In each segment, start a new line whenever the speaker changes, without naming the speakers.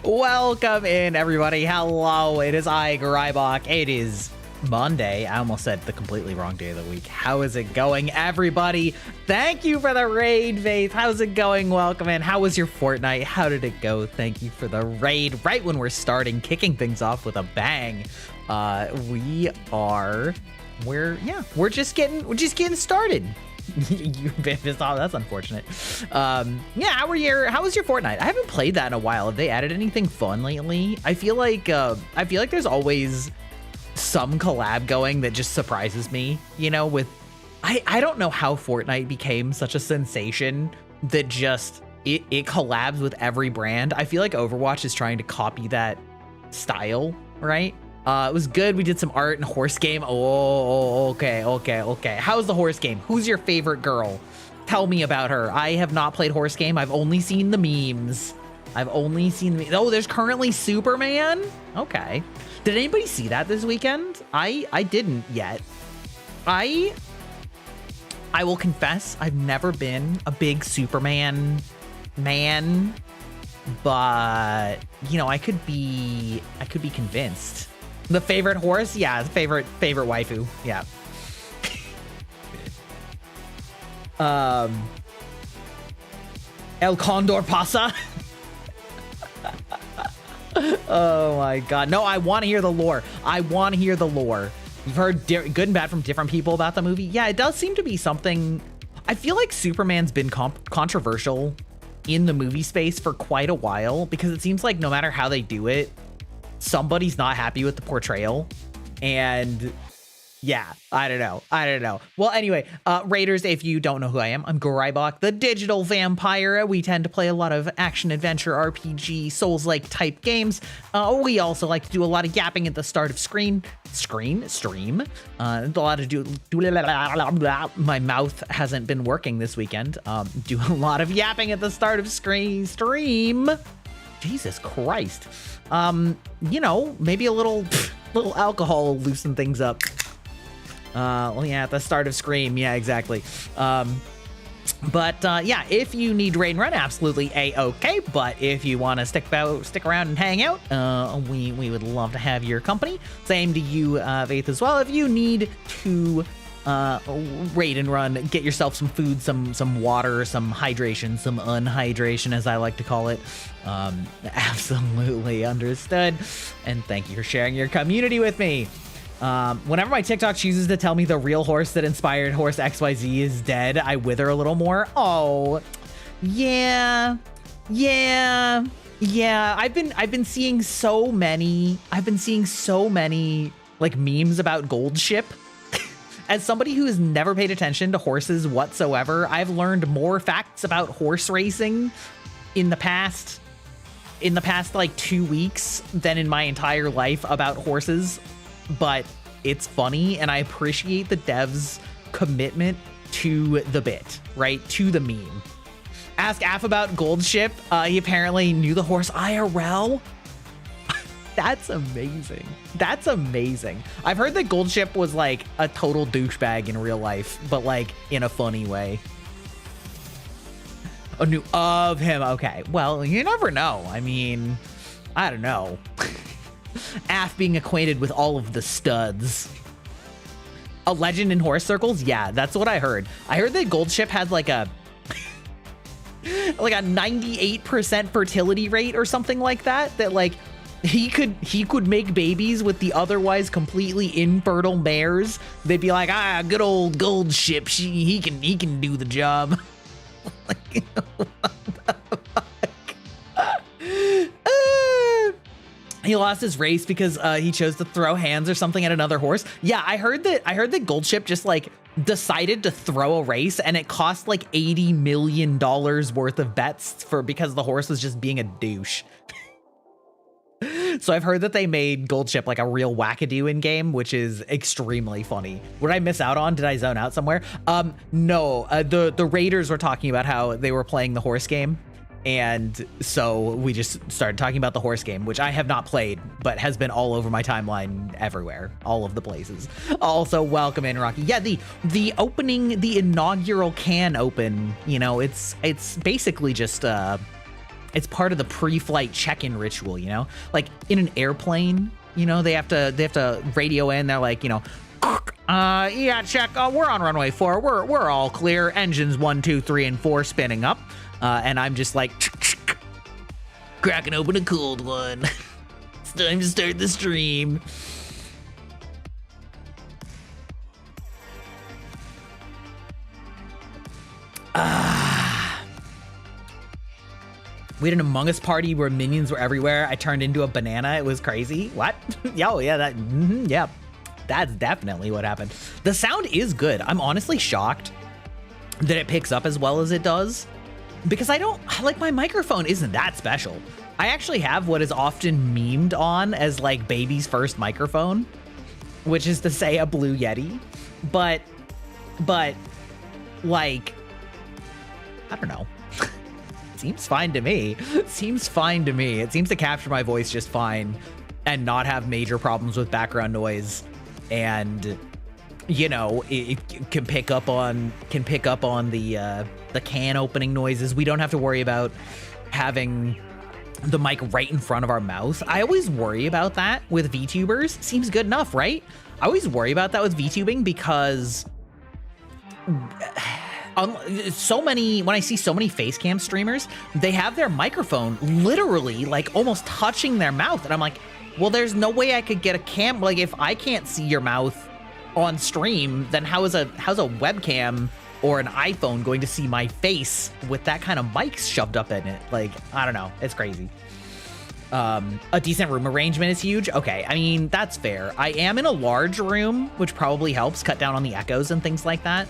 Welcome in, everybody. Hello, it is I, Grybach. It is Monday. I almost said the completely wrong day of the week. How is it going, everybody? Thank you for the raid, Faith. How's it going? Welcome in. How was your Fortnite? How did it go? Thank you for the raid. Right when we're starting, kicking things off with a bang. We're just getting started. You've been pissed off. That's unfortunate. How was your Fortnite? I haven't played that in a while. Have they added anything fun lately? I feel like there's always some collab going that just surprises me, you know, with I don't know how Fortnite became such a sensation that just it collabs with every brand. I feel like Overwatch is trying to copy that style, right? It was good. We did some art and horse game. Oh, okay. How's the horse game? Who's your favorite girl? Tell me about her. I have not played horse game. I've only seen the memes. Oh, there's currently Superman. Okay. Did anybody see that this weekend? I didn't yet. I will confess, I've never been a big Superman man, but you know, I could be convinced. The favorite horse? Yeah, the favorite waifu. Yeah. El Condor Pasa. Oh my god. No, I want to hear the lore. You've heard good and bad from different people about the movie. Yeah, it does seem to be something. I feel like Superman's been controversial in the movie space for quite a while because it seems like no matter how they do it, somebody's not happy with the portrayal. And yeah, I don't know. Well, anyway, Raiders, if you don't know who I am, I'm Grybach, the digital vampire. We tend to play a lot of action, adventure, RPG, Souls-like type games. We also like to do a lot of yapping at the start of stream. A lot of my mouth hasn't been working this weekend. Do a lot of yapping at the start of stream. Jesus Christ. You know, maybe a little alcohol will loosen things up. At the start of Scream. Yeah, exactly. If you need raid and run, absolutely A-okay. But if you want to stick around and hang out, we would love to have your company. Same to you, Faith, as well. If you need to raid and run, get yourself some food, some water, some hydration, some unhydration, as I like to call it. Absolutely understood. And thank you for sharing your community with me. Whenever my TikTok chooses to tell me the real horse that inspired horse XYZ is dead, I wither a little more. Oh, yeah. I've been seeing so many like memes about Gold Ship. As somebody who has never paid attention to horses whatsoever, I've learned more facts about horse racing in the past like 2 weeks than in my entire life about horses. But it's funny, and I appreciate the devs' commitment to the bit, right? To the meme. Ask Af about Gold Ship. He apparently knew the horse IRL. That's amazing. I've heard that Gold Ship was like a total douchebag in real life, but like in a funny way. Oh, knew of him. Okay. Well, you never know. I mean, I don't know. Af being acquainted with all of the studs. A legend in horse circles? Yeah, that's what I heard. I heard that Gold Ship had like a 98% fertility rate or something like that. That like he could make babies with the otherwise completely infertile mares. They'd be like, good old Gold Ship. He can do the job. Like, what the fuck? He lost his race because he chose to throw hands or something at another horse. Yeah, I heard that Gold Ship just like decided to throw a race and it cost like $80 million worth of bets because the horse was just being a douche. So I've heard that they made Gold Ship like a real wackadoo in game, which is extremely funny. Would I miss out on? Did I zone out somewhere? No, the Raiders were talking about how they were playing the horse game. And so we just started talking about the horse game, which I have not played, but has been all over my timeline everywhere, all of the places. Also, welcome in, Rocky. Yeah, the opening, the inaugural can open, you know, it's basically just it's part of the pre-flight check-in ritual, you know? Like in an airplane, you know, they have to radio in. They're like, you know, yeah, check. We're on runway 4. We're all clear. Engines 1, 2, 3, and 4 spinning up. And I'm just like cracking open a cold one. It's time to start the stream. We had an Among Us party where minions were everywhere. I turned into a banana. It was crazy. What? Oh, yeah, yeah. That's definitely what happened. The sound is good. I'm honestly shocked that it picks up as well as it does, because my microphone isn't that special. I actually have what is often memed on as like baby's first microphone, which is to say a Blue Yeti. But like, I don't know. Seems fine to me. Seems fine to me. It seems to capture my voice just fine and not have major problems with background noise. And, you know, it can pick up on the can opening noises. We don't have to worry about having the mic right in front of our mouth. I always worry about that with VTubers. Seems good enough, right? I always worry about that with VTubing because when I see so many face cam streamers, they have their microphone literally like almost touching their mouth. And I'm like, well, there's no way I could get a cam. Like if I can't see your mouth on stream, then how's a webcam or an iPhone going to see my face with that kind of mic shoved up in it? Like, I don't know. It's crazy. A decent room arrangement is huge. Okay, I mean, that's fair. I am in a large room, which probably helps cut down on the echoes and things like that.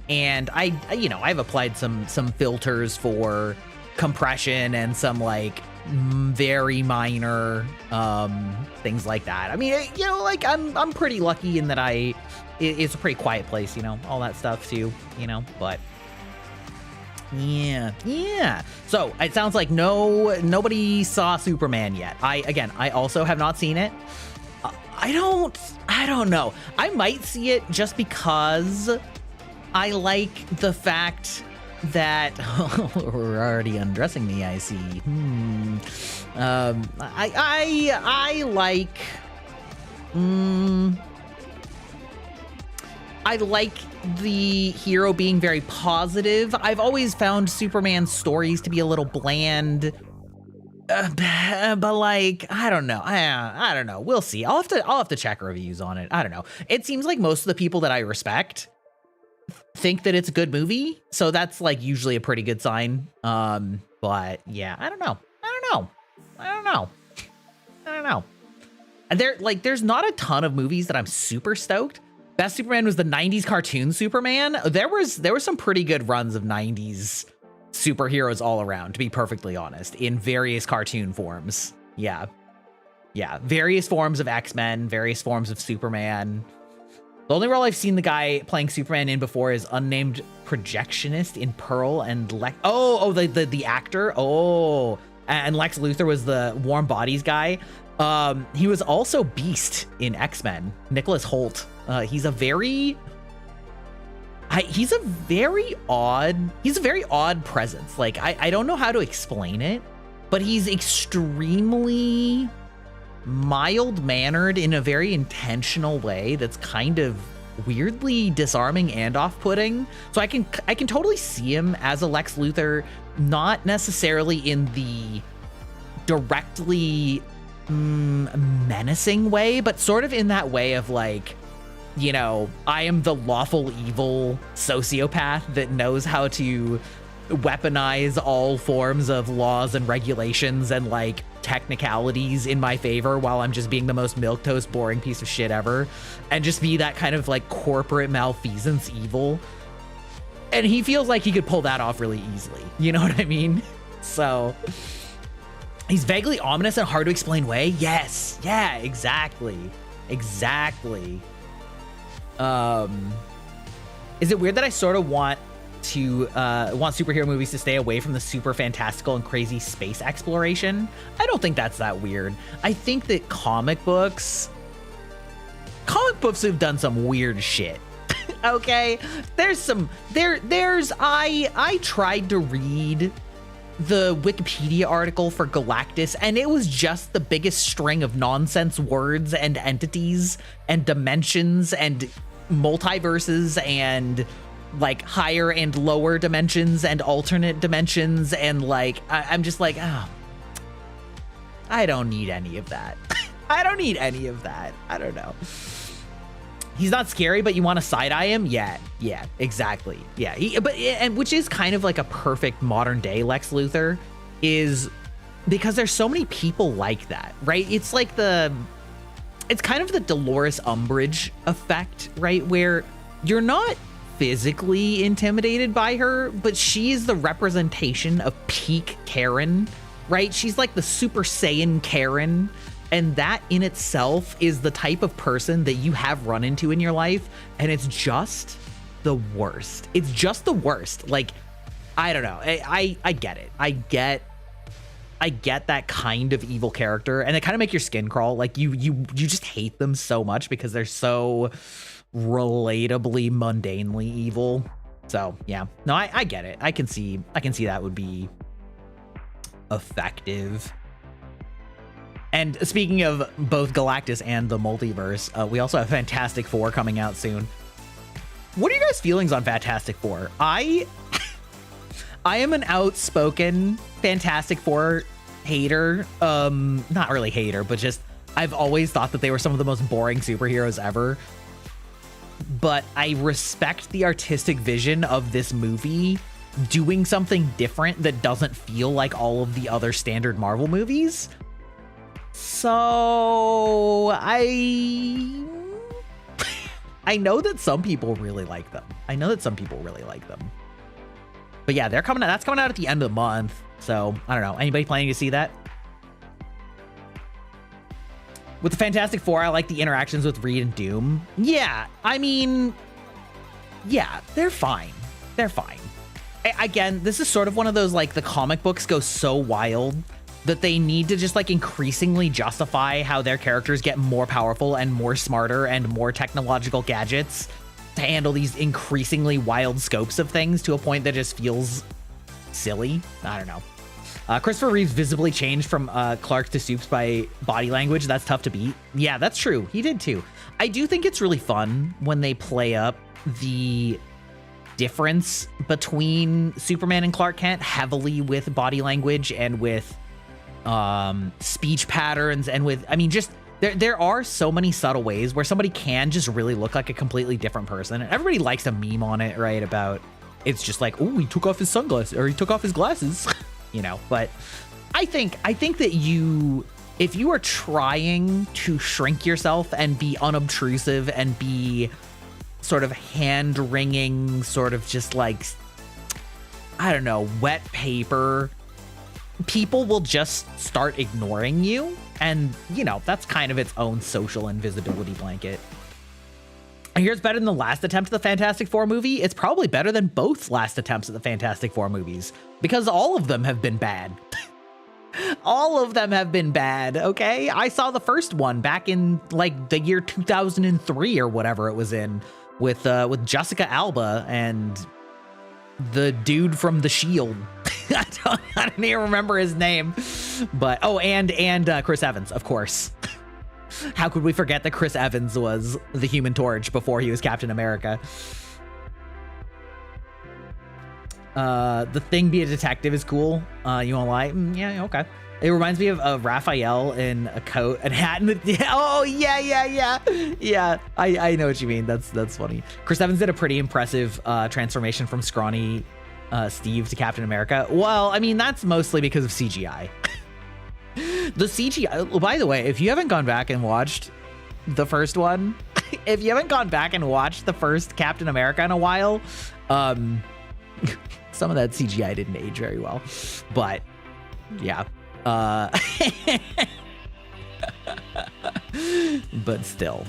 And I've applied some filters for compression and some like very minor things like that. I mean, you know, like I'm pretty lucky in that it's a pretty quiet place, you know, all that stuff too, you know, but yeah. So it sounds like nobody saw Superman yet. I also have not seen it. I don't know. I might see it just because I like the fact that we're already undressing me, I see. I like the hero being very positive. I've always found Superman's stories to be a little bland, but like, I don't know. I don't know. We'll see. I'll have to check reviews on it. I don't know. It seems like most of the people that I respect think that it's a good movie, so that's like usually a pretty good sign. But yeah, I don't know. There's not a ton of movies that I'm super stoked. Best Superman was the 90s cartoon Superman. There was some pretty good runs of 90s superheroes all around, to be perfectly honest, in various cartoon forms. Yeah. Various forms of X-Men, various forms of Superman. The only role I've seen the guy playing Superman in before is unnamed projectionist in Pearl and Lex. The actor. And Lex Luthor was the Warm Bodies guy. He was also Beast in X-Men. Nicholas Hoult. He's a very odd presence. Like I don't know how to explain it, but he's extremely mild-mannered in a very intentional way that's kind of weirdly disarming and off-putting. So I can totally see him as a Lex Luthor, not necessarily in the directly menacing way, but sort of in that way of like, you know, I am the lawful evil sociopath that knows how to weaponize all forms of laws and regulations and like technicalities in my favor while I'm just being the most milquetoast boring piece of shit ever, and just be that kind of like corporate malfeasance evil. And he feels like he could pull that off really easily, you know what I mean? So he's vaguely ominous in a hard to explain way. Yes, yeah, exactly. Is it weird that I sort of want superhero movies to stay away from the super fantastical and crazy space exploration? I don't think that's that weird. I think that comic books have done some weird shit. Okay, I tried to read the Wikipedia article for Galactus, and it was just the biggest string of nonsense words and entities and dimensions and multiverses and like higher and lower dimensions and alternate dimensions, and like I'm just like, oh, I don't need any of that. I don't need any of that. I don't know. He's not scary, but you want to side-eye him? Yeah, exactly. Yeah, and which is kind of like a perfect modern day Lex Luthor, is because there's so many people like that, right? It's like it's kind of the Dolores Umbridge effect, right? Where you're not physically intimidated by her, but she's the representation of peak Karen, right? She's like the Super Saiyan Karen. And that in itself is the type of person that you have run into in your life. And it's just the worst. It's just the worst. Like, I don't know. I get it. I get that kind of evil character. And they kind of make your skin crawl. Like you just hate them so much because they're so relatably mundanely evil. So yeah, no, I get it. I can see that would be effective. And speaking of both Galactus and the multiverse, we also have Fantastic Four coming out soon. What are you guys' feelings on Fantastic Four? I am an outspoken Fantastic Four hater. Not really hater, but just I've always thought that they were some of the most boring superheroes ever. But I respect the artistic vision of this movie doing something different that doesn't feel like all of the other standard Marvel movies. So I know that some people really like them. But yeah, that's coming out at the end of the month. So I don't know. Anybody planning to see that? With the Fantastic Four, I like the interactions with Reed and Doom. Yeah, I mean, yeah, they're fine. Again, this is sort of one of those, like, the comic books go so wild that they need to just like increasingly justify how their characters get more powerful and more smarter and more technological gadgets to handle these increasingly wild scopes of things to a point that just feels silly. I don't know. Christopher Reeves visibly changed from Clark to Supes by body language. That's tough to beat. Yeah, that's true. He did too. I do think it's really fun when they play up the difference between Superman and Clark Kent heavily with body language and with speech patterns and with, I mean, just there are so many subtle ways where somebody can just really look like a completely different person, and everybody likes a meme on it, right? About it's just like, oh, he took off his sunglasses or he took off his glasses, you know. But I think that if you are trying to shrink yourself and be unobtrusive and be sort of hand-wringing, sort of just like, I don't know, wet paper, people will just start ignoring you. And, you know, that's kind of its own social invisibility blanket. And here's better than the last attempt at the Fantastic Four movie. It's probably better than both last attempts at the Fantastic Four movies, because all of them have been bad. All of them have been bad, okay? I saw the first one back in, like, the year 2003 or whatever it was in, with Jessica Alba and the dude from The Shield. I don't even remember his name, but and Chris Evans, of course. How could we forget that Chris Evans was the Human Torch before he was Captain America? The Thing be a detective is cool. You won't lie? Yeah, okay. It reminds me of Raphael in a coat and hat. Oh yeah. I know what you mean. That's funny. Chris Evans did a pretty impressive transformation from scrawny Steve to Captain America. Well, I mean, that's mostly because of CGI. The CGI, by the way, if you haven't gone back and watched the first one, if you haven't gone back and watched the first Captain America in a while, some of that CGI didn't age very well, but yeah. But still.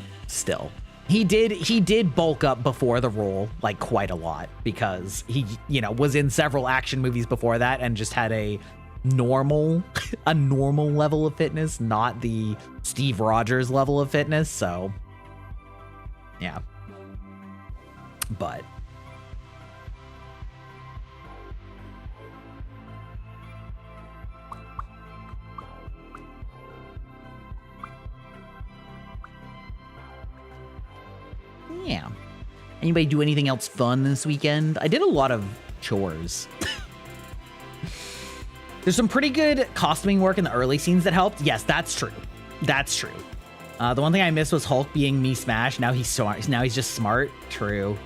He did bulk up before the role, like, quite a lot, because he, you know, was in several action movies before that and just had a normal level of fitness, not the Steve Rogers level of fitness. So yeah, but Yeah. Anybody do anything else fun this weekend? I did a lot of chores. There's some pretty good costuming work in the early scenes that helped. Yes, that's true. That's true. The one thing I missed was Hulk being me smash. Now he's smart. Now he's just smart. True.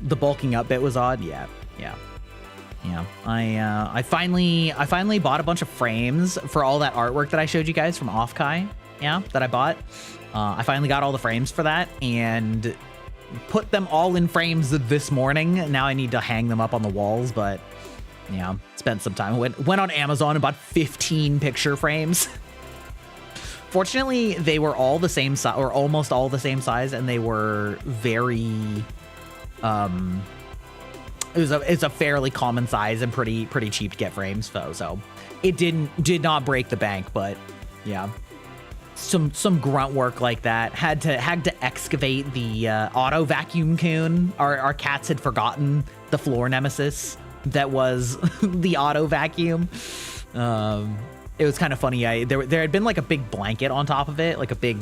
The bulking up bit was odd. Yeah. I finally bought a bunch of frames for all that artwork that I showed you guys from Offkai. Yeah, that I bought. I finally got all the frames for that and put them all in frames this morning. Now I need to hang them up on the walls, but yeah, spent some time. Went on Amazon and bought 15 picture frames. Fortunately, they were all the same size, or almost all the same size, and they were very, it's a fairly common size and pretty cheap to get frames, so it did not break the bank, but yeah, some grunt work like that. Had to excavate the auto vacuum coon. Our cats had forgotten the floor nemesis that was the auto vacuum. It was kind of funny. There had been like a big blanket on top of it, like a big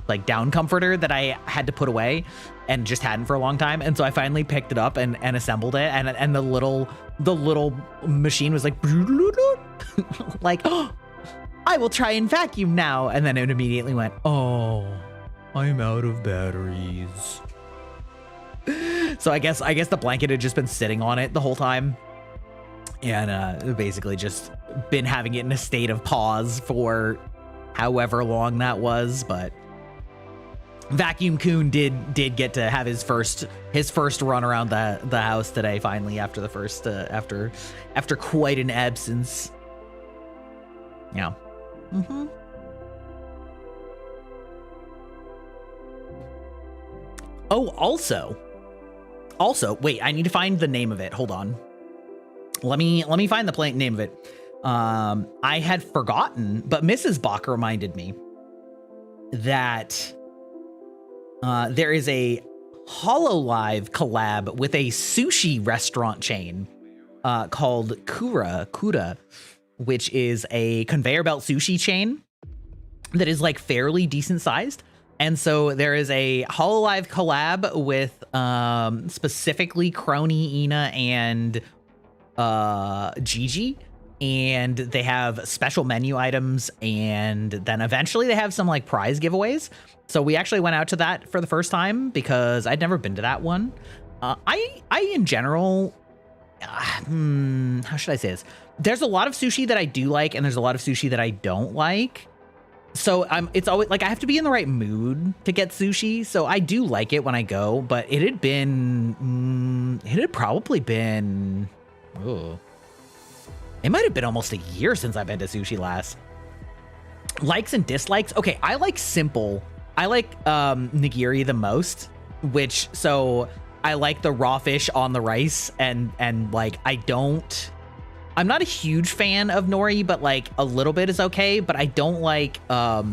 like down comforter that I had to put away and just hadn't for a long time. And so I finally picked it up and assembled it, and the little machine was like like, oh, I will try and vacuum now. And then it immediately went, oh, I'm out of batteries. So I guess the blanket had just been sitting on it the whole time, and basically just been having it in a state of pause for however long that was. But Vacuum Coon did get to have his first run around the house today, finally, after the first after quite an absence. Yeah. Mm-hmm. Oh, also, wait, I need to find the name of it. Hold on. Let me find the name of it. I had forgotten, but Mrs. Bach reminded me that there is a hololive collab with a sushi restaurant chain called Kura, which is a conveyor belt sushi chain that is like fairly decent sized. And so there is a hololive collab with specifically Crony, Ina, and Gigi, and they have special menu items, and then eventually they have some like prize giveaways. So we actually went out to that for the first time because I'd never been to that one. I in general, how should I say this? There's a lot of sushi that I do like, and there's a lot of sushi that I don't like. So it's always like I have to be in the right mood to get sushi. So I do like it when I go, but it had probably been, it might have been almost a year since I've been to sushi last. Likes and dislikes. Okay, I like simple. I like nigiri the most, so I like the raw fish on the rice, and like I'm not a huge fan of nori, but like a little bit is okay. But I don't like, I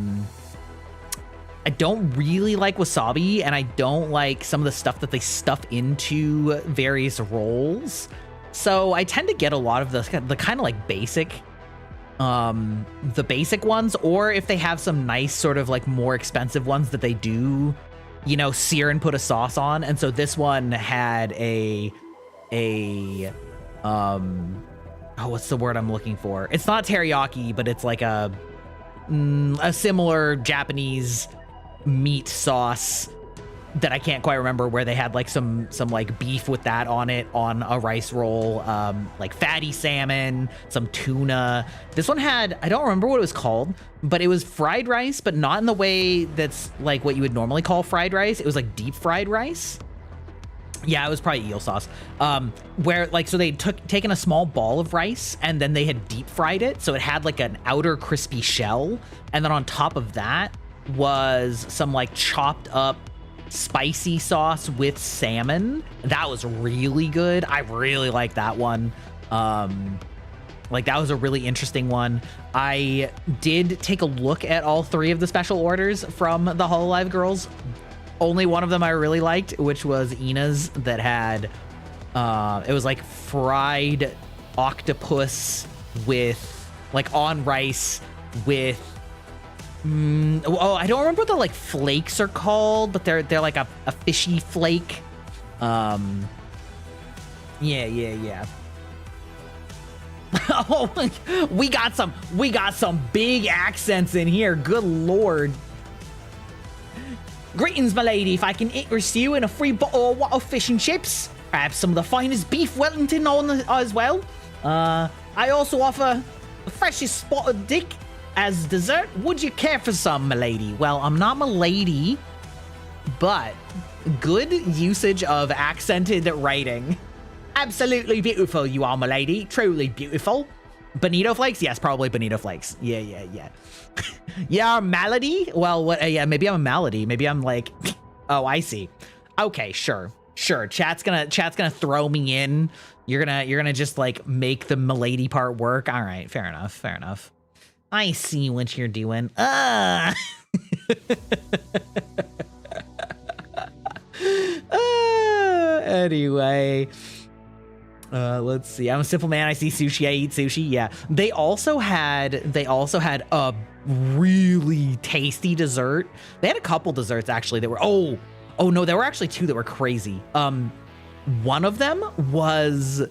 don't really like wasabi, and I don't like some of the stuff that they stuff into various rolls. So I tend to get a lot of the kind of like basic, the basic ones, or if they have some nice sort of like more expensive ones that they do, sear and put a sauce on. And so this one had what's the word I'm looking for? It's not teriyaki, but it's like a similar Japanese meat sauce that I can't quite remember, where they had like some like beef with that on it on a rice roll, like fatty salmon, some tuna. This one had, I don't remember what it was called, but it was fried rice, but not in the way that's like what you would normally call fried rice. It was like deep fried rice. Yeah, it was probably eel sauce. Where like, so they'd taken a small ball of rice and then they had deep fried it. So it had like an outer crispy shell. And then on top of that was some like chopped up spicy sauce with salmon. That was really good. I really like that one. Like that was a really interesting one. I did take a look at all three of the special orders from the Hololive girls. Only one of them I really liked, which was Ina's, that had it was like fried octopus with like on rice with Oh, I don't remember what the like flakes are called, but they're like a fishy flake. Yeah. Oh, we got some big accents in here. Good lord. Greetings, my lady. If I can interest you in a free bottle of water fish and chips, perhaps some of the finest beef Wellington on as well. I also offer the freshest spotted dick as dessert. Would you care for some, my lady? Well, I'm not my lady, but good usage of accented writing. Absolutely beautiful you are, my lady. Truly beautiful. Bonito flakes? Yes, probably bonito flakes. Yeah. Yeah, malady? Well, what? Yeah, maybe I'm a malady. Maybe I'm like, oh, I see. Okay, sure. Chat's gonna throw me in. You're gonna just like make the milady part work. All right, fair enough. I see what you're doing. Anyway. Let's see. I'm a simple man. I see sushi. I eat sushi. Yeah. They also had a really tasty dessert. They had a couple desserts actually that were oh no, there were actually two that were crazy. One of them was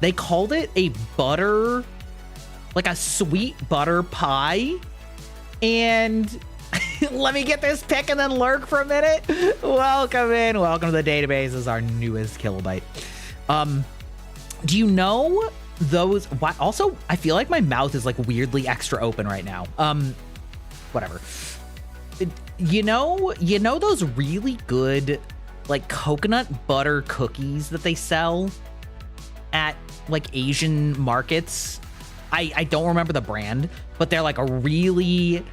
they called it a butter, like a sweet butter pie, and let me get this pick and then lurk for a minute. Welcome to the database. This is our newest kilobyte. Do you know those? Why? Also, I feel like my mouth is like weirdly extra open right now. Whatever. You know those really good like coconut butter cookies that they sell at like Asian markets? I don't remember the brand, but they're like a really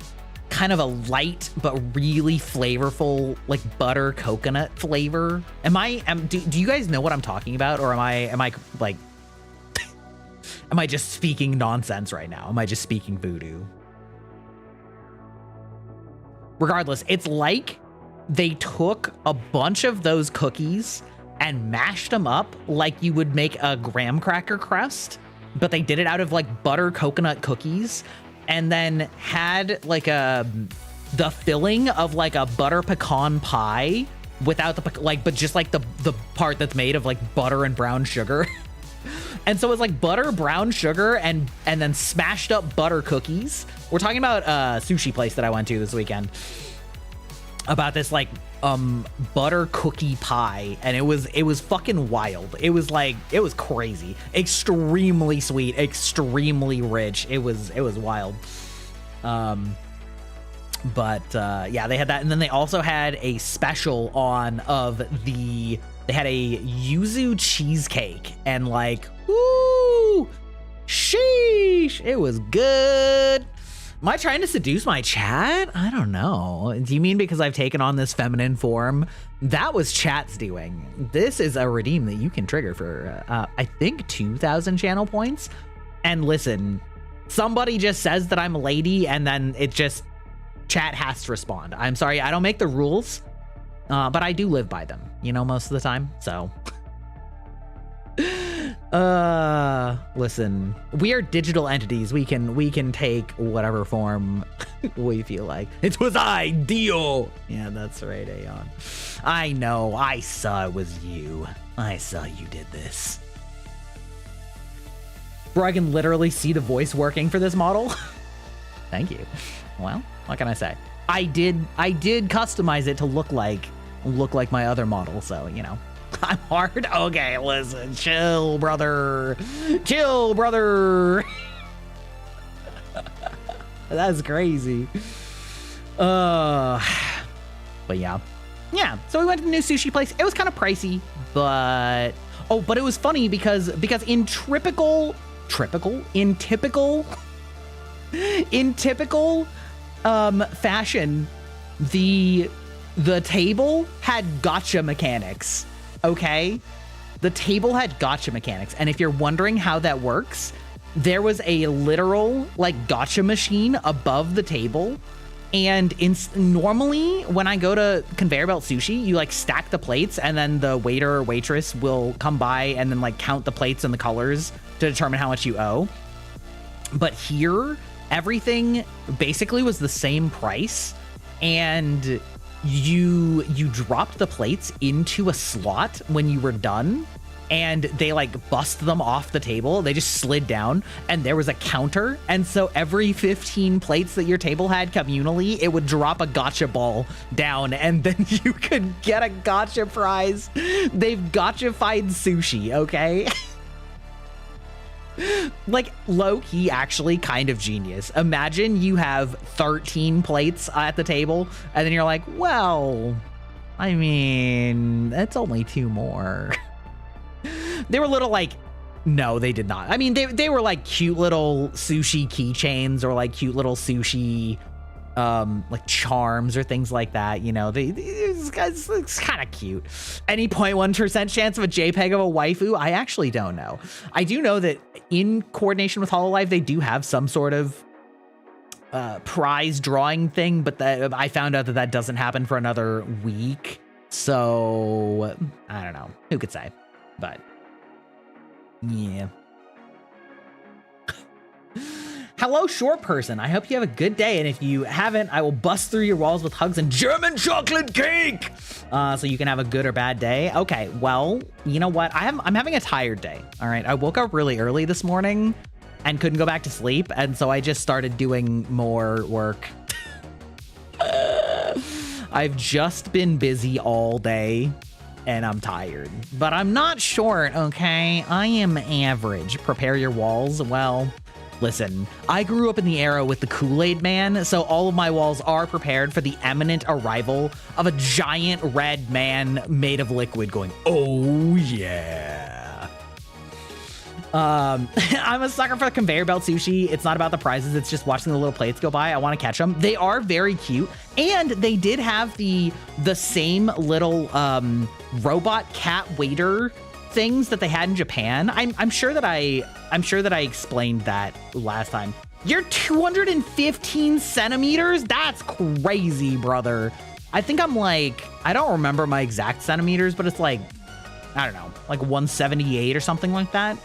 kind of a light but really flavorful like butter coconut flavor. Do you guys know what I'm talking about, or am I like am I just speaking nonsense right now? Am I just speaking voodoo? Regardless, it's like they took a bunch of those cookies and mashed them up like you would make a graham cracker crust, but they did it out of like butter coconut cookies, and then had like the filling of like a butter pecan pie without the like, but just like the part that's made of like butter and brown sugar. And so it's like butter, brown sugar, and then smashed up butter cookies. We're talking about a sushi place that I went to this weekend about this like butter cookie pie, and it was fucking wild. It was crazy, extremely sweet, extremely rich. It was wild. But yeah, they had that, and then they also had a special they had a yuzu cheesecake, and like, woo, sheesh, it was good. Am I trying to seduce my chat? I don't know. Do you mean because I've taken on this feminine form? That was chat's doing. This is a redeem that you can trigger for, I think 2,000 channel points. And listen, somebody just says that I'm a lady, and then chat has to respond. I'm sorry, I don't make the rules, but I do live by them, most of the time, so. Listen, we are digital entities. We can take whatever form we feel like. It was ideal. Yeah, that's right, Aeon. I know, I saw it was you. I saw you did this. Bro, I can literally see the voice working for this model. Thank you. Well, what can I say? I did customize it to look like my other model, so, I'm hard? Okay, listen, chill, brother. Chill, brother. That's crazy. But yeah. Yeah, so we went to the new sushi place. It was kind of pricey, but it was funny because in typical fashion, the table had gotcha mechanics. Okay, the table had gotcha mechanics, and if you're wondering how that works, there was a literal like gotcha machine above the table, and normally when I go to conveyor belt sushi, you like stack the plates, and then the waiter or waitress will come by and then like count the plates and the colors to determine how much you owe. But here, everything basically was the same price, and you dropped the plates into a slot when you were done, and they like bust them off the table. They just slid down, and there was a counter. And so every 15 plates that your table had communally, it would drop a gotcha ball down, and then you could get a gotcha prize. They've gotcha-fied sushi, okay? Like, low-key, actually kind of genius. Imagine you have 13 plates at the table, and then you're like, well, I mean, that's only 2 more. They were little like, no, they did not. I mean, they were like cute little sushi keychains, or like cute little sushi like charms or things like that. You know, it's kind of cute. Any 0.1% chance of a JPEG of a waifu? I actually don't know. I do know that in coordination with hololive, they do have some sort of prize drawing thing, but I found out that doesn't happen for another week. So I don't know. Who could say? But yeah. Hello, short person. I hope you have a good day. And if you haven't, I will bust through your walls with hugs and German chocolate cake. So you can have a good or bad day. Okay, well, you know what? I'm having a tired day. All right. I woke up really early this morning and couldn't go back to sleep. And so I just started doing more work. I've just been busy all day, and I'm tired, but I'm not short, okay? I am average. Prepare your walls. Well, listen, I grew up in the era with the Kool-Aid Man, so all of my walls are prepared for the imminent arrival of a giant red man made of liquid going, oh yeah. I'm a sucker for the conveyor belt sushi. It's not about the prizes. It's just watching the little plates go by. I want to catch them. They are very cute. And they did have the same little robot cat waiter things that they had in Japan. I'm sure that I explained that last time. You're 215 centimeters? That's crazy, brother. I think I'm like, I don't remember my exact centimeters, but it's like, I don't know, like 178 or something like that.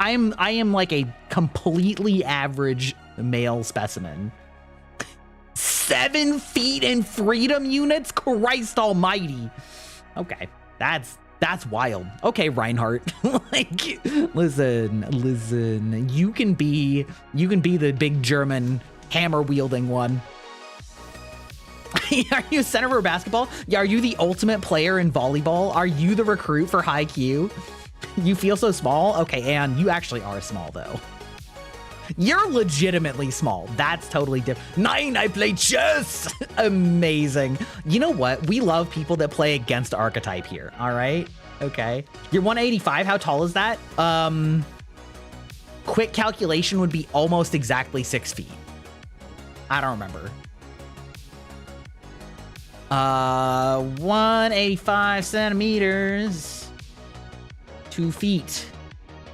I am like a completely average male specimen. 7 feet in freedom units? Christ almighty. Okay, that's wild. Okay, Reinhardt. Like, listen. You can be the big German hammer wielding one. Are you a center for basketball? Yeah, are you the ultimate player in volleyball? Are you the recruit for high Q? You feel so small? Okay, and you actually are small, though. You're legitimately small. That's totally different. 9, I play chess! Amazing. You know what? We love people that play against archetype here, all right? Okay. You're 185. How tall is that? Quick calculation would be almost exactly 6 feet. I don't remember. 185 centimeters. 2 feet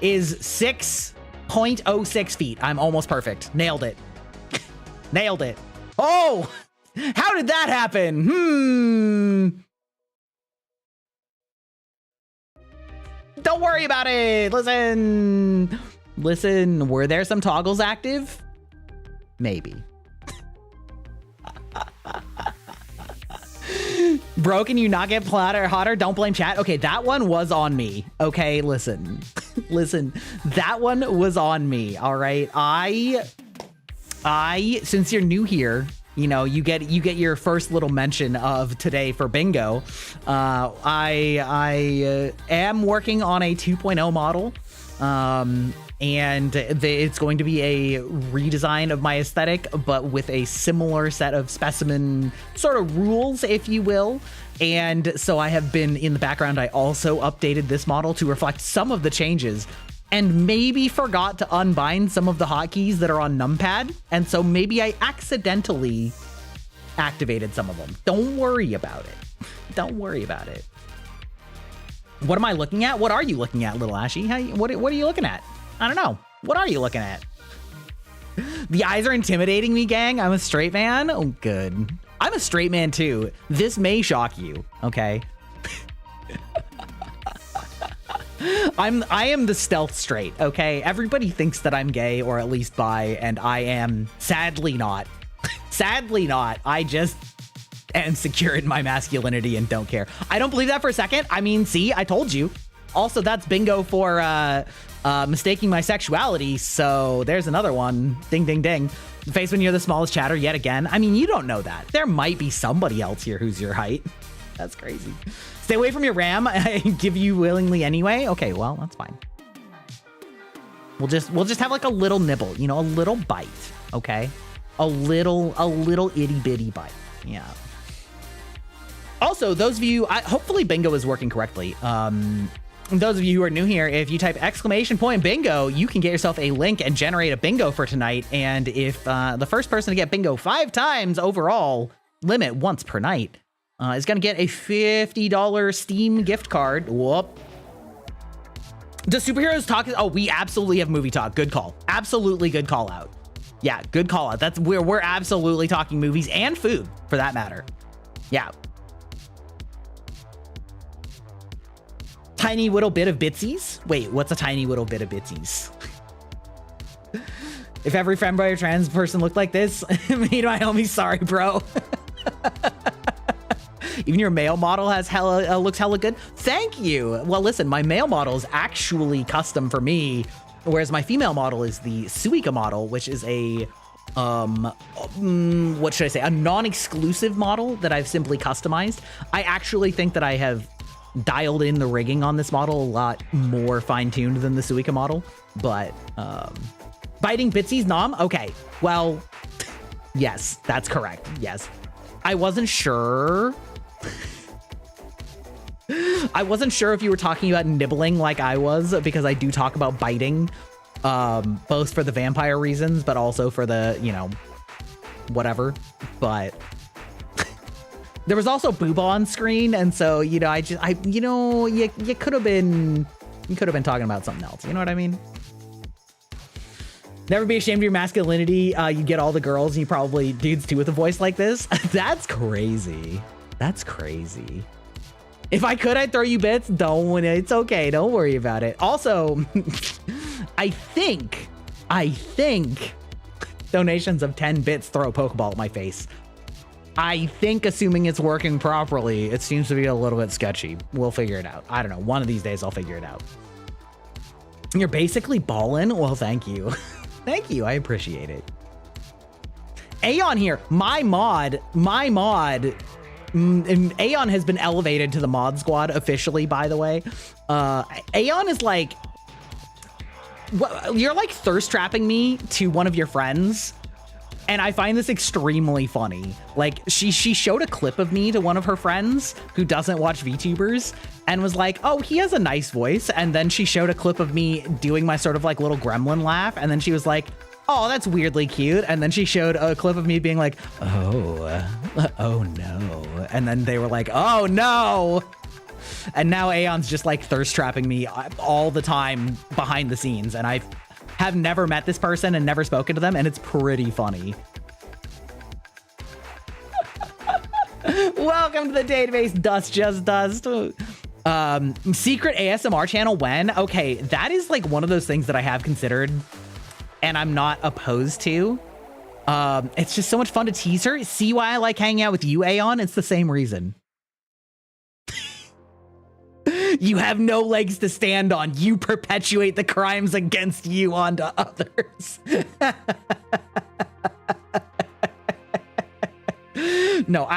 is 6.06 feet. I'm almost perfect. Nailed it. Nailed it. Oh, how did that happen? Don't worry about it. Listen, were there some toggles active? Maybe. Bro, can you not get hotter? Don't blame chat. Okay, that one was on me. Okay, listen, that one was on me. All right, I since you're new here, you know, you get your first little mention of today for bingo. I am working on a 2.0 model. And it's going to be a redesign of my aesthetic, but with a similar set of specimen sort of rules, if you will. And so I have been in the background. I also updated this model to reflect some of the changes and maybe forgot to unbind some of the hotkeys that are on numpad. And so maybe I accidentally activated some of them. Don't worry about it. Don't worry about it. What am I looking at? What are you looking at, little Ashy? What are you looking at? I don't know. What are you looking at? The eyes are intimidating me, gang. I'm a straight man. Oh, good. I'm a straight man, too. This may shock you, okay? I am the stealth straight, okay? Everybody thinks that I'm gay or at least bi, and I am sadly not. Sadly not. I just am secure in my masculinity and don't care. I don't believe that for a second. I mean, see, I told you. Also, that's bingo for mistaking my sexuality, so there's another one. Ding, ding, ding. The face when you're the smallest chatter yet again. I mean, you don't know that. There might be somebody else here who's your height. That's crazy. Stay away from your RAM. I give you willingly anyway. Okay, well, that's fine. We'll just have like a little nibble, you know, a little bite, okay? A little itty bitty bite. Yeah. Also, those of you, hopefully bingo is working correctly. Those of you who are new here, if you type !bingo, you can get yourself a link and generate a bingo for tonight. And if the first person to get bingo 5 times overall, limit once per night, is going to get a $50 Steam gift card. Whoop. Does superheroes talk? Oh, we absolutely have movie talk. Good call. Absolutely good call out. Yeah, good call out. That's where we're absolutely talking movies and food for that matter. Yeah. Tiny little bit of bitsies? Wait, what's a tiny little bit of bitsies? If every femboy or trans person looked like this, me to my homie, sorry, bro. Even your male model has looks hella good. Thank you. Well, listen, my male model is actually custom for me, whereas my female model is the Suika model, which is a what should I say? A non-exclusive model that I've simply customized. I actually think that I have dialed in the rigging on this model a lot more fine-tuned than the Suika model, but biting bitsies nom. Okay, well, yes, that's correct. Yes, I wasn't sure. I wasn't sure if you were talking about nibbling like I was, because I do talk about biting, both for the vampire reasons, but also for the, you know, whatever. But there was also booba on screen, and so, you know, you could have been talking about something else. You know what I mean? Never be ashamed of your masculinity. You get all the girls, and you probably dudes too with a voice like this. That's crazy. That's crazy. If I could, I'd throw you bits. Don't. It's okay. Don't worry about it. Also, I think donations of 10 bits throw a Pokeball at my face. I think, assuming it's working properly, it seems to be a little bit sketchy. We'll figure it out. I don't know. One of these days, I'll figure it out. You're basically ballin'? Well, thank you. Thank you. I appreciate it. Aeon here. My mod. Aeon has been elevated to the mod squad officially, by the way. Aeon is like, you're like thirst trapping me to one of your friends. And I find this extremely funny. Like, she showed a clip of me to one of her friends who doesn't watch VTubers and was like, oh, he has a nice voice. And then she showed a clip of me doing my sort of like little gremlin laugh. And then she was like, oh, that's weirdly cute. And then she showed a clip of me being like, oh no. And then they were like, oh no. And now Aeon's just like thirst trapping me all the time behind the scenes. And I have never met this person and never spoken to them, and it's pretty funny. Welcome to the database, Dust Just Dust. Secret ASMR channel when? Okay, that is like one of those things that I have considered and I'm not opposed to. It's just so much fun to tease her. See why I like hanging out with you, Aeon? It's the same reason. You have no legs to stand on. You perpetuate the crimes against you onto others. No,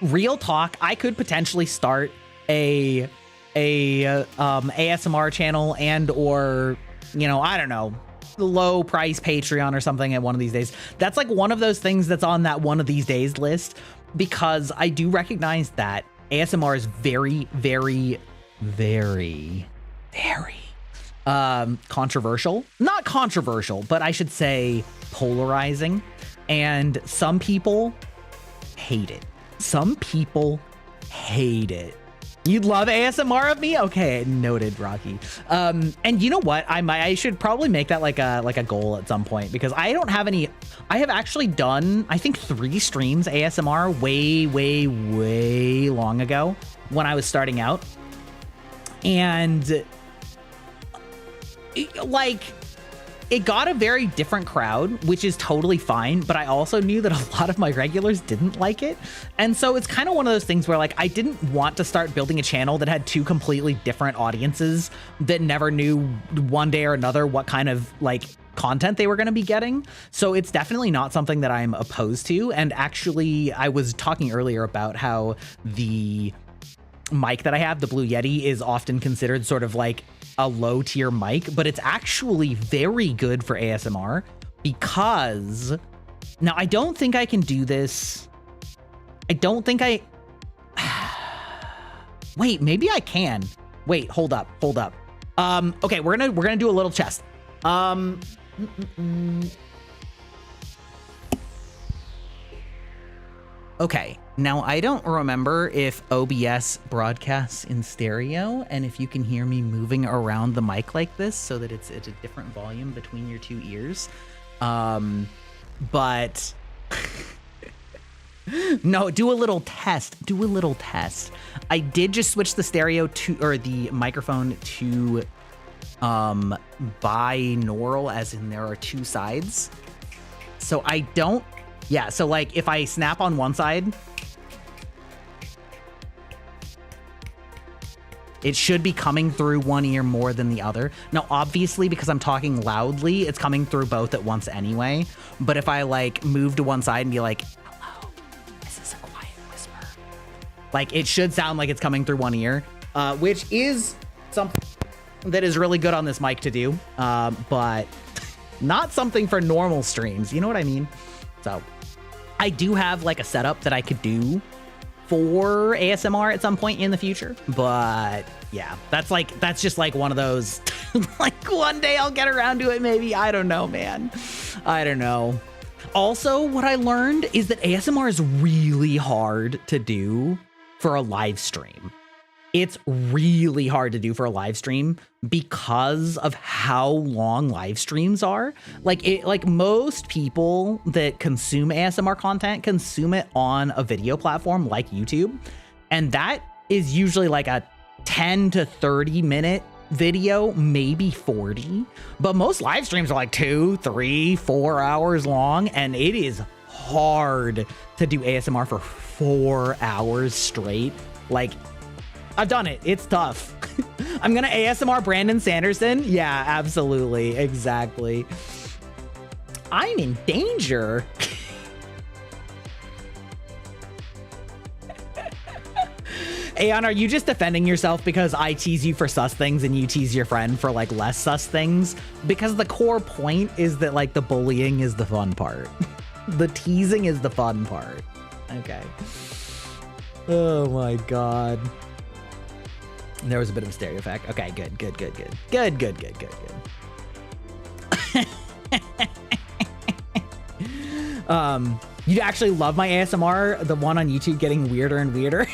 real talk, I could potentially start a ASMR channel and or, you know, I don't know, low price Patreon or something at one of these days. That's like one of those things that's on that one of these days list, because I do recognize that ASMR is very, very, very, very controversial. Not controversial, but I should say polarizing. And some people hate it. Some people hate it. You'd love ASMR of me? Okay, noted, Rocky. And you know what? I should probably make that like a goal at some point, because I don't have any. I have actually done, I think, 3 streams ASMR way long ago when I was starting out. And it got a very different crowd, which is totally fine, but I also knew that a lot of my regulars didn't like it. And so it's kind of one of those things where like I didn't want to start building a channel that had two completely different audiences that never knew one day or another what kind of like content they were going to be getting. So it's definitely not something that I'm opposed to. And actually, I was talking earlier about how the mic that I have, the Blue Yeti, is often considered sort of like a low tier mic, but it's actually very good for ASMR because now I don't think I can do this. I don't think I wait, maybe I can. Wait, hold up. Okay, we're gonna do a little test. Okay, now I don't remember if OBS broadcasts in stereo and if you can hear me moving around the mic like this so that it's at a different volume between your two ears. But no, do a little test. I did just switch the stereo to, or the microphone to binaural, as in there are two sides. So I don't, yeah, so like if I snap on one side, it should be coming through one ear more than the other. Now, obviously, because I'm talking loudly, it's coming through both at once anyway. But if I like move to one side and be like, hello, this is a quiet whisper, like it should sound like it's coming through one ear, which is something that is really good on this mic to do, but not something for normal streams. You know what I mean? So I do have like a setup that I could do for ASMR at some point in the future, but yeah, that's just like one of those like one day I'll get around to it, maybe. I don't know, man. I don't know. Also, what I learned is that ASMR is really hard to do for a live stream. It's really hard to do for a live stream because of how long live streams are. Like most people that consume ASMR content consume it on a video platform like YouTube. And that is usually like a 10 to 30 minute video, maybe 40. But most live streams are like 2, 3, 4 hours long. And it is hard to do ASMR for 4 hours straight. Like, I've done it. It's tough. I'm gonna ASMR Brandon Sanderson. Yeah, absolutely. Exactly. I'm in danger. Aeon, are you just defending yourself because I tease you for sus things and you tease your friend for like less sus things? Because the core point is that like the bullying is the fun part. The teasing is the fun part. Okay. Oh my God. There was a bit of a stereo effect. Okay, good. You actually love my ASMR, the one on YouTube getting weirder and weirder.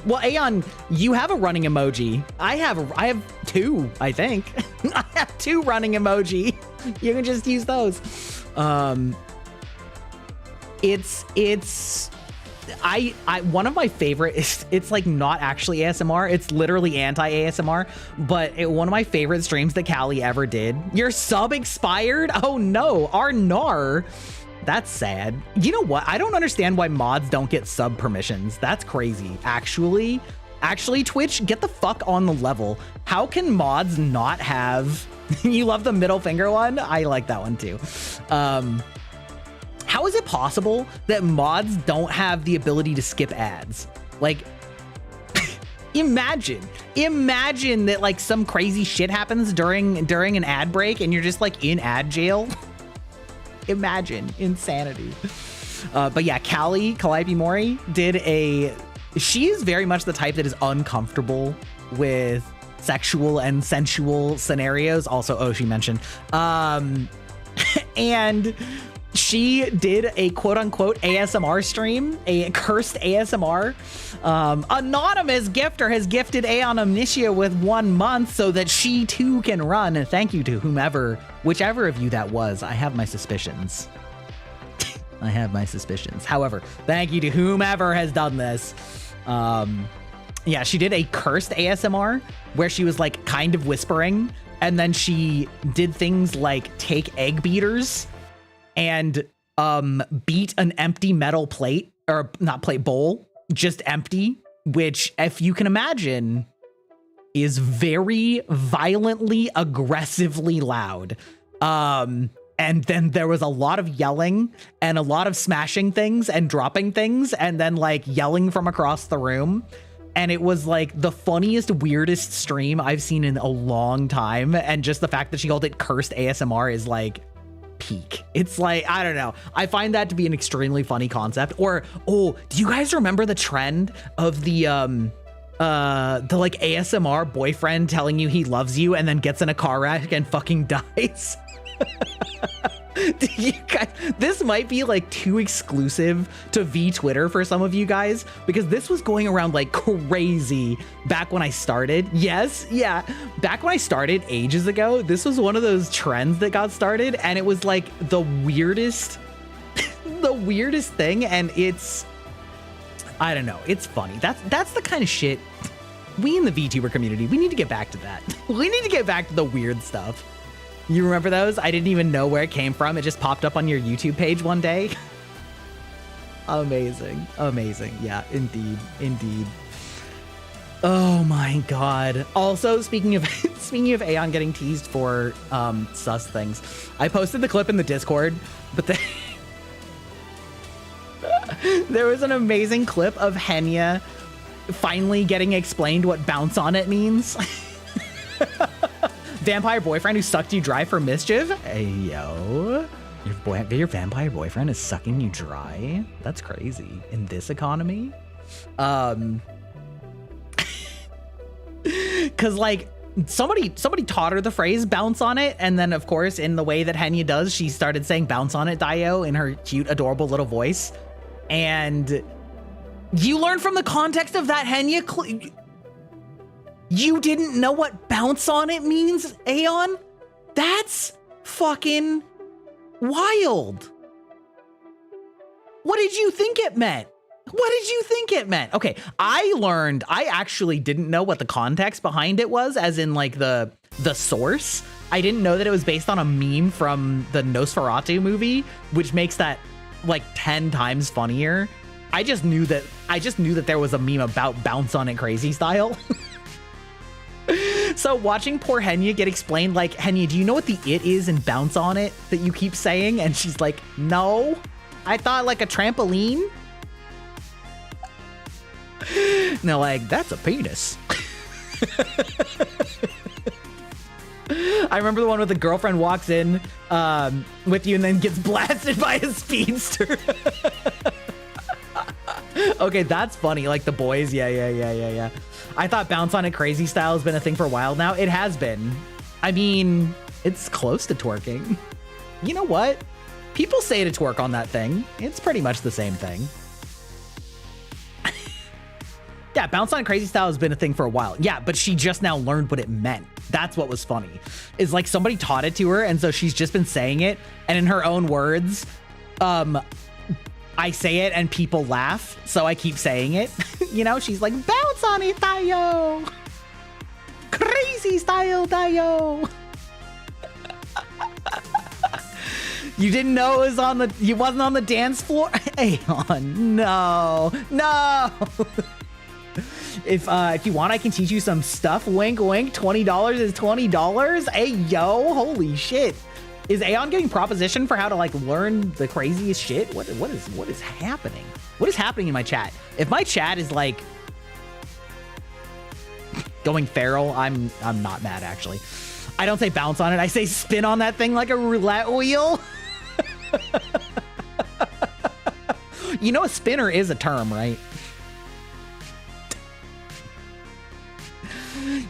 Well, Aeon, you have a running emoji. I have two, I think. I have two running emoji. You can just use those. One of my favorite is, it's like not actually ASMR, it's literally anti-ASMR, but one of my favorite streams that Callie ever did. Your sub expired? Oh no, Arnar. That's sad. You know what? I don't understand why mods don't get sub permissions. That's crazy. Actually, Twitch, get the fuck on the level. How can mods not have... You love the middle finger one? I like that one too. How is it possible that mods don't have the ability to skip ads? Like, imagine that like some crazy shit happens during an ad break and you're just like in ad jail. Imagine insanity. But yeah, Calliope Mori she is very much the type that is uncomfortable with sexual and sensual scenarios. Also, she mentioned, and she did a quote-unquote ASMR stream, a cursed ASMR. Anonymous gifter has gifted Aeon Omnitia with 1 month so that she too can run. And thank you to whichever of you that was. I have my suspicions. I have my suspicions. However, thank you to whomever has done this. Yeah, she did a cursed ASMR where she was like kind of whispering, and then she did things like take egg beaters and beat an empty metal plate, or not plate, bowl, just empty, which, if you can imagine, is very violently, aggressively loud. And then there was a lot of yelling and a lot of smashing things and dropping things and then like yelling from across the room. And it was like the funniest, weirdest stream I've seen in a long time. And just the fact that she called it cursed ASMR is like peak. It's like, I don't know. I find that to be an extremely funny concept. Or, oh, do you guys remember the trend of the like ASMR boyfriend telling you he loves you and then gets in a car wreck and fucking dies? You guys, this might be like too exclusive to Twitter for some of you guys, because this was going around like crazy back when I started. Yes, yeah, back when I started ages ago, this was one of those trends that got started, and it was like the weirdest the weirdest thing. And it's, I don't know, it's funny. That's the kind of shit we in the VTuber community, we need to get back to that. We need to get back to the weird stuff. You remember those? I didn't even know where it came from. It just popped up on your YouTube page one day. Amazing. Amazing. Yeah, indeed. Indeed. Oh my God. Also, speaking of Aeon getting teased for sus things, I posted the clip in the Discord, but there was an amazing clip of Henya finally getting explained what bounce on it means. Vampire boyfriend who sucked you dry for mischief? Hey, yo. Your vampire boyfriend is sucking you dry? That's crazy. In this economy? Cause like somebody taught her the phrase bounce on it, and then of course in the way that Henya does, she started saying bounce on it, Dio, in her cute, adorable little voice. And you learned from the context of that, Henya. You didn't know what bounce on it means, Aeon? That's fucking wild. What did you think it meant? What did you think it meant? Okay, I actually didn't know what the context behind it was, as in like the source. I didn't know that it was based on a meme from the Nosferatu movie, which makes that like 10 times funnier. I just knew that there was a meme about bounce on it crazy style. So watching poor Henya get explained, like, Henya, do you know what the it is in bounce on it that you keep saying? And she's like, no, I thought like a trampoline. No, like, that's a penis. I remember the one where the girlfriend walks in with you and then gets blasted by a speedster. Okay, that's funny. Like the boys. Yeah. I thought bounce on it crazy style has been a thing for a while now. It has been. I mean, it's close to twerking. You know what? People say to twerk on that thing. It's pretty much the same thing. Yeah, bounce on it crazy style has been a thing for a while. Yeah, but she just now learned what it meant. That's what was funny. Is like somebody taught it to her, and so she's just been saying it, and in her own words, I say it and people laugh, so I keep saying it. You know, she's like, bounce on it, Dio. Crazy style, Dio. You didn't know it was you wasn't on the dance floor? Aeon, no. If you want, I can teach you some stuff. Wink, wink. $20 is $20. Hey, yo, holy shit. Is Aeon getting proposition for how to like learn the craziest shit? What is happening? What is happening in my chat? If my chat is like going feral, I'm not mad actually. I don't say bounce on it. I say spin on that thing like a roulette wheel. You know, a spinner is a term, right?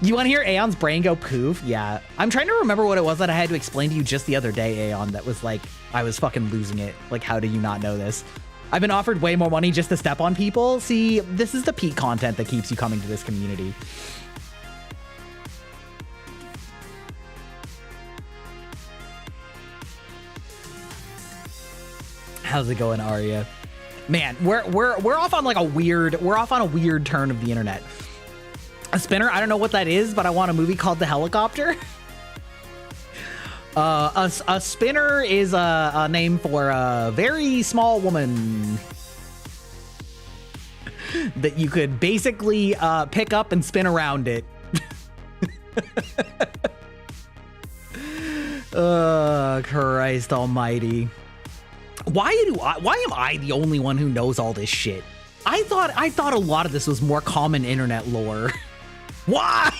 You want to hear Aeon's brain go poof? Yeah. I'm trying to remember what it was that I had to explain to you just the other day, Aeon, that was like, I was fucking losing it. Like, how do you not know this? I've been offered way more money just to step on people. See, this is the peak content that keeps you coming to this community. How's it going, Arya? Man, we're off on like a weird turn of the internet. A spinner, I don't know what that is, but I want a movie called The Helicopter. A spinner is a name for a very small woman that you could basically pick up and spin around it. Christ almighty. Why am I the only one who knows all this shit? I thought a lot of this was more common internet lore. Why?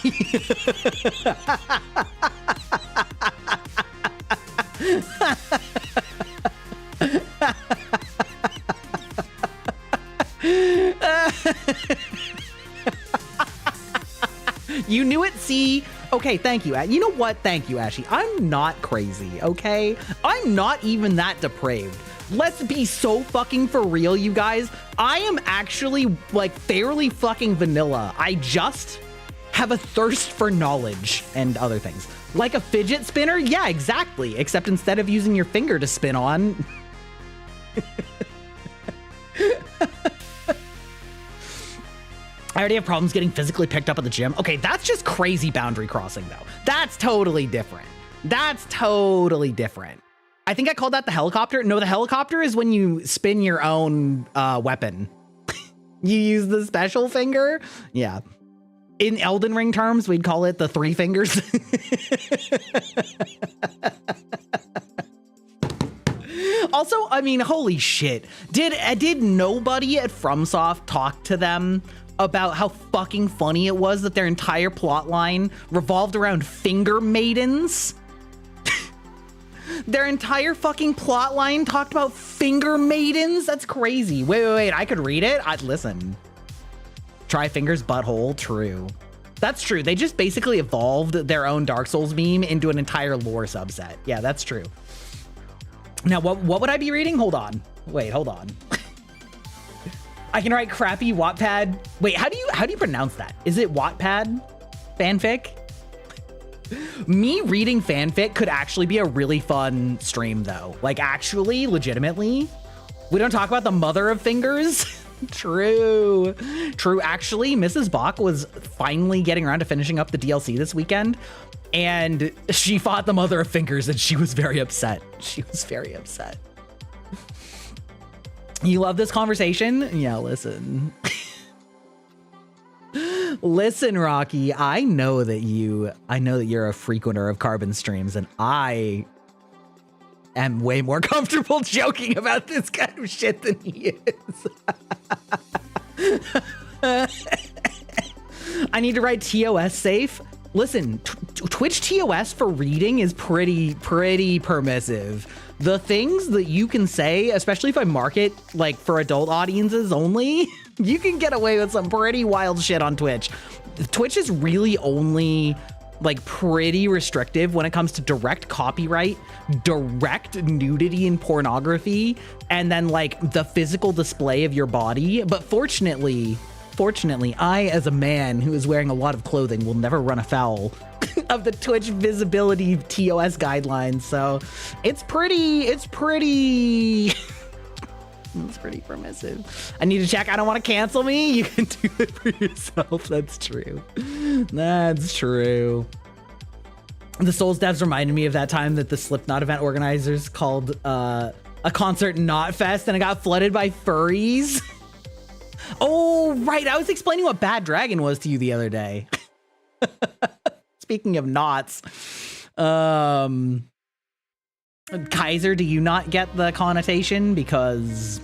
You knew it, see? Okay, thank you. You know what? Thank you, Ashy. I'm not crazy, okay? I'm not even that depraved. Let's be so fucking for real, you guys. I am actually, like, fairly fucking vanilla. I just have a thirst for knowledge and other things. Like a fidget spinner? Yeah, exactly. Except instead of using your finger to spin on... I already have problems getting physically picked up at the gym. Okay, that's just crazy boundary crossing, though. That's totally different. That's totally different. I think I called that the helicopter. No, the helicopter is when you spin your own weapon. You use the special finger. Yeah. In Elden Ring terms, we'd call it the three fingers. Also, I mean, holy shit. Did nobody at FromSoft talk to them about how fucking funny it was that their entire plot line revolved around finger maidens? Their entire fucking plot line talked about finger maidens? That's crazy. Wait, I could read it? Listen. Try fingers butthole, true. That's true. They just basically evolved their own Dark Souls meme into an entire lore subset. Yeah, that's true. Now, what would I be reading? Hold on. Wait, hold on. I can write crappy Wattpad. Wait, how do you pronounce that? Is it Wattpad fanfic? Me reading fanfic could actually be a really fun stream, though. Like, actually, legitimately. We don't talk about the mother of fingers. True. Actually, Mrs. Bach was finally getting around to finishing up the DLC this weekend, and she fought the mother of fingers, and she was very upset. You love this conversation? Yeah, listen. Listen, Rocky, I know that you're a frequenter of Carbon streams, and I am way more comfortable joking about this kind of shit than he is. I need to write TOS safe. Listen, Twitch TOS for reading is pretty permissive. The things that you can say, especially if I mark it like for adult audiences only, you can get away with some pretty wild shit on Twitch. Twitch is really only like pretty restrictive when it comes to direct copyright, direct nudity and pornography, and then like the physical display of your body. But fortunately, I, as a man who is wearing a lot of clothing, will never run afoul of the Twitch visibility TOS guidelines. So it's pretty permissive. I need to check. I don't want to cancel me. You can do it for yourself. That's true. The Souls devs reminded me of that time that the Slipknot event organizers called a concert Knot Fest, and it got flooded by furries. Oh, right. I was explaining what Bad Dragon was to you the other day. Speaking of knots, Kaiser, do you not get the connotation? Because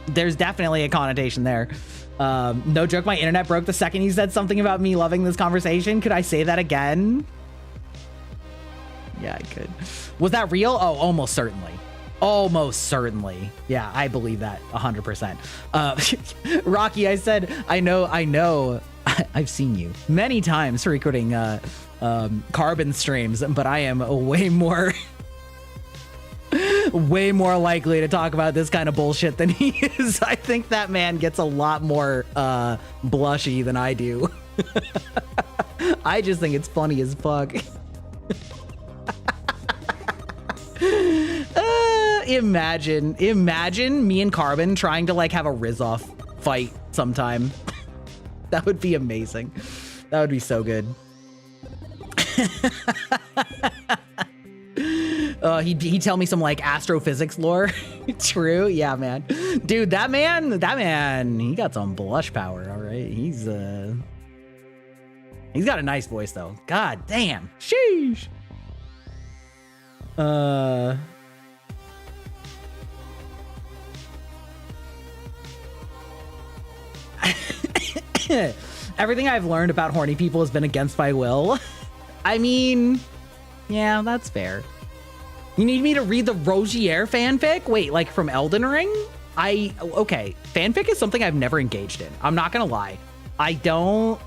there's definitely a connotation there. No joke, my internet broke the second you said something about me loving this conversation. Could I say that again? Yeah, I could. Was that real? Oh, almost certainly. Almost certainly. Yeah, I believe that 100%. Rocky, I said, I know. I've seen you many times recording Carbon streams, but I am way more likely to talk about this kind of bullshit than he is. I think that man gets a lot more blushy than I do. I just think it's funny as fuck. Imagine me and Carbon trying to like have a Riz-off fight sometime. That would be amazing. That would be so good. He'd tell me some like astrophysics lore. True, yeah, man. Dude, that man, he got some blush power. All right, he's got a nice voice though. God damn, sheesh. Everything I've learned about horny people has been against my will. I mean, yeah, that's fair. You need me to read the Rogier fanfic? Wait, like from Elden Ring? Okay, fanfic is something I've never engaged in. I'm not gonna lie. I don't...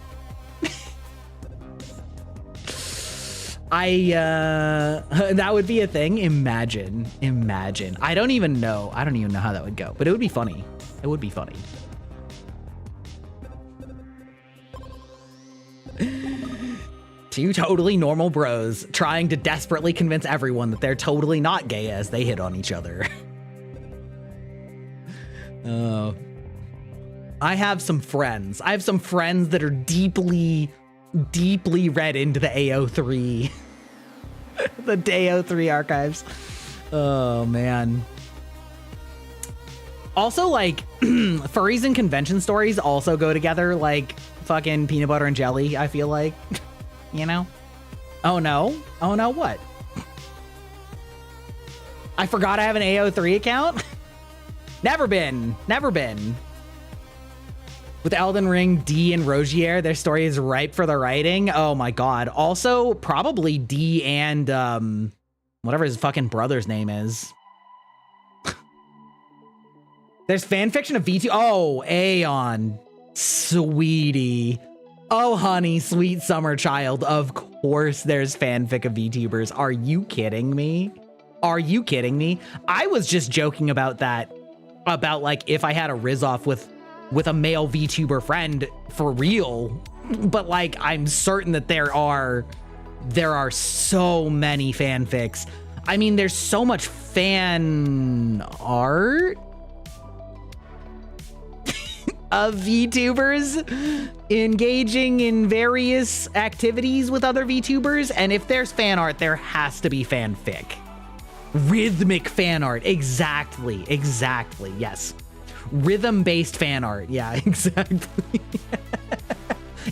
that would be a thing. Imagine. I don't even know how that would go, but it would be funny. It would be funny. Two totally normal bros trying to desperately convince everyone that they're totally not gay as they hit on each other. Oh. I have some friends that are deeply read into the AO3. The AO3 archives. Oh, man. Also, like, furries and convention stories also go together like fucking peanut butter and jelly, I feel like. You know? Oh no, what? I forgot I have an AO3 account? Never been. With Elden Ring, D and Rogier, their story is ripe for the writing. Oh my god. Also, probably D and whatever his fucking brother's name is. There's fanfiction of VTubers. Oh, Aeon. Sweetie. Oh, honey, sweet summer child. Of course there's fanfic of VTubers. Are you kidding me? I was just joking about that. About, like, if I had a Riz-off with a male VTuber friend for real. But, like, I'm certain that there are so many fanfics. I mean, there's so much fan art of VTubers engaging in various activities with other VTubers, and if there's fan art, there has to be fanfic. Rhythmic fan art, exactly, yes. Rhythm-based fan art, yeah, exactly.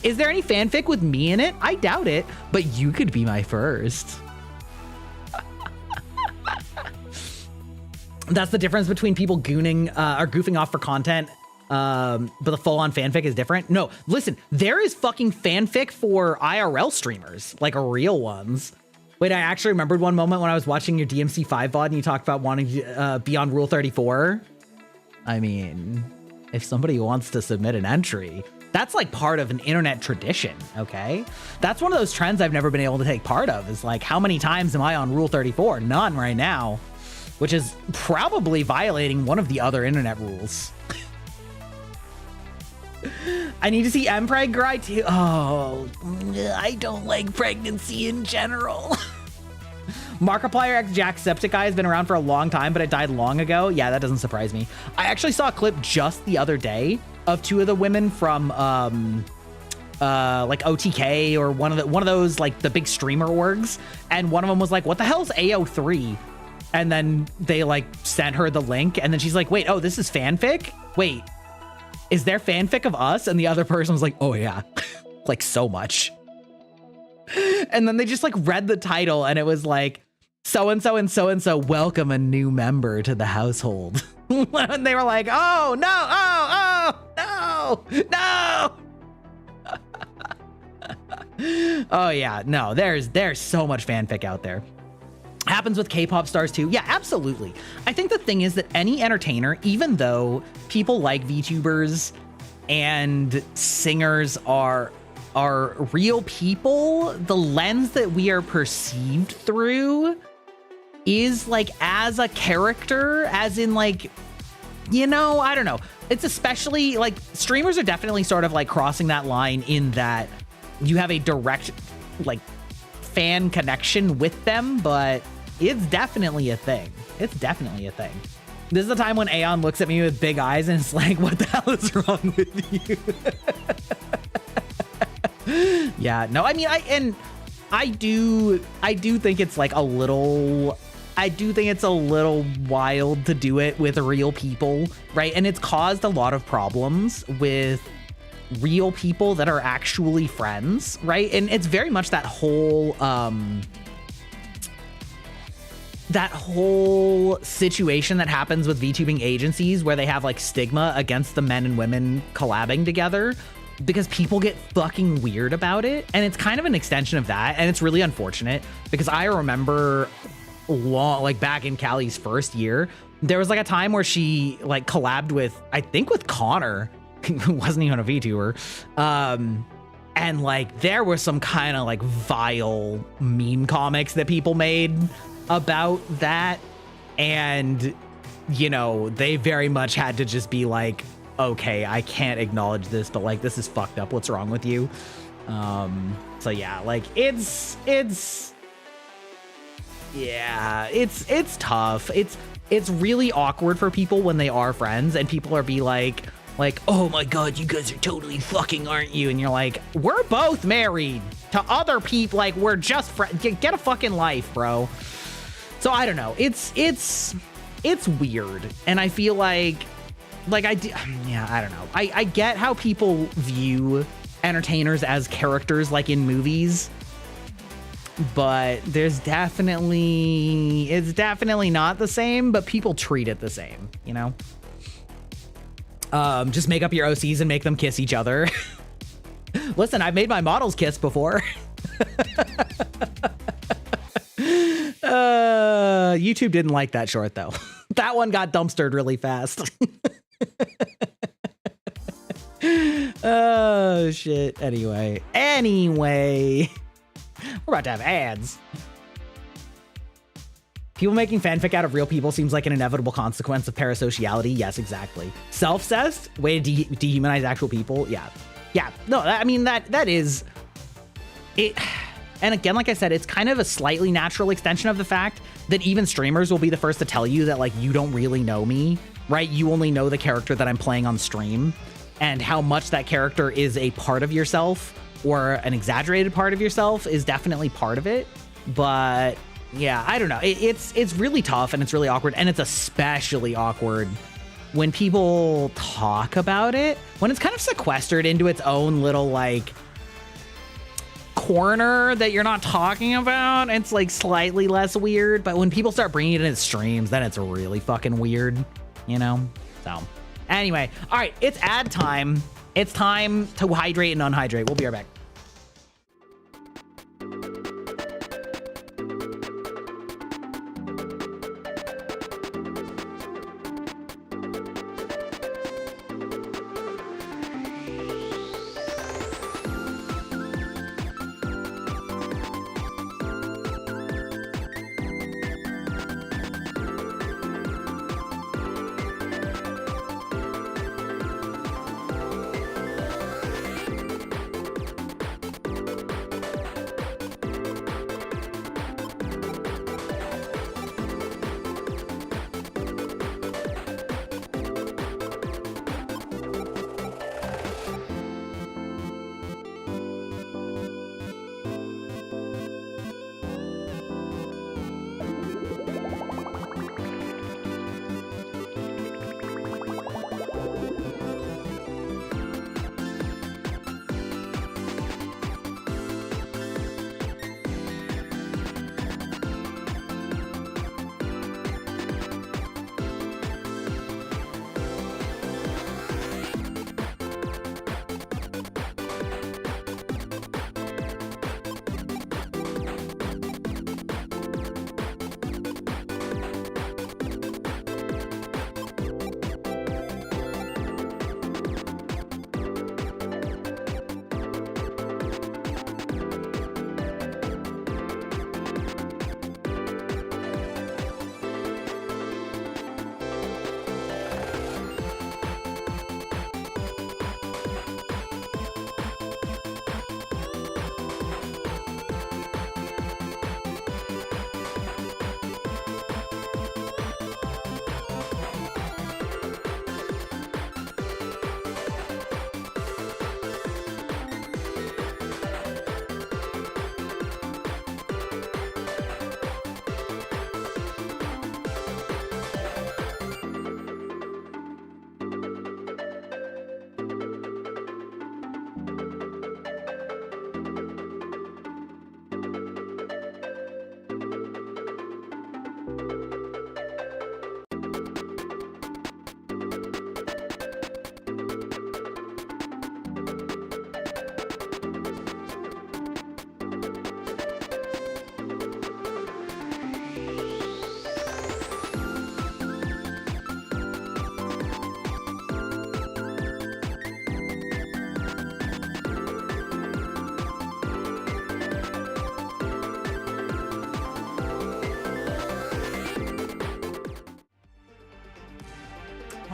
Is there any fanfic with me in it? I doubt it, but you could be my first. That's the difference between people gooning or goofing off for content. But the full-on fanfic is different. No, listen, there is fucking fanfic for IRL streamers, like real ones. Wait, I actually remembered one moment when I was watching your DMC5 VOD and you talked about wanting to be on Rule 34. I mean, if somebody wants to submit an entry, that's like part of an internet tradition, okay? That's one of those trends I've never been able to take part of, is like, how many times am I on Rule 34? None right now, which is probably violating one of the other internet rules. I need to see Mpreg Gry too. Oh, I don't like pregnancy in general. Markiplier X Jacksepticeye has been around for a long time, but it died long ago. Yeah, that doesn't surprise me. I actually saw a clip just the other day of two of the women from like OTK or one of those like the big streamer orgs, and one of them was like, "What the hell's AO3?" And then they like sent her the link, and then she's like, "Wait, oh, this is fanfic? Wait, is there fanfic of us?" And the other person was like, "Oh yeah," like so much. And then they just like read the title, and it was like, "So-and-so and so-and-so welcome a new member to the household." And they were like, "Oh no, oh no, no." Oh yeah, no, there's so much fanfic out there. Happens with K-pop stars too. Yeah, absolutely. I think the thing is that any entertainer, even though people like VTubers and singers are real people, the lens that we are perceived through is like as a character, as in like, you know, I don't know. It's especially like streamers are definitely sort of like crossing that line in that you have a direct like fan connection with them, but it's definitely a thing. It's definitely a thing. This is the time when Aeon looks at me with big eyes and it's like, what the hell is wrong with you? Yeah, no, I mean, I do think it's like a little, I do think it's a little wild to do it with real people, right? And it's caused a lot of problems with real people that are actually friends, right? And it's very much that whole situation that happens with VTubing agencies where they have like stigma against the men and women collabing together because people get fucking weird about it. And it's kind of an extension of that. And it's really unfortunate because I remember like back in Callie's first year, there was like a time where she like collabed with, I think with Connor, who wasn't even a VTuber. And like there were some kind of like vile meme comics that people made about that. And, you know, they very much had to just be like, okay, I can't acknowledge this, but like, this is fucked up. What's wrong with you? So yeah, like it's tough. It's really awkward for people when they are friends and people are like, oh my God, you guys are totally fucking, aren't you? And you're like, we're both married to other people. Like we're just friends. Get a fucking life, bro. So I don't know. It's weird. And I feel like I don't know. I get how people view entertainers as characters like in movies, but it's definitely not the same, but people treat it the same, you know? Just make up your OCs and make them kiss each other. Listen, I've made my models kiss before. YouTube didn't like that short though. That one got dumpstered really fast. Oh shit. Anyway, we're about to have ads. People making fanfic out of real people seems like an inevitable consequence of parasociality. Yes, exactly. Self-cessed way to dehumanize actual people. Yeah. No, I mean that is it. And again, like I said, it's kind of a slightly natural extension of the fact that even streamers will be the first to tell you that like you don't really know me, right? You only know the character that I'm playing on stream, and how much that character is a part of yourself or an exaggerated part of yourself is definitely part of it. But yeah, I don't know. It's really tough and it's really awkward, and it's especially awkward when people talk about it, when it's kind of sequestered into its own little like corner that you're not talking about. It's like slightly less weird, but when people start bringing it in streams, then it's really fucking weird, you know? So anyway, all right, it's ad time. It's time to hydrate and unhydrate. We'll be right back.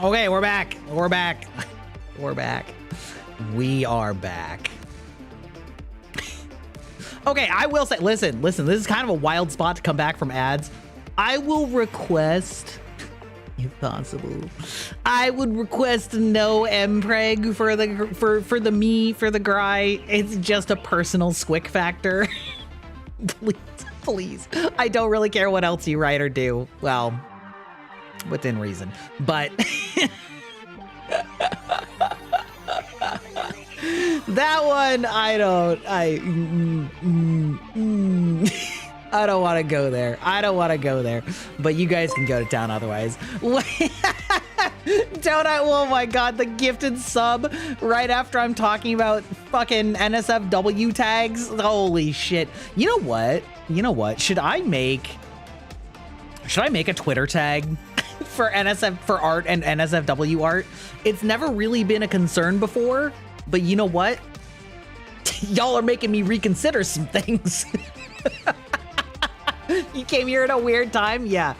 Okay, we're back. We're back. We're back. We are back. Okay, I will say, listen, this is kind of a wild spot to come back from ads. I will request, if possible, I would request no mpreg for the gry. It's just a personal squick factor. Please. I don't really care what else you write or do. Well, within reason, but that one, I don't want to go there. I don't want to go there, but you guys can go to town otherwise. Don't I? Oh my God, the gifted sub right after I'm talking about fucking NSFW tags. Holy shit. You know what? Should I make a Twitter tag for art and NSFW art? It's never really been a concern before, but you know what? Y'all are making me reconsider some things. You came here at a weird time? Yeah.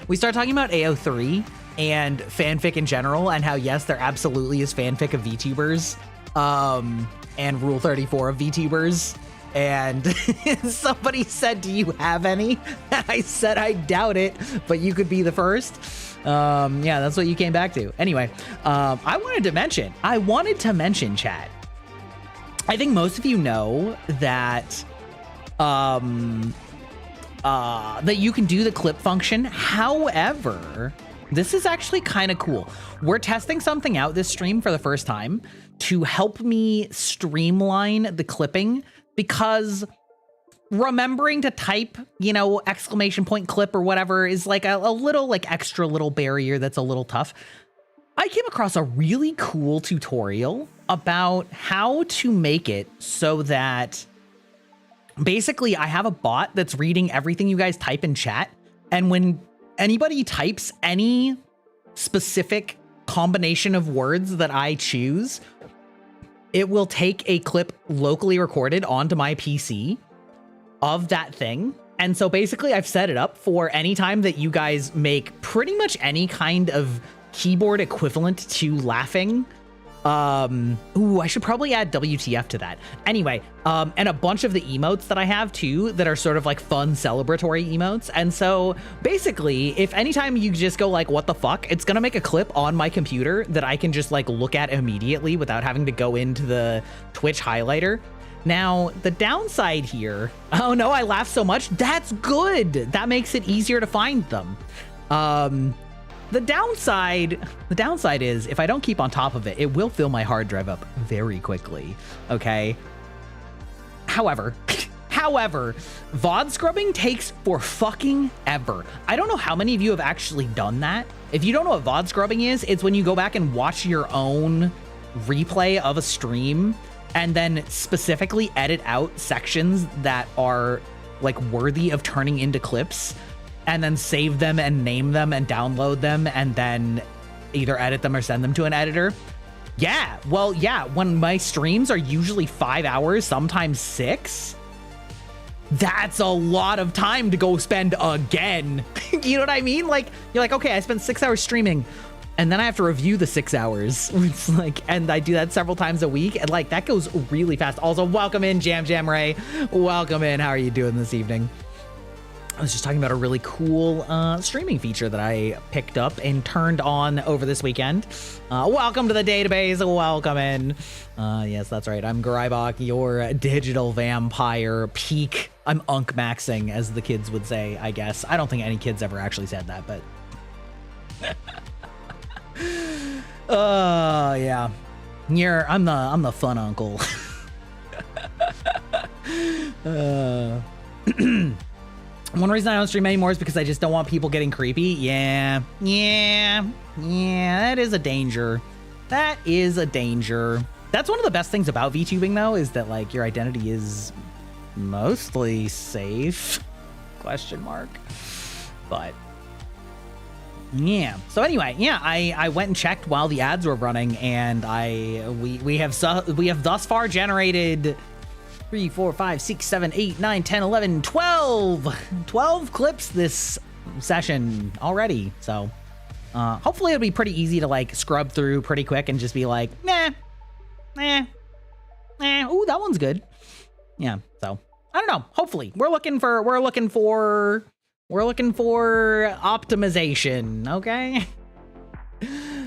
We start talking about AO3 and fanfic in general, and how, yes, there absolutely is fanfic of VTubers, and Rule 34 of VTubers. And somebody said, do you have any? And I said, I doubt it, but you could be the first. Yeah, that's what you came back to. Anyway, I wanted to mention, chat. I think most of you know that that you can do the clip function. However, this is actually kind of cool. We're testing something out this stream for the first time to help me streamline the clipping, because remembering to type, exclamation point clip or whatever is like a little extra little barrier that's a little tough. I came across a really cool tutorial about how to make it so that basically I have a bot that's reading everything you guys type in chat, and when anybody types any specific combination of words that I choose, it will take a clip locally recorded onto my PC of that thing. And so basically I've set it up for any time that you guys make pretty much any kind of keyboard equivalent to laughing. Ooh, I should probably add WTF to that. Anyway, and a bunch of the emotes that I have too that are sort of like fun celebratory emotes. And so basically, if anytime you just go like, what the fuck, it's gonna make a clip on my computer that I can just like look at immediately without having to go into the Twitch highlighter. Now, the downside here, oh no, I laughed so much. That's good. That makes it easier to find them. The downside is if I don't keep on top of it, it will fill my hard drive up very quickly. Okay. However, VOD scrubbing takes for fucking ever. I don't know how many of you have actually done that. If you don't know what VOD scrubbing is, it's when you go back and watch your own replay of a stream and then specifically edit out sections that are like worthy of turning into clips, and then save them and name them and download them and then either edit them or send them to an editor. Yeah, well, yeah, when my streams are usually 5 hours, sometimes 6, that's a lot of time to go spend again. You know what I mean? Like, you're like, okay, I spent 6 hours streaming, and then I have to review the 6 hours. It's like, and I do that several times a week, and like, that goes really fast. Also, welcome in, Jam Ray. Welcome in. How are you doing this evening? I was just talking about a really cool streaming feature that I picked up and turned on over this weekend. Welcome to the database. Welcome in. Yes, that's right. I'm Grybach, your digital vampire peak. I'm unk-maxing, as the kids would say, I guess. I don't think any kids ever actually said that, but... yeah. I'm the fun uncle. One reason I don't stream anymore is because I just don't want people getting creepy. Yeah, that is a danger. That is a danger. That's one of the best things about VTubing, though, is that like your identity is mostly safe, question mark. But yeah, so anyway, yeah, I went and checked while the ads were running, and we have thus far generated 3, 4, 5, 6, 7, 8, 9, 10, 11, 12 clips this session already. So Hopefully it'll be pretty easy to like scrub through pretty quick and just be like, nah. Ooh, that one's good. Yeah, so I don't know. Hopefully we're looking for optimization, okay?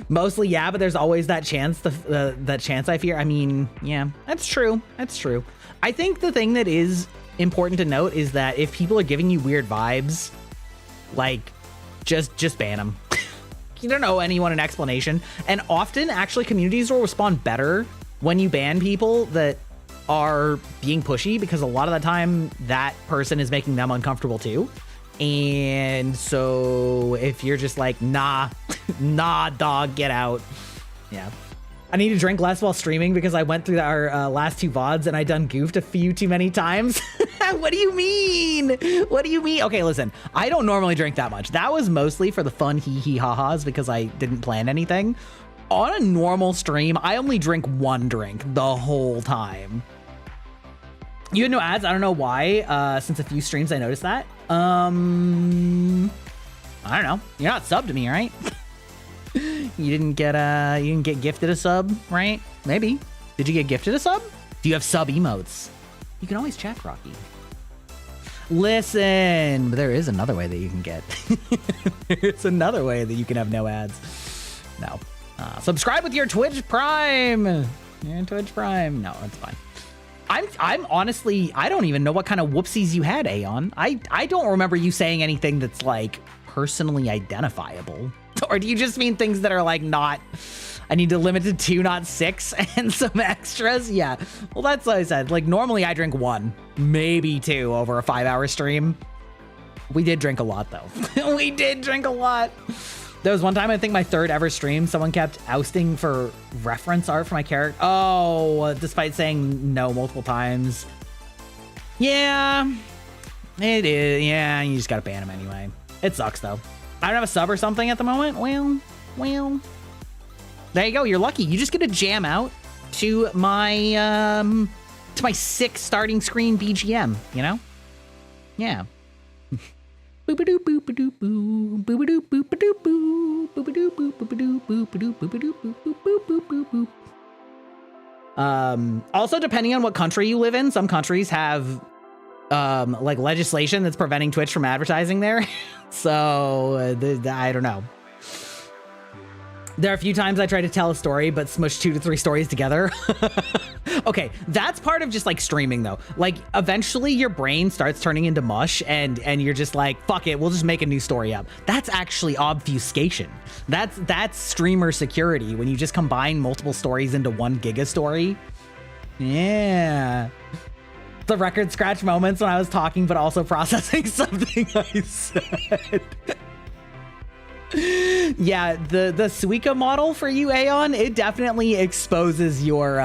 Mostly, yeah, but there's always that chance, that chance I fear. I mean, yeah, that's true. That's true. I think the thing that is important to note is that if people are giving you weird vibes, like, just ban them. You don't owe anyone an explanation. And often, actually, communities will respond better when you ban people that are being pushy, because a lot of the time that person is making them uncomfortable too. And so if you're just like, nah, dog, get out. Yeah. I need to drink less while streaming because I went through our last 2 VODs and I done goofed a few too many times. What do you mean? What do you mean? Okay, listen, I don't normally drink that much. That was mostly for the fun hee ha-has because I didn't plan anything. On a normal stream, I only drink 1 drink the whole time. You had no ads. I don't know why. Since a few streams, I noticed that. I don't know. You're not subbed to me, right? You didn't get gifted a sub, right? Maybe. Did you get gifted a sub? Do you have sub emotes? You can always check, Rocky. Listen, there is another way that you can get. It's another way that you can have no ads. No. Subscribe with your Twitch Prime. Your Twitch Prime. No, that's fine. I'm honestly, I don't even know what kind of whoopsies you had, Aeon. I don't remember you saying anything that's like personally identifiable. Or do you just mean things that are like not, I need to limit to 2, not 6, and some extras? Yeah, well, that's what I said. Like normally I drink 1, maybe 2 over a 5-hour stream. We did drink a lot though. We did drink a lot. There was one time, I think my 3rd ever stream, someone kept ousting for reference art for my character. Oh, despite saying no multiple times. Yeah, it is. Yeah, you just gotta ban him anyway. It sucks though. I don't have a sub or something at the moment. Well, there you go. You're lucky. You just get to jam out to my 6 starting screen BGM, you know? Yeah. Boop-a-doo, boop-a-doo, boo, boop-a-doo, boop-a-doo, boo, boop-a-doo, boop-a-doo, boop-a-doo, boop-a-doo, boop, boop, boop, boop, boop. Also, depending on what country you live in, some countries have like legislation that's preventing Twitch from advertising there. So I don't know. There are a few times I try to tell a story, but smush 2 to 3 stories together. Okay, that's part of just like streaming though. Like eventually your brain starts turning into mush and you're just like, fuck it, we'll just make a new story up. That's actually obfuscation. That's streamer security when you just combine multiple stories into 1 giga story. Yeah. The record scratch moments when I was talking but also processing something I said. Yeah, the Suica model for you, Aeon, it definitely exposes your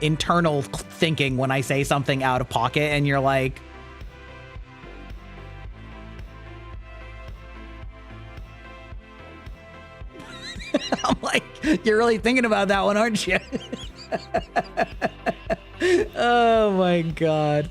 internal thinking when I say something out of pocket and you're like, I'm like, you're really thinking about that one, aren't you? Oh my god.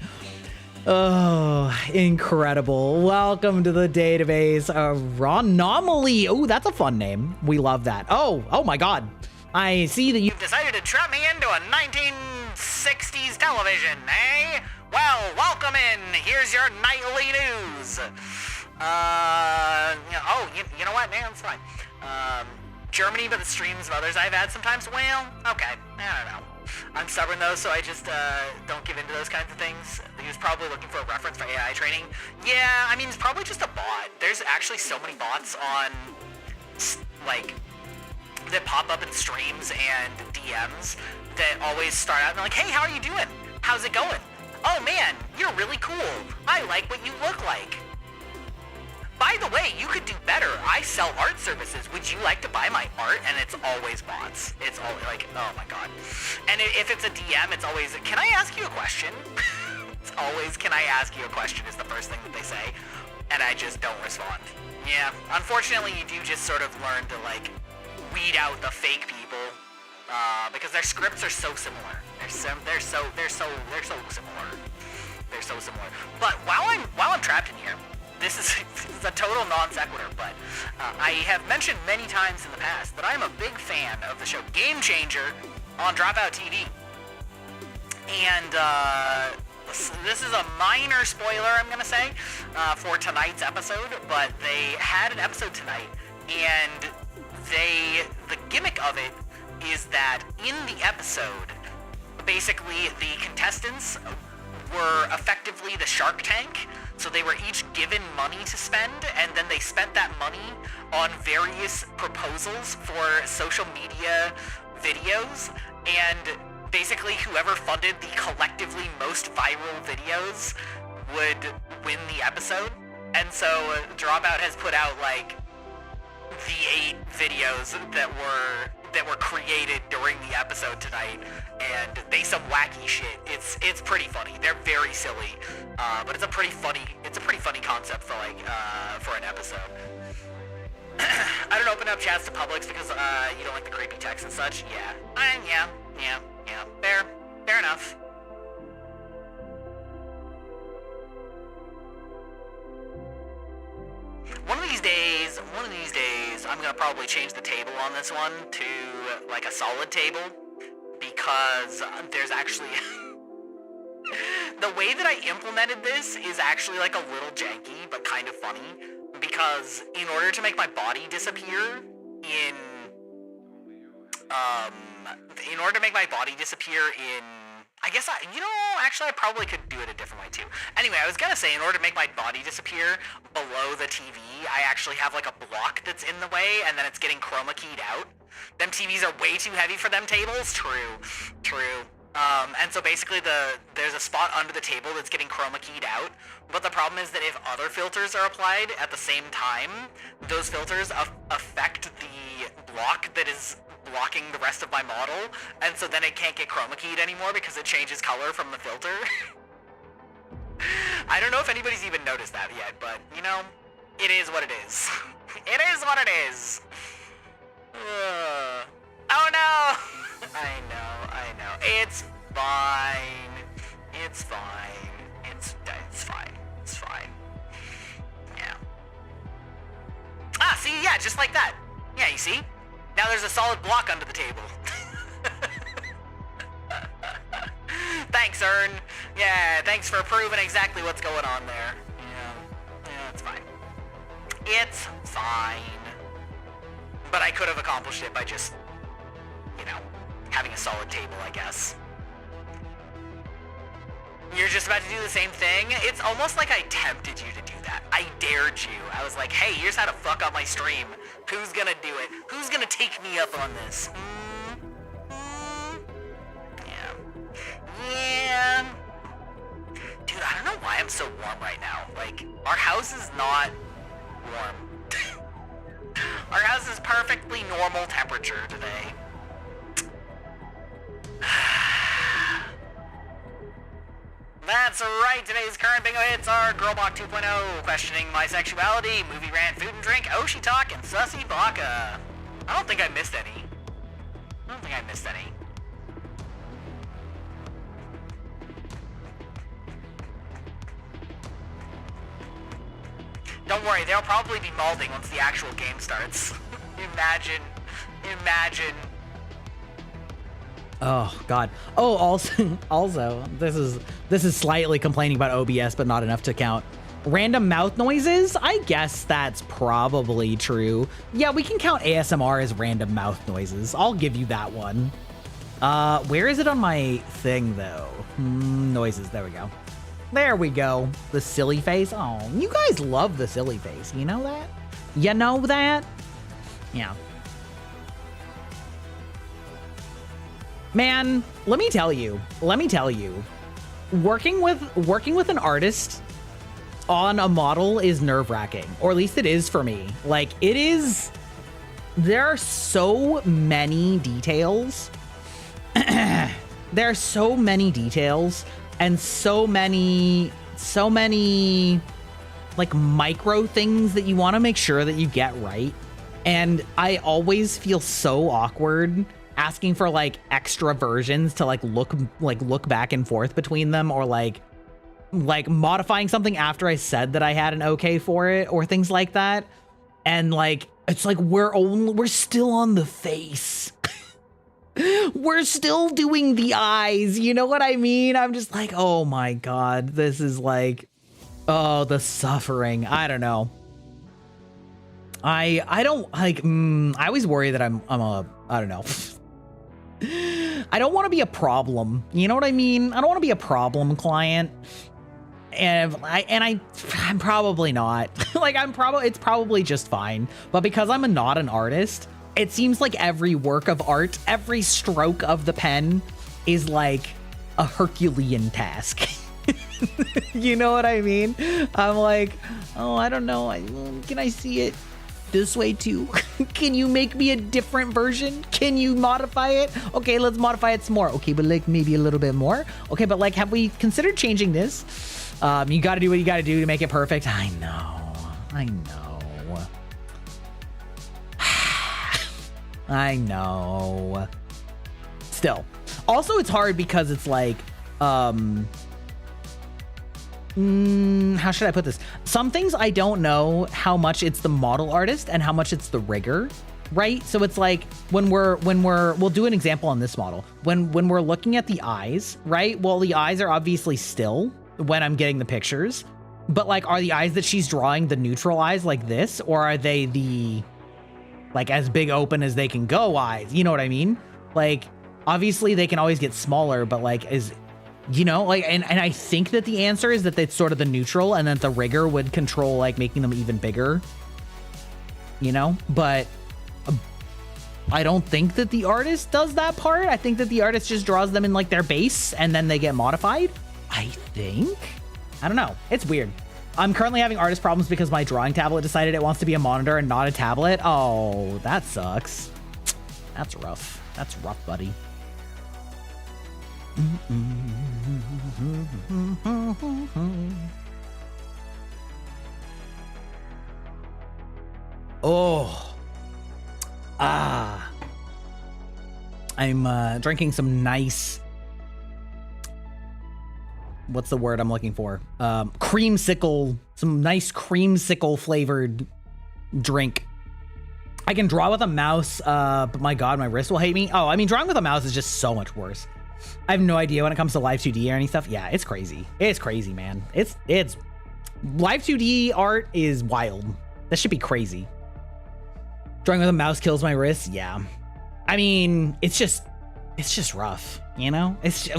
Oh, incredible. Welcome to the database. Anomaly. Oh, that's a fun name. We love that. Oh my god. I see that you've decided to trap me into a 1960s television, eh? Well, welcome in. Here's your nightly news. You know what, man? It's fine. Germany, but the streams of others I've had sometimes. Well, okay. I don't know. I'm stubborn though, so I just don't give into those kinds of things. He was probably looking for a reference for AI training. Yeah, I mean, it's probably just a bot. There's actually so many bots on, like, that pop up in streams and DMs that always start out and they're like, hey, how are you doing? How's it going? Oh man, you're really cool. I like what you look like. By the way, you could do better. I sell art services. Would you like to buy my art? And it's always bots. It's always like, oh my god. And if it's a DM, it's always, can I ask you a question? It's always, can I ask you a question is the first thing that they say. And I just don't respond. Yeah, unfortunately, you do just sort of learn to like weed out the fake people because their scripts are so similar. They're so similar. They're so similar. But while I'm trapped in here,
this is a total non sequitur, but I have mentioned many times in the past that I'm a big fan of the show Game Changer on Dropout TV. And this is a minor spoiler, I'm going to say, for tonight's episode, but they had an episode tonight, and the gimmick of it is that in the episode, basically the contestants were effectively the Shark Tank. So they were each given money to spend, and then they spent that money on various proposals for social media videos, and basically whoever funded the collectively most viral videos would win the episode. And so Dropout has put out like the 8 videos that were created during the episode tonight, and they some wacky shit. It's pretty funny. They're very silly, but it's a pretty funny concept for like for an episode. I don't open up chats to publics because you don't like the creepy text and such. Yeah. Fair enough. One of these days, I'm gonna probably change the table on this one to like a solid table, because there's actually the way that I implemented this is actually like a little janky, but kind of funny, because in order to make my body disappear in I probably could do it a different way too. Anyway, I was gonna say, in order to make my body disappear below the TV, I actually have like a block that's in the way, and then it's getting chroma keyed out. Them TVs are way too heavy for them tables. True. And so basically there's a spot under the table that's getting chroma keyed out, but the problem is that if other filters are applied at the same time, those filters affect the block that is blocking the rest of my model, and so then it can't get chroma keyed anymore because it changes color from the filter. I don't know if anybody's even noticed that yet, but you know, it is what it is. It is what it is. Oh no! I know. It's fine. It's fine. Yeah. Ah, see, yeah, just like that. Yeah, you see? Now there's a solid block under the table. Thanks, Ern. Yeah, thanks for proving exactly what's going on there. Yeah, it's fine. It's fine. But I could have accomplished it by just, having a solid table, I guess. You're just about to do the same thing? It's almost like I tempted you to do that. I dared you. I was like, hey, here's how to fuck up my stream. Who's gonna do it? Who's gonna take me up on this? Yeah. Dude, I don't know why I'm so warm right now. Like, our house is not warm. Our house is perfectly normal temperature today. That's right, today's current bingo hits are Girlbach 2.0, Questioning My Sexuality, Movie Rant, Food and Drink, Oshi Talk, and Sussy Baka. I don't think I missed any. Don't worry, they'll probably be molding once the actual game starts. Imagine.
Oh God. Oh, also, this is slightly complaining about OBS, but not enough to count. Random mouth noises? I guess that's probably true. Yeah, we can count ASMR as random mouth noises. I'll give you that one. Where is it on my thing though? Noises. There we go. There we go. The silly face. Oh, you guys love the silly face. You know that? You know that? Yeah. Man, let me tell you, working with an artist on a model is nerve-wracking, or at least it is for me. Like, it is, there are so many details. There are so many details and so many like micro things that you want to make sure that you get right. And I always feel so awkward asking for like extra versions to like look back and forth between them, or like like modifying something after I said that I had an okay for it or things like that. And like, it's like, we're still on the face. We're still doing the eyes. You know what I mean? I'm just like, oh my God, this is like, oh, the suffering. I don't know. I don't like, I always worry that I'm I don't know. I don't want to be a problem. You know what I mean? I don't want to be a problem client. And I'm probably not. Like, it's probably just fine. But because I'm not an artist, it seems like every work of art, every stroke of the pen is like a Herculean task. You know what I mean? I'm like, oh, I don't know. Can I see it this way too? Can you make me a different version? Can you modify it? Okay, let's modify it some more. Okay, but like maybe a little bit more. Okay, but like, have we considered changing this? You got to do what you got to do to make it perfect. I know. I know. Still. Also, it's hard because it's like, how should I put this? Some things I don't know how much it's the model artist and how much it's the rigger, right? So it's like we'll do an example on this model. When we're looking at the eyes, right? Well, the eyes are obviously still when I'm getting the pictures, but like, are the eyes that she's drawing the neutral eyes like this, or are they the like as big open as they can go eyes? You know what I mean? Like, obviously they can always get smaller, but like, you know, like, and I think that the answer is that it's sort of the neutral, and that the rigger would control like making them even bigger, you know, but I don't think that the artist does that part. I think that the artist just draws them in like their base and then they get modified. I think. I don't know. It's weird. I'm currently having artist problems because my drawing tablet decided it wants to be a monitor and not a tablet. Oh, that sucks. That's rough. That's rough, buddy. Oh. I'm drinking some nice, what's the word I'm looking for? Creamsicle, some nice creamsicle flavored drink. I can draw with a mouse, but my God, my wrist will hate me. Oh, I mean, drawing with a mouse is just so much worse. I have no idea when it comes to live 2D or any stuff. Yeah, it's crazy. It's crazy, man. It's live 2D art is wild. That should be crazy. Drawing with a mouse kills my wrist. Yeah. I mean, it's just rough, you know? It's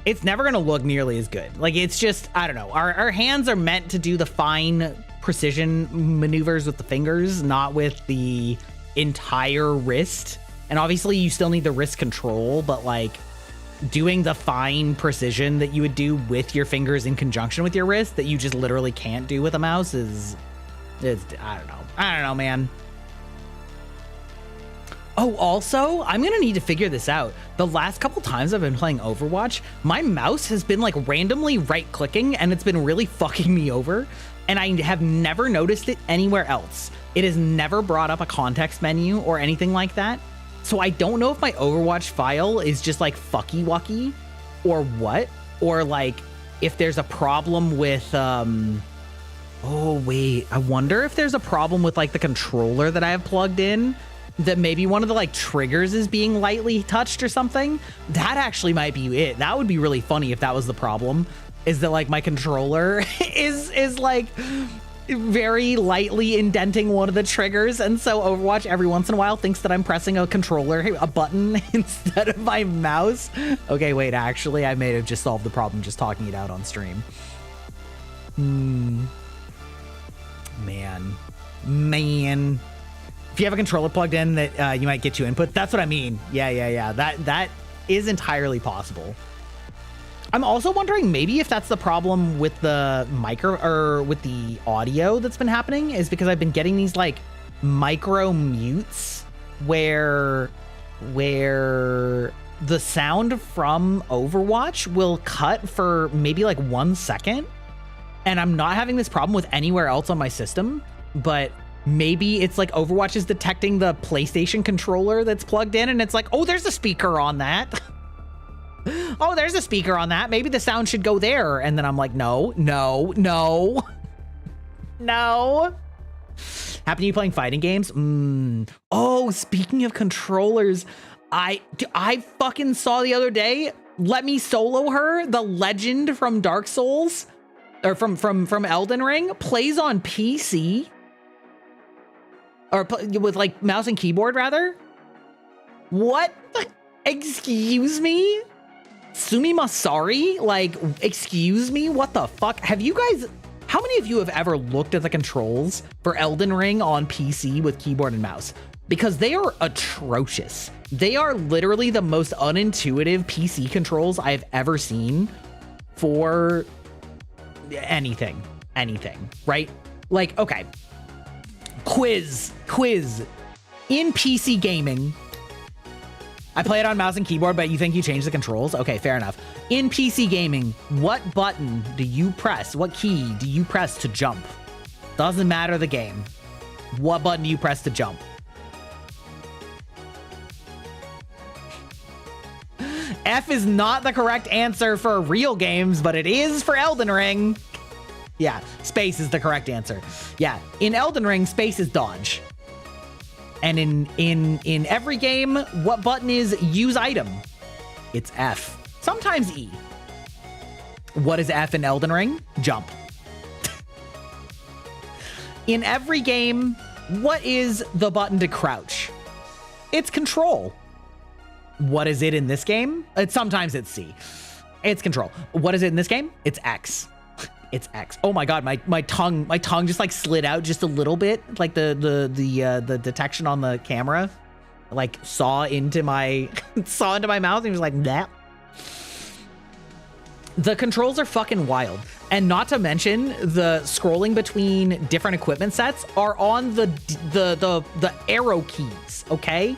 it's never gonna look nearly as good. Like, it's just, I don't know. Our hands are meant to do the fine precision maneuvers with the fingers, not with the entire wrist. And obviously you still need the wrist control, but like doing the fine precision that you would do with your fingers in conjunction with your wrist that you just literally can't do with a mouse is I don't know, man. Oh, also, I'm gonna need to figure this out. The last couple times I've been playing Overwatch, my mouse has been like randomly right-clicking and it's been really fucking me over. And I have never noticed it anywhere else. It has never brought up a context menu or anything like that. So I don't know if my Overwatch file is just like fucky-wucky or what, or like if there's a problem with, oh wait, I wonder if there's a problem with like the controller that I have plugged in, that maybe one of the like triggers is being lightly touched or something. That actually might be it. That would be really funny if that was the problem, is that like my controller is like very lightly indenting one of the triggers, and so Overwatch every once in a while thinks that I'm pressing a button instead of my mouse. Okay, wait, actually I may have just solved the problem just talking it out on stream. Man. If you have a controller plugged in that you might get two inputs, that's what I mean. Yeah. That is entirely possible. I'm also wondering maybe if that's the problem with the with the audio that's been happening, is because I've been getting these like micro mutes where the sound from Overwatch will cut for maybe like 1 second. And I'm not having this problem with anywhere else on my system, but maybe it's like Overwatch is detecting the PlayStation controller that's plugged in and it's like, oh, there's a speaker on that. oh, there's a speaker on that. Maybe the sound should go there. And then I'm like, no, no, no, no. Happen to you playing fighting games? Oh, speaking of controllers, I fucking saw the other day, Let Me Solo Her, the legend from Dark Souls, or from Elden Ring, plays on PC. Or with like mouse and keyboard, rather. What? Excuse me? Sumi Masari? Like, excuse me? What the fuck? Have you guys... How many of you have ever looked at the controls for Elden Ring on PC with keyboard and mouse? Because they are atrocious. They are literally the most unintuitive PC controls I've ever seen for anything, right? Like, okay. Quiz. In PC gaming, I play it on mouse and keyboard, but you think you changed the controls? Okay, fair enough. In PC gaming, what button do you press? What key do you press to jump? Doesn't matter the game. What button do you press to jump? F is not the correct answer for real games, but it is for Elden Ring. Yeah, space is the correct answer. Yeah, in Elden Ring, space is dodge. And in every game, what button is use item? It's F. Sometimes E. What is F in Elden Ring? Jump. In every game, what is the button to crouch? It's control. What is it in this game? Sometimes it's C. It's control. What is it in this game? It's X. It's X. Oh my god, my tongue just like slid out just a little bit, like the detection on the camera, like saw into my mouth and was like that. The controls are fucking wild, and not to mention the scrolling between different equipment sets are on the arrow keys. Okay,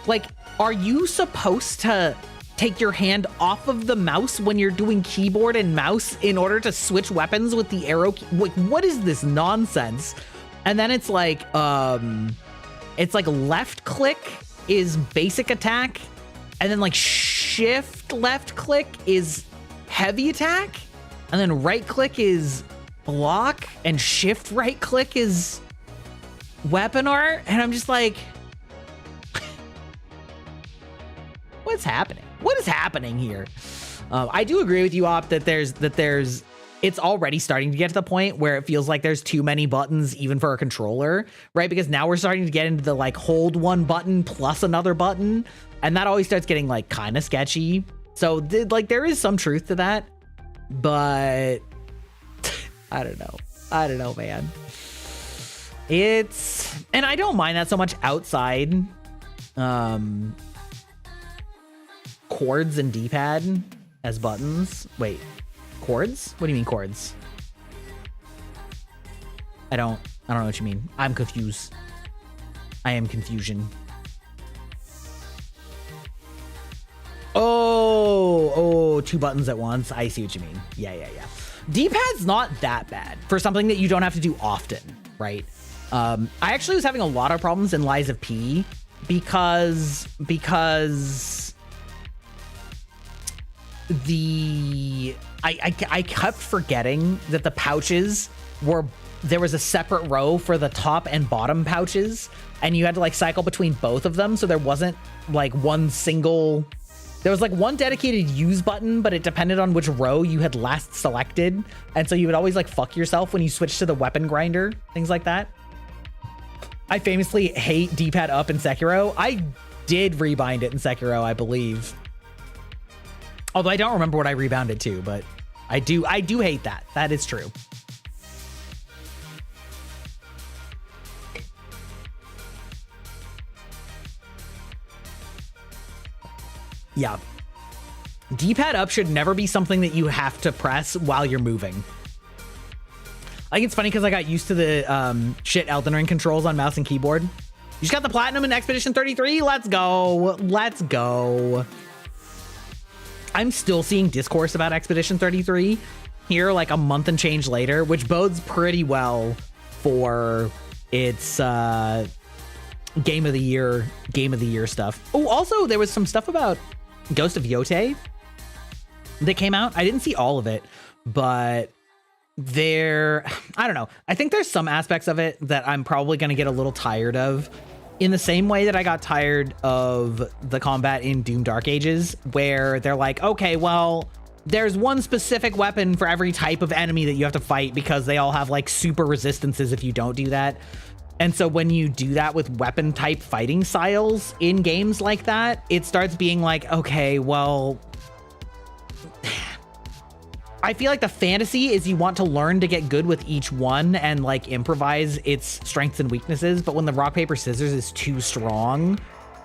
like, are you supposed to take your hand off of the mouse when you're doing keyboard and mouse in order to switch weapons with the arrow key? Like, what is this nonsense? And then it's like left click is basic attack, and then like shift left click is heavy attack, and then right click is block, and shift right click is weapon art. And I'm just like, what's happening? What is happening here? I do agree with you, Op, that it's already starting to get to the point where it feels like there's too many buttons even for a controller, right? Because now we're starting to get into the like hold one button plus another button, and that always starts getting like kind of sketchy. So like there is some truth to that, but I don't know, man. And I don't mind that so much outside chords and D-pad as buttons. Wait, chords? What do you mean chords? I don't know what you mean. I'm confused. I am confusion. Oh, two buttons at once. I see what you mean. Yeah. D-pad's not that bad for something that you don't have to do often, right? I actually was having a lot of problems in Lies of P because I kept forgetting that the pouches there was a separate row for the top and bottom pouches, and you had to like cycle between both of them. So there wasn't like there was like one dedicated use button, but it depended on which row you had last selected. And so you would always like fuck yourself when you switched to the weapon grinder, things like that. I famously hate D-pad up in Sekiro. I did rebind it in Sekiro, I believe. Although I don't remember what I rebounded to, but I do hate that. That is true. Yeah. D-pad up should never be something that you have to press while you're moving. I think it's funny because I got used to the shit Elden Ring controls on mouse and keyboard. You just got the platinum in Expedition 33? Let's go. Let's go. I'm still seeing discourse about Expedition 33 here like a month and change later, which bodes pretty well for its game of the year stuff. Oh, also there was some stuff about Ghost of Yote that came out. I didn't see all of it, but I don't know. I think there's some aspects of it that I'm probably going to get a little tired of, in the same way that I got tired of the combat in Doom Dark Ages, where they're like, okay, well, there's one specific weapon for every type of enemy that you have to fight because they all have like super resistances if you don't do that. And so when you do that with weapon type fighting styles in games like that, it starts being like, okay, well, I feel like the fantasy is you want to learn to get good with each one and like improvise its strengths and weaknesses. But when the rock, paper, scissors is too strong,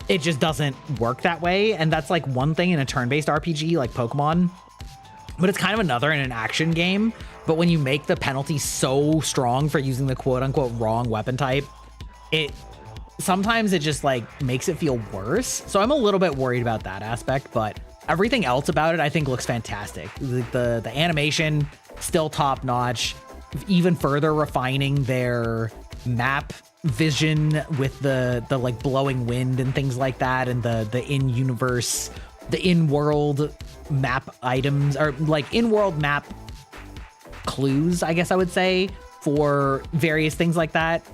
it just doesn't work that way. And that's like one thing in a turn-based RPG like Pokemon, but it's kind of another in an action game. But when you make the penalty so strong for using the quote unquote wrong weapon type, sometimes it just like makes it feel worse. So I'm a little bit worried about that aspect, but everything else about it I think looks fantastic. The animation still top notch, even further refining their map vision with the like blowing wind and things like that, and the in-universe, the in-world map items, or like in-world map clues, I guess I would say, for various things like that.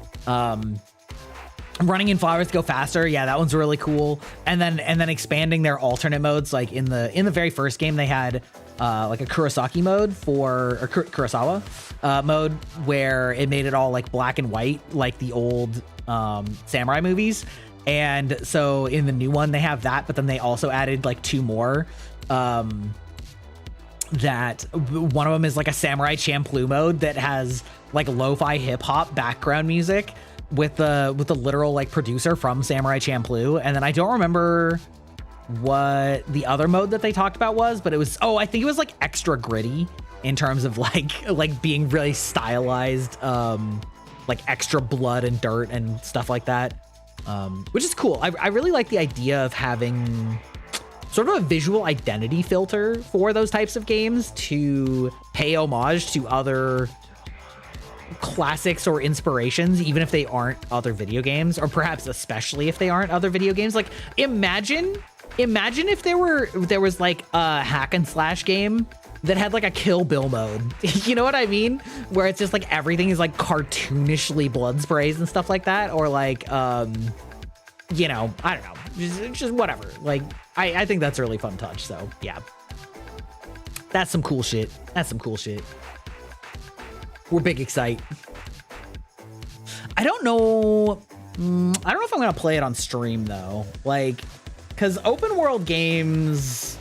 Running in flowers to go faster, yeah, that one's really cool. And then expanding their alternate modes, like in the very first game they had like a Kurosaki mode Kurosawa mode, where it made it all like black and white like the old samurai movies. And so in the new one they have that, but then they also added like two more. That one of them is like a Samurai Champloo mode that has like lo-fi hip hop background music with the literal like producer from Samurai Champloo. And then I don't remember what the other mode that they talked about was, but it was, I think it was like extra gritty in terms of like being really stylized, like extra blood and dirt and stuff like that, which is cool. I really like the idea of having sort of a visual identity filter for those types of games to pay homage to other classics or inspirations, even if they aren't other video games, or perhaps especially if they aren't other video games. Like imagine if there was like a hack and slash game that had like a Kill Bill mode. You know what I mean? Where it's just like everything is like cartoonishly blood sprays and stuff like that, or like you know, I don't know, just whatever. Like I think that's a really fun touch. So yeah, that's some cool shit. We're big excite. I don't know if I'm gonna play it on stream though, like, because open world games,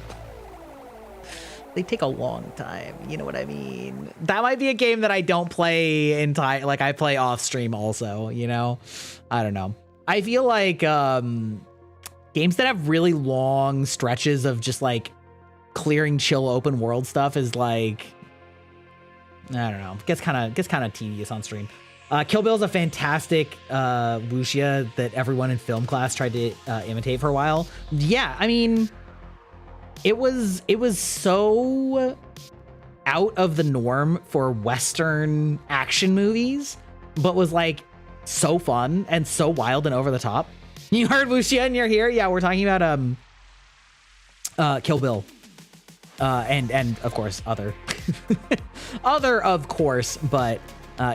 they take a long time, you know what I mean? That might be a game that I don't play like I play off stream also, you know? I don't know. I feel like games that have really long stretches of just like clearing chill open world stuff is like, I don't know, gets kind of tedious on stream. Kill Bill is a fantastic wuxia that everyone in film class tried to imitate for a while. Yeah, I mean, it was so out of the norm for Western action movies, but was like so fun and so wild and over the top. You heard wuxia and you're here? Yeah, we're talking about Kill Bill. And of course other of course, but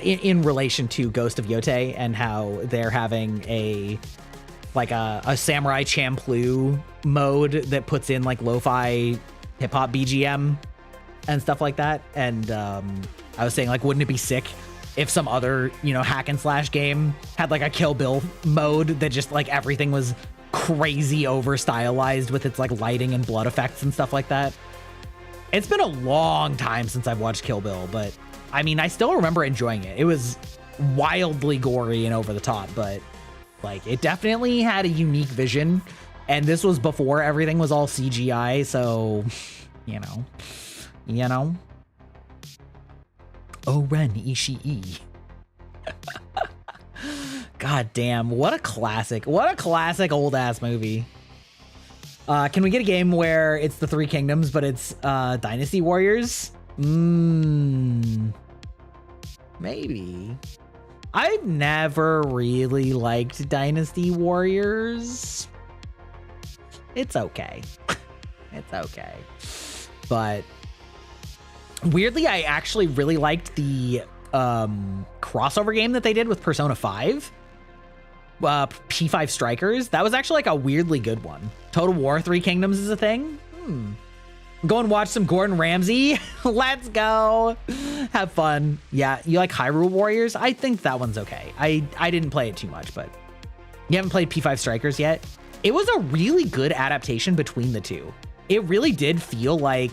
in relation to Ghost of Yotei and how they're having a Samurai Champloo mode that puts in like lo-fi hip hop BGM and stuff like that. And I was saying, like, wouldn't it be sick if some other, you know, hack and slash game had like a Kill Bill mode that just like everything was crazy over stylized with its like lighting and blood effects and stuff like that. It's been a long time since I've watched Kill Bill, but I mean, I still remember enjoying it. It was wildly gory and over the top, but like it definitely had a unique vision. And this was before everything was all CGI, so you know. Oren Ishii. God damn, what a classic old ass movie. Can we get a game where it's the Three Kingdoms, but it's Dynasty Warriors? Maybe. I've never really liked Dynasty Warriors. It's okay. It's okay. But weirdly, I actually really liked the crossover game that they did with Persona 5. P5 Strikers. That was actually like a weirdly good one. Total War 3 Kingdoms is a thing. Go and watch some Gordon Ramsay. Let's go. Have fun. Yeah, you like Hyrule Warriors? I think that one's okay. I didn't play it too much, but you haven't played P5 Strikers yet? It was a really good adaptation between the two. It really did feel like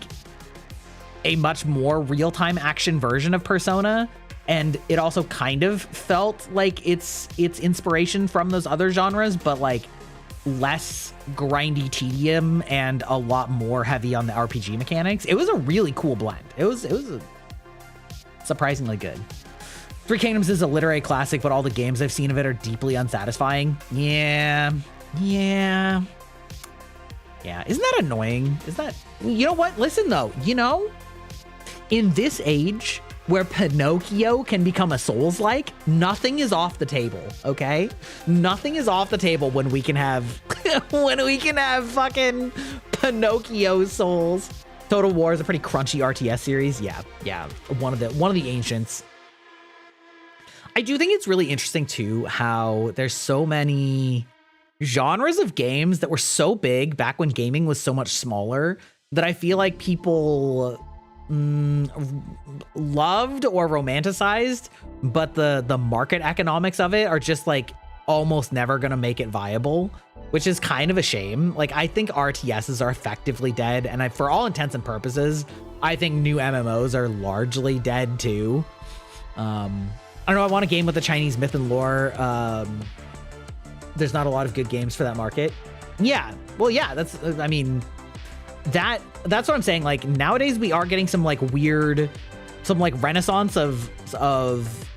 a much more real-time action version of Persona, and it also kind of felt like it's inspiration from those other genres, but like less grindy tedium and a lot more heavy on the RPG mechanics. It was a really cool blend. It was surprisingly good. Three Kingdoms is a literary classic, but all the games I've seen of it are deeply unsatisfying. Yeah. Isn't that annoying? You know what? Listen though, in this age where Pinocchio can become a Souls-like, nothing is off the table, okay? Nothing is off the table when we can have fucking Pinocchio Souls. Total War is a pretty crunchy RTS series. Yeah. One of the ancients. I do think it's really interesting too how there's so many genres of games that were so big back when gaming was so much smaller that I feel like people loved or romanticized, but the market economics of it are just like almost never gonna make it viable, which is kind of a shame. Like, I think RTSs are effectively dead, and for all intents and purposes, I think new MMOs are largely dead too. I don't know, I want a game with the Chinese myth and lore. There's not a lot of good games for that market. Yeah, well, yeah, that's what I'm saying. Like, nowadays we are getting some like weird, some like renaissance of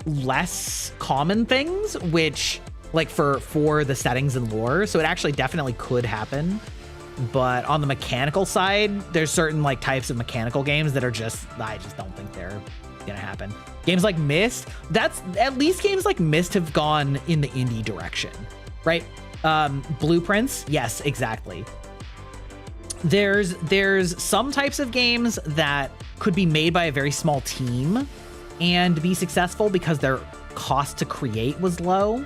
less common things, which like for the settings and lore. So it actually definitely could happen. But on the mechanical side, there's certain like types of mechanical games that are just, I just don't think they're gonna happen. Games like Myst, at least games like Myst have gone in the indie direction, right? Blueprints, yes, exactly. There's some types of games that could be made by a very small team and be successful because their cost to create was low.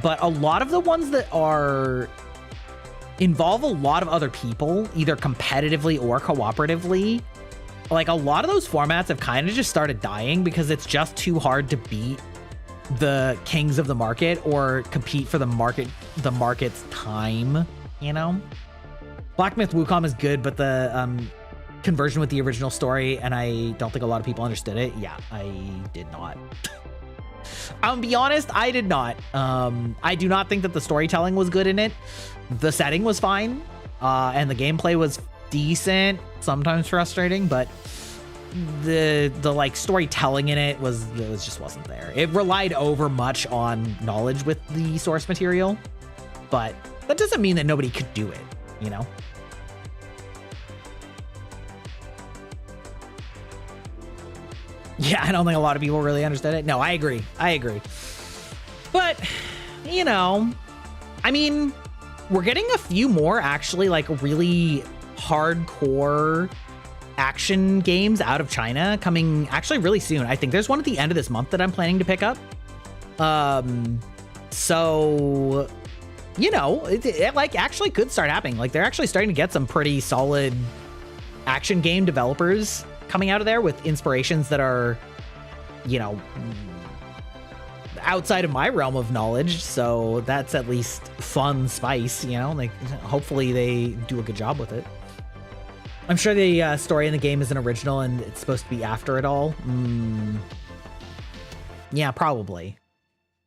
But a lot of the ones that involve a lot of other people, either competitively or cooperatively, like a lot of those formats have kind of just started dying because it's just too hard to beat the kings of the market or compete for the market's time, Black Myth Wukong is good, but the conversion with the original story, and I don't think a lot of people understood it. Yeah, I did not. I'll be honest, I did not. I do not think that the storytelling was good in it. The setting was fine, and the gameplay was decent, sometimes frustrating, but the like storytelling in it just wasn't there. It relied over much on knowledge with the source material, but that doesn't mean that nobody could do it, Yeah, I don't think a lot of people really understood it. No, I agree. But, we're getting a few more actually like really hardcore action games out of China coming actually really soon. I think there's one at the end of this month that I'm planning to pick up. So, it like actually could start happening. Like, they're actually starting to get some pretty solid action game developers coming out of there with inspirations that are, outside of my realm of knowledge. So that's at least fun spice, like hopefully they do a good job with it. I'm sure the story in the game is an original and it's supposed to be after it all. Yeah, probably.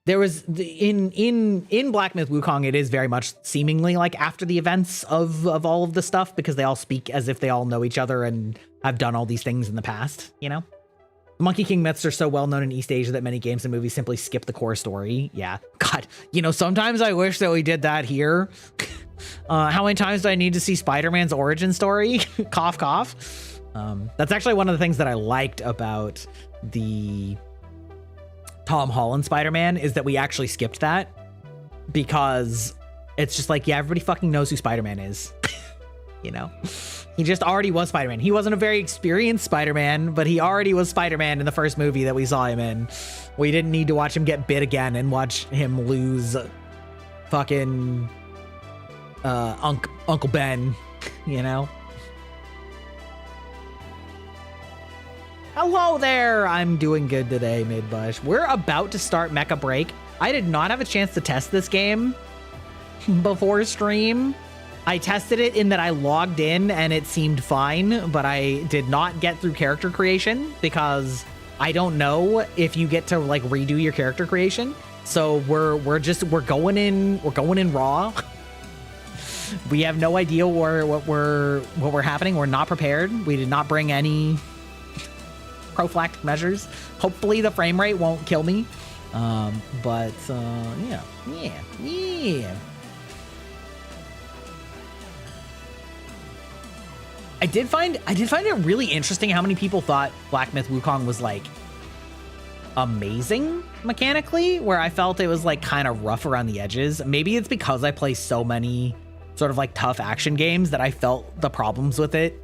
There was in Black Myth Wukong, it is very much seemingly like after the events of all of the stuff, because they all speak as if they all know each other and have done all these things in the past, The Monkey King myths are so well known in East Asia that many games and movies simply skip the core story. Yeah, God, sometimes I wish that we did that here. How many times do I need to see Spider-Man's origin story? Cough, cough. That's actually one of the things that I liked about the Tom Holland Spider-Man is that we actually skipped that, because it's just like, yeah, everybody fucking knows who Spider-Man is, He just already was Spider-Man. He wasn't a very experienced Spider-Man, but he already was Spider-Man in the first movie that we saw him in. We didn't need to watch him get bit again and watch him lose fucking Uncle Ben, you know? Hello there! I'm doing good today, Midbush. We're about to start Mecha Break. I did not have a chance to test this game before stream. I tested it in that I logged in and it seemed fine, but I did not get through character creation because I don't know if you get to like redo your character creation. So we're going in raw. We have no idea what we're happening. We're not prepared. We did not bring any prophylactic measures. Hopefully the frame rate won't kill me. Yeah. I did find it really interesting how many people thought Black Myth Wukong was like amazing mechanically, where I felt it was like kind of rough around the edges. Maybe it's because I play so many sort of like tough action games that I felt the problems with it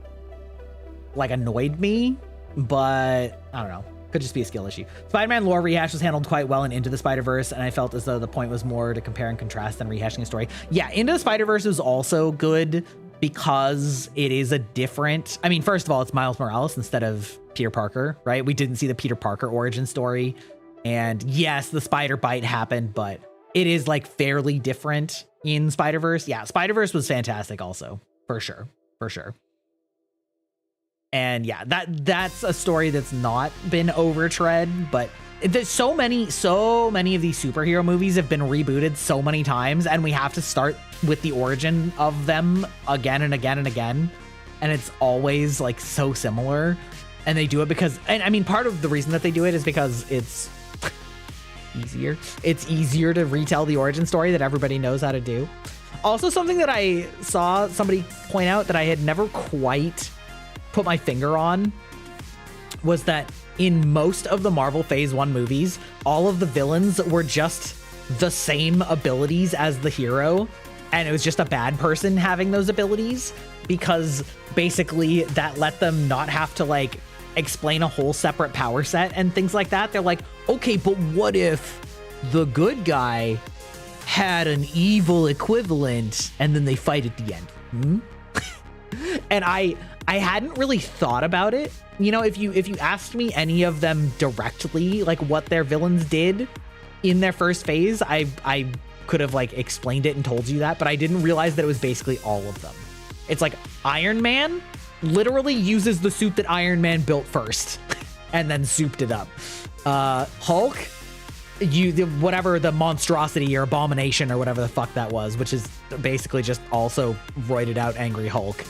like annoyed me, but I don't know. Could just be a skill issue. Spider-Man lore rehash was handled quite well in Into the Spider-Verse, and I felt as though the point was more to compare and contrast than rehashing a story. Yeah, Into the Spider-Verse was also good because it is a different... I mean, first of all, it's Miles Morales instead of Peter Parker, right? We didn't see the Peter Parker origin story. And yes, the Spider Bite happened, but it is like fairly different in Spider-Verse. Yeah, Spider-Verse was fantastic also, for sure, for sure. And yeah, that's a story that's not been overtread, but there's so many of these superhero movies have been rebooted so many times, and we have to start with the origin of them again and again and again. And it's always like so similar. And they do it because, and I mean, part of the reason that they do it is because it's easier. It's easier to retell the origin story that everybody knows how to do. Also, something that I saw somebody point out that I had never quite put my finger on was that in most of the Marvel Phase 1 movies, all of the villains were just the same abilities as the hero, and it was just a bad person having those abilities, because basically that let them not have to like explain a whole separate power set and things like that. They're like, okay, but what if the good guy had an evil equivalent and then they fight at the end? And I hadn't really thought about it. You know, if you asked me any of them directly, like what their villains did in their first phase, I could have like explained it and told you that, but I didn't realize that it was basically all of them. It's like Iron Man literally uses the suit that Iron Man built first and then souped it up. Hulk, whatever the monstrosity or abomination or whatever the fuck that was, which is basically just also roided out angry Hulk.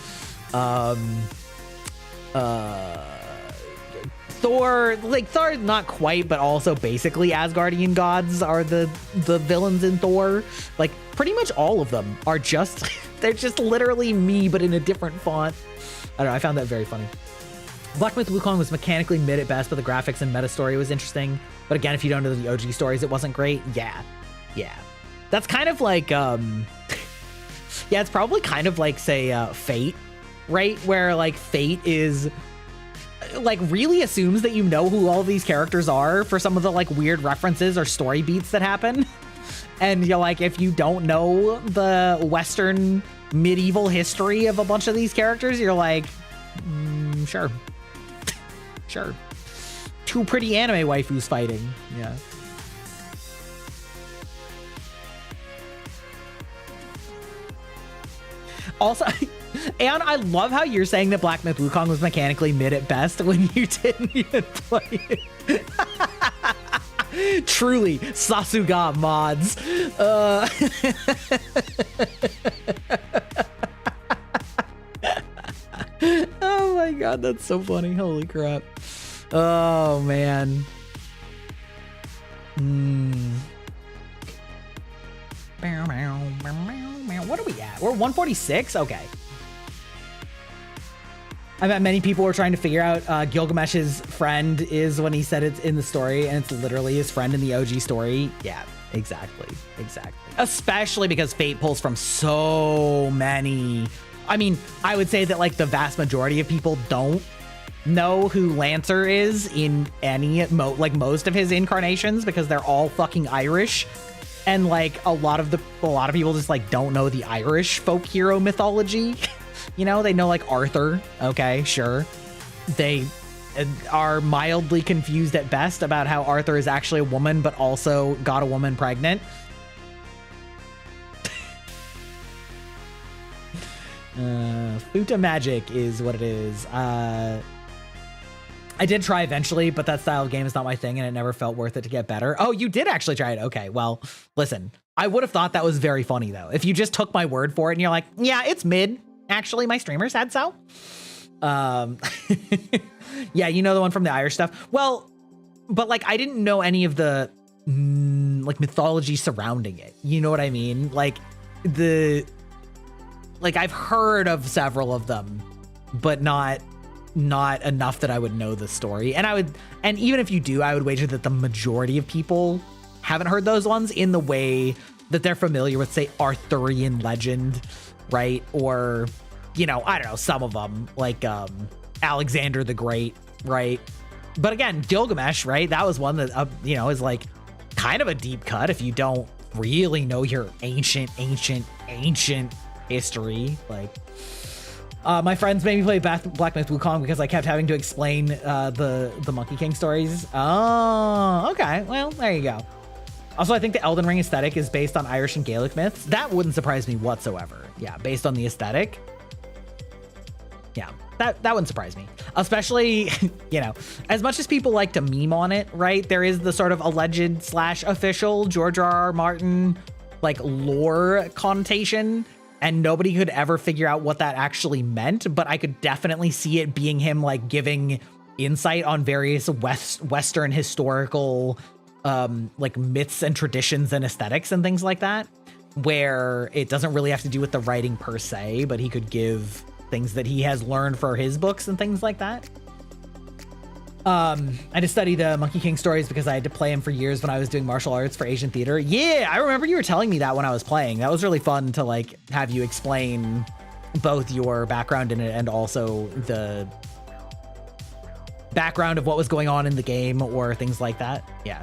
Thor, not quite, but also basically Asgardian gods are the villains in Thor. Like pretty much all of them are just, they're just literally me, but in a different font. I don't know, I found that very funny. Black Myth Wukong was mechanically mid at best, but the graphics and meta story was interesting. But again, if you don't know the OG stories, it wasn't great. Yeah. That's kind of like, yeah, it's probably kind of like, say, Fate, right? Where like Fate is like really assumes that you know who all these characters are for some of the like weird references or story beats that happen. And you're like, if you don't know the Western medieval history of a bunch of these characters, you're like, sure. Sure. Two pretty anime waifus fighting. Yeah. Also, and I love how you're saying that Black Myth Wukong was mechanically mid at best when you didn't even play it. Truly, Sasuga mods. Oh my god, that's so funny. Holy crap. Oh man. What are we at? We're 146? Okay. I bet many people were trying to figure out Gilgamesh's friend is when he said it's in the story, and it's literally his friend in the OG story. Yeah, exactly. Especially because Fate pulls from so many I mean, I would say that like the vast majority of people don't know who Lancer is in any like most of his incarnations because they're all fucking Irish. And like a lot of people just like don't know the Irish folk hero mythology. You know, they know like Arthur. Okay, sure. They are mildly confused at best about how Arthur is actually a woman, but also got a woman pregnant. Futa magic is what it is. I did try eventually, but that style of game is not my thing, and it never felt worth it to get better. Oh, you did actually try it. Okay, well, listen, I would have thought that was very funny, though. If you just took my word for it and you're like, yeah, it's mid. Actually, my streamer said so. Yeah, you know the one from the Irish stuff? Well, but like, I didn't know any of the like mythology surrounding it. You know what I mean? Like, I've heard of several of them, but not enough that I would know the story. And even if you do, I would wager that the majority of people haven't heard those ones in the way that they're familiar with, say, Arthurian legend, right? Or, you know, I don't know, some of them, like Alexander the Great, right? But again, Gilgamesh, right? That was one that, you know, is like kind of a deep cut if you don't really know your ancient history. Like, my friends made me play Black Myth Wukong because I kept having to explain the Monkey King stories. Oh, okay. Well, there you go. Also, I think the Elden Ring aesthetic is based on Irish and Gaelic myths. That wouldn't surprise me whatsoever. Yeah, based on the aesthetic. Yeah, that wouldn't surprise me. Especially, you know, as much as people like to meme on it, right? There is the sort of alleged / official George R.R. Martin, like, lore connotation. And nobody could ever figure out what that actually meant, but I could definitely see it being him like giving insight on various Western historical like myths and traditions and aesthetics and things like that, where it doesn't really have to do with the writing per se, but he could give things that he has learned for his books and things like that. I had to study the Monkey King stories because I had to play him for years when I was doing martial arts for Asian theater. Yeah, I remember you were telling me that when I was playing. That was really fun to like have you explain both your background in it and also the background of what was going on in the game or things like that. Yeah.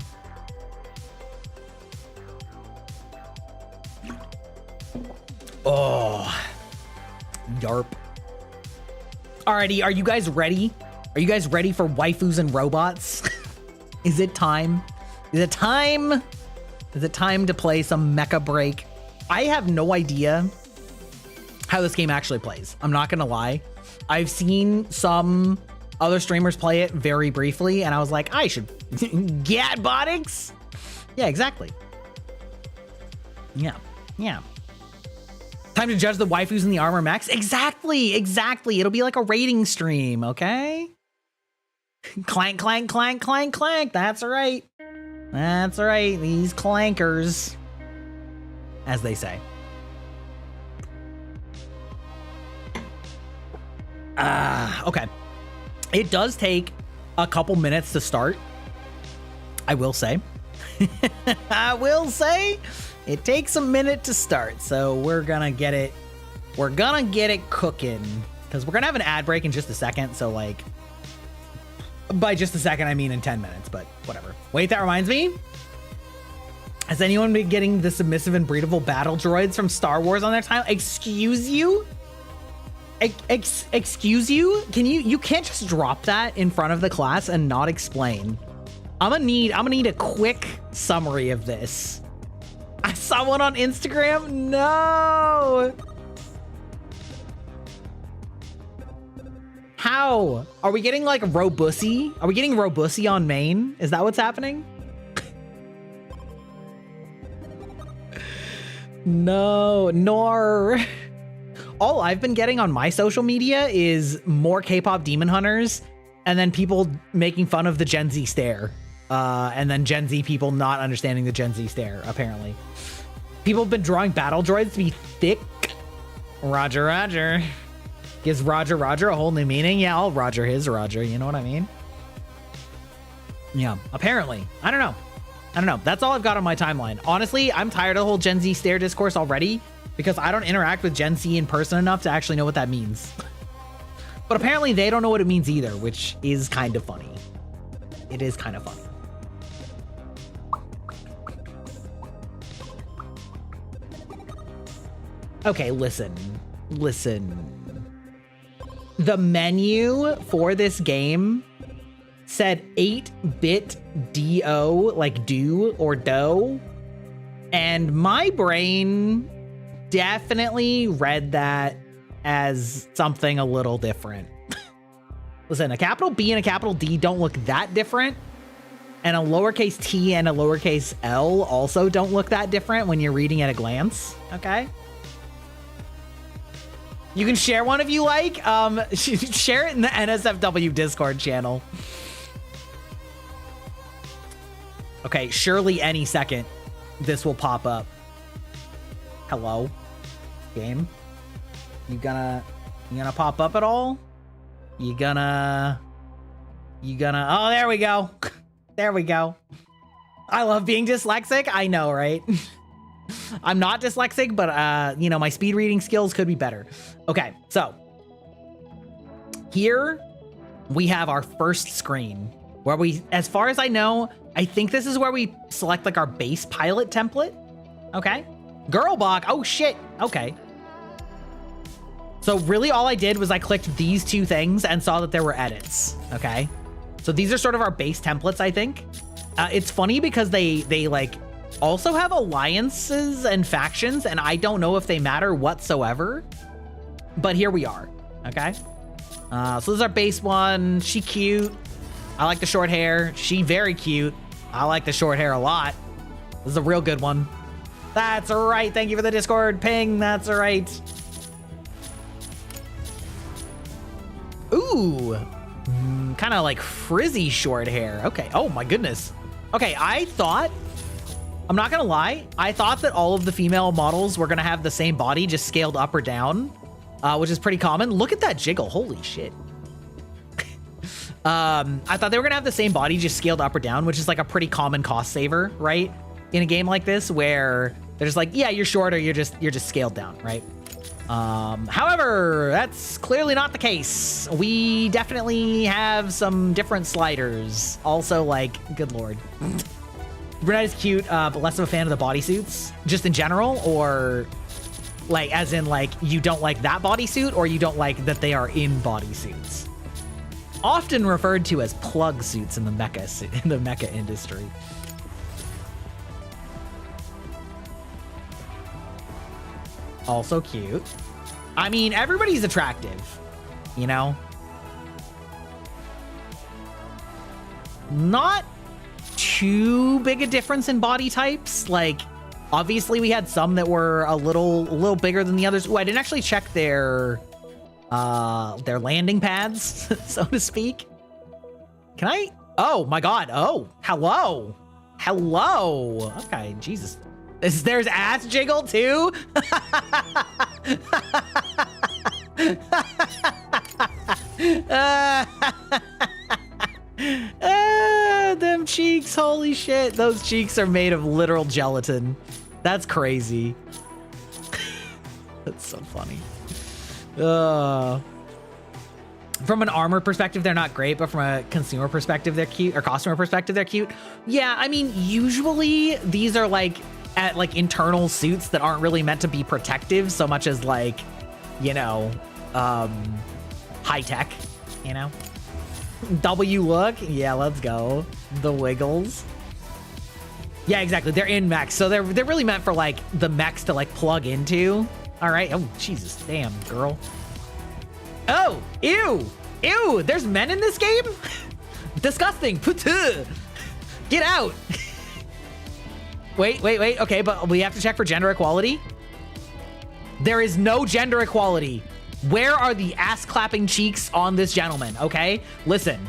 Oh, yarp. Alrighty, are you guys ready? Are you guys ready for waifus and robots? Is it time? Is it time? Is it time to play some Mecha Break? I have no idea how this game actually plays. I'm not gonna lie. I've seen some other streamers play it very briefly, and I was like, I should get botix. Yeah, exactly. Yeah. Time to judge the waifus and the armor max. Exactly. It'll be like a rating stream, okay? Clank, clank, clank, clank, clank. That's right. These clankers, as they say. Okay. It does take a couple minutes to start. I will say. It takes a minute to start, so we're gonna get it cooking, because we're gonna have an ad break in just a second, so like, by just a second, I mean in 10 minutes, but whatever. Wait, that reminds me. Has anyone been getting the submissive and breedable battle droids from Star Wars on their time? Excuse you? Excuse you? You can't just drop that in front of the class and not explain. I'm gonna need a quick summary of this. I saw one on Instagram. No. How? Are we getting like Robussy? Are we getting Robussy on main? Is that what's happening? No, nor. All I've been getting on my social media is more K-pop demon hunters and then people making fun of the Gen Z stare. And then Gen Z people not understanding the Gen Z stare, apparently. People have been drawing battle droids to be thick. Roger. Gives Roger a whole new meaning. Yeah, I'll Roger his Roger, you know what I mean? Yeah, apparently. I don't know. That's all I've got on my timeline. Honestly, I'm tired of the whole Gen Z stare discourse already. because I don't interact with Gen Z in person enough to actually know what that means. But apparently they don't know what it means either, which is kind of funny. It is kind of funny. Okay, listen. The menu for this game said 8-bit DO, like do or dough. And my brain definitely read that as something a little different. Listen, a capital B and a capital D don't look that different. And a lowercase t and a lowercase l also don't look that different when you're reading at a glance, okay? You can share one if you like. Share it in the NSFW Discord channel. Okay, surely any second this will pop up. Hello, game. You gonna pop up at all? You gonna, oh, there we go. There we go. I love being dyslexic. I know, right? I'm not dyslexic, but you know, my speed reading skills could be better. Okay, so here we have our first screen where we, as far as I know, I think this is where we select like our base pilot template. Okay. Girlbach. Oh shit. Okay. So really all I did was I clicked these two things and saw that there were edits. Okay. So these are sort of our base templates, I think. It's funny because they like also have alliances and factions, and I don't know if they matter whatsoever, but here we are. Okay. So this is our base one. She cute. I like the short hair. She very cute. I like the short hair a lot. This is a real good one. That's right. Thank you for the Discord ping. That's right. Ooh, kind of like frizzy short hair. Okay. Oh my goodness. Okay. I'm not gonna lie. I thought that all of the female models were gonna have the same body, just scaled up or down, which is pretty common. Look at that jiggle. Holy shit. I thought they were gonna have the same body, just scaled up or down, which is like a pretty common cost saver, right? In a game like this, where they're just like, yeah, you're shorter, you're just scaled down, right? However, that's clearly not the case. We definitely have some different sliders. Also, like, good lord. Brunette is cute, but less of a fan of the bodysuits, just in general, or like, as in like, you don't like that bodysuit, or you don't like that they are in bodysuits. Often referred to as plug suits in the mecha industry. Also cute. I mean, everybody's attractive, you know? Not too big a difference in body types. Like, obviously we had some that were a little bigger than the others. Ooh, I didn't actually check their landing pads, so to speak. Can I? Oh my god. Oh, hello. Okay, Jesus. There's ass jiggle too? Them cheeks, holy shit. Those cheeks are made of literal gelatin. That's crazy. That's so funny. From an armor perspective, they're not great, but from a consumer perspective, they're cute, or customer perspective, they're cute. Yeah, I mean, usually these are like at like internal suits that aren't really meant to be protective so much as like, you know, high tech, you know? W look, yeah, let's go. The wiggles. Yeah, exactly. They're in mechs, so they're really meant for like the mechs to like plug into. All right. Oh, Jesus, damn, girl. Oh, ew. There's men in this game? Disgusting. Putu. Get out. Wait. Okay, but we have to check for gender equality. There is no gender equality. Where are the ass-clapping cheeks on this gentleman, okay? Listen,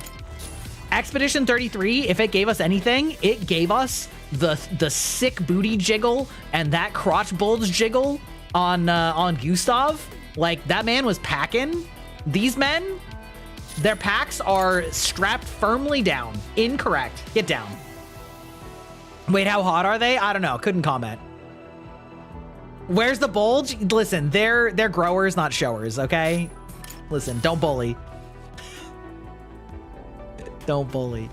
Expedition 33, if it gave us anything, it gave us the sick booty jiggle and that crotch bulge jiggle on Gustav. Like, that man was packing. These men, their packs are strapped firmly down. Incorrect. Get down. Wait, how hot are they? I don't know. Couldn't comment. Where's the bulge? Listen, they're growers, not showers, okay? Listen, don't bully. Don't bully.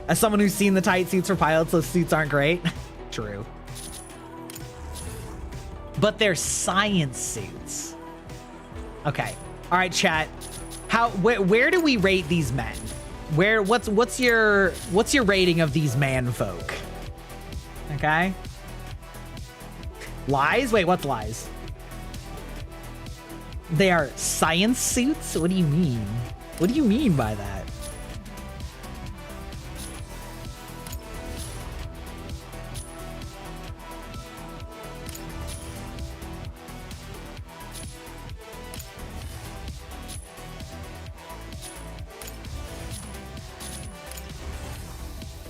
As someone who's seen the tight suits for pilots, those suits aren't great. True. But they're science suits. Okay. All right, chat. Where do we rate these men? What's your rating of these man folk? Okay. Lies? Wait, what's lies? They are science suits? What do you mean? What do you mean by that?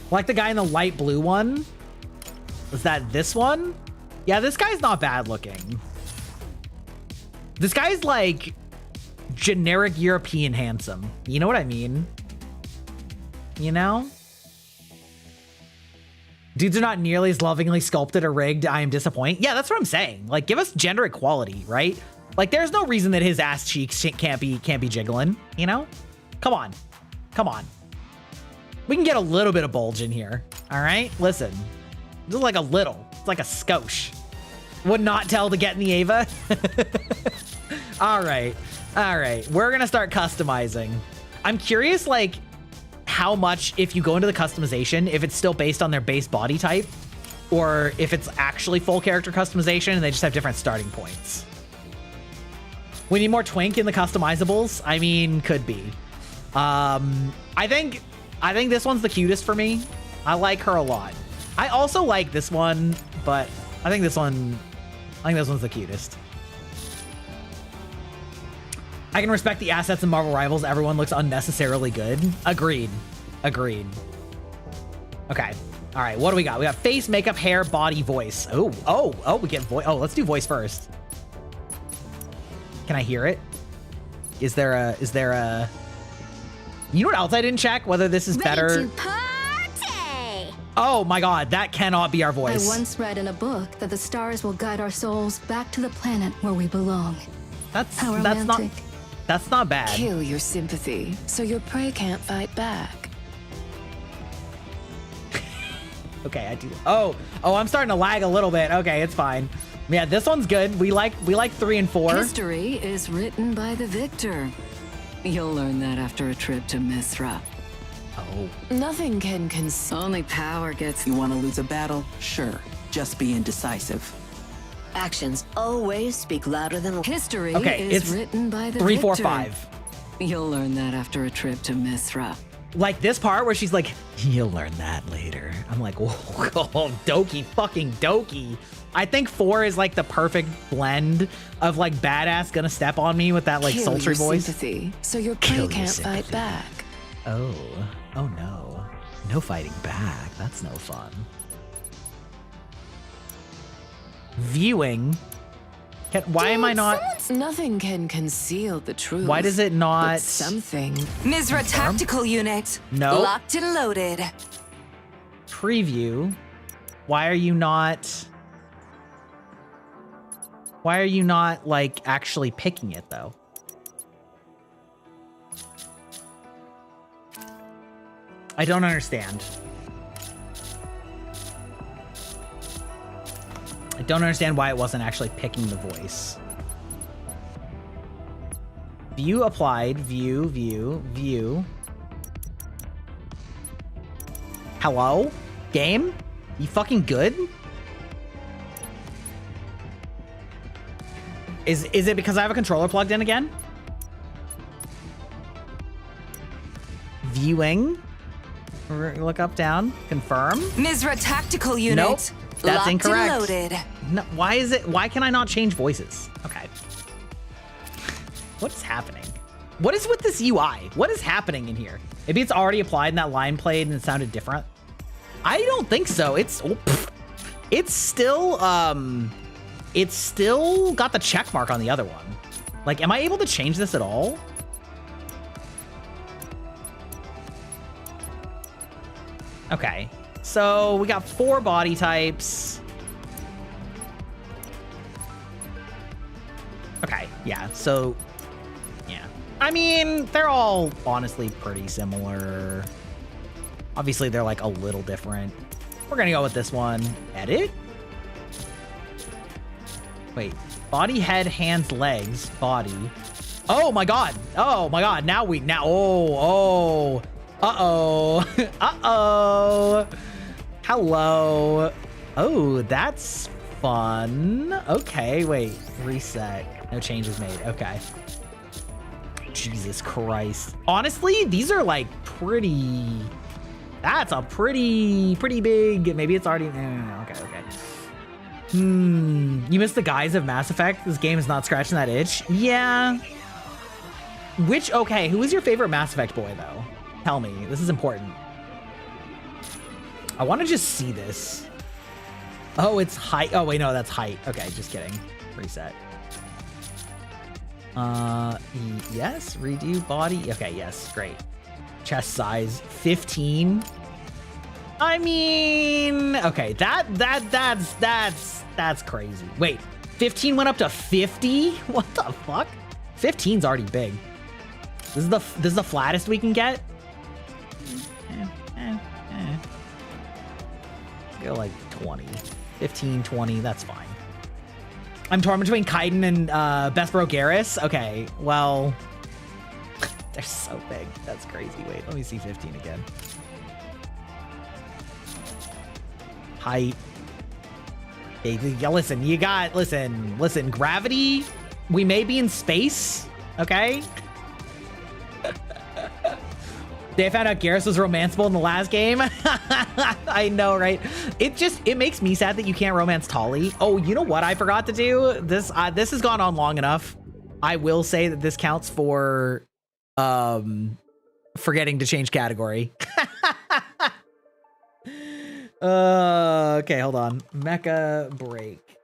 Like the guy in the light blue one? Was that this one? Yeah, this guy's not bad looking. This guy's like generic European handsome. You know what I mean? You know? Dudes are not nearly as lovingly sculpted or rigged. I am disappointed. Yeah, that's what I'm saying. Like, give us gender equality, right? Like, there's no reason that his ass cheeks can't be jiggling, you know? Come on. Come on. We can get a little bit of bulge in here. All right? Listen. Just like a little. It's like a skosh. Would not tell to get in the Ava. All right. All right. We're going to start customizing. I'm curious, like, how much, if you go into the customization, if it's still based on their base body type, or if it's actually full character customization and they just have different starting points. We need more twink in the customizables. I mean, could be. I think this one's the cutest for me. I like her a lot. I also like this one, but I think this one's the cutest. I can respect the assets in Marvel Rivals. Everyone looks unnecessarily good. Agreed. Agreed. Okay. All right. What do we got? We got face, makeup, hair, body, voice. Oh, we get voice. Oh, let's do voice first. Can I hear it? Is there a, you know what else I didn't check? Whether this is better.
Ready to party!
Oh my God, that cannot be our voice.
I once read in a book that the stars will guide our souls back to the planet where we belong. That's not bad.
Kill your sympathy, so your prey can't fight back.
Okay, I do. Oh, I'm starting to lag a little bit. Okay, it's fine. Yeah, this one's good. We like 3 and 4.
History is written by the victor. You'll learn that after a trip to Mithra.
Oh.
Nothing can only power gets.
You want to lose a battle? Sure. Just be indecisive.
Actions always speak louder than
History
okay,
is
it's
written by the
3,
victor.
4, 5.
You'll learn that after a trip to Mithra.
Like this part where she's like, you'll learn that later. I'm like, whoa, dokie, fucking dokie. I think 4 is like the perfect blend of like badass gonna step on me with that like
Kill
sultry
your
voice.
Sympathy, so your prey can't fight back.
Oh no. No fighting back. That's no fun. Viewing. Why am I not?
Nothing can conceal the truth.
Why does it not?
But something.
Mithra tactical unit.
No.
Locked and loaded.
Preview. Why are you not like actually picking it though? I don't understand. I don't understand why it wasn't actually picking the voice. View applied. View. Hello? Game? You fucking good? Is it because I have a controller plugged in again? Viewing. Look up, down. Confirm.
Mithra tactical unit.
Nope. That's
Locked
incorrect.
And loaded.
No, why can I not change voices? Okay. What is happening? What is with this UI? What is happening in here? Maybe it's already applied and that line played and it sounded different. I don't think so. It's still got the check mark on the other one. Like, am I able to change this at all? Okay. So we got 4 body types. Okay, yeah, so, yeah. I mean, they're all honestly pretty similar. Obviously, they're like a little different. We're gonna go with this one. Edit? Wait, body, head, hands, legs, body. Oh my god. Oh my god. Now, oh. Uh-oh. Uh-oh. Hello. Oh, that's fun. Okay, wait. Reset. No changes made. Okay. Jesus Christ. Honestly, these are like pretty... That's a pretty big... Maybe it's already... No. Okay. You missed the guise of Mass Effect? This game is not scratching that itch? Yeah. Okay, who is your favorite Mass Effect boy, though? Tell me. This is important. I want to just see this. Oh, it's height. Oh, wait, no, that's height. Okay, just kidding. Reset. Yes, redo body. Okay, yes, great. Chest size 15. I mean, okay, that's crazy. Wait, 15 went up to 50? What the fuck? 15's already big. This is the flattest we can get. Go like 20, 15, 20. That's fine. I'm torn between Kaiden and Bespero Garrus. Okay, well, they're so big. That's crazy. Wait, let me see 15 again. Height. Hey, listen, listen, gravity. We may be in space, okay? They found out Garrus was romanceable in the last game. I know, right? It makes me sad that you can't romance Tali. Oh, you know what I forgot to do? This has gone on long enough. I will say that this counts for forgetting to change category. Okay, hold on. Mecha Break.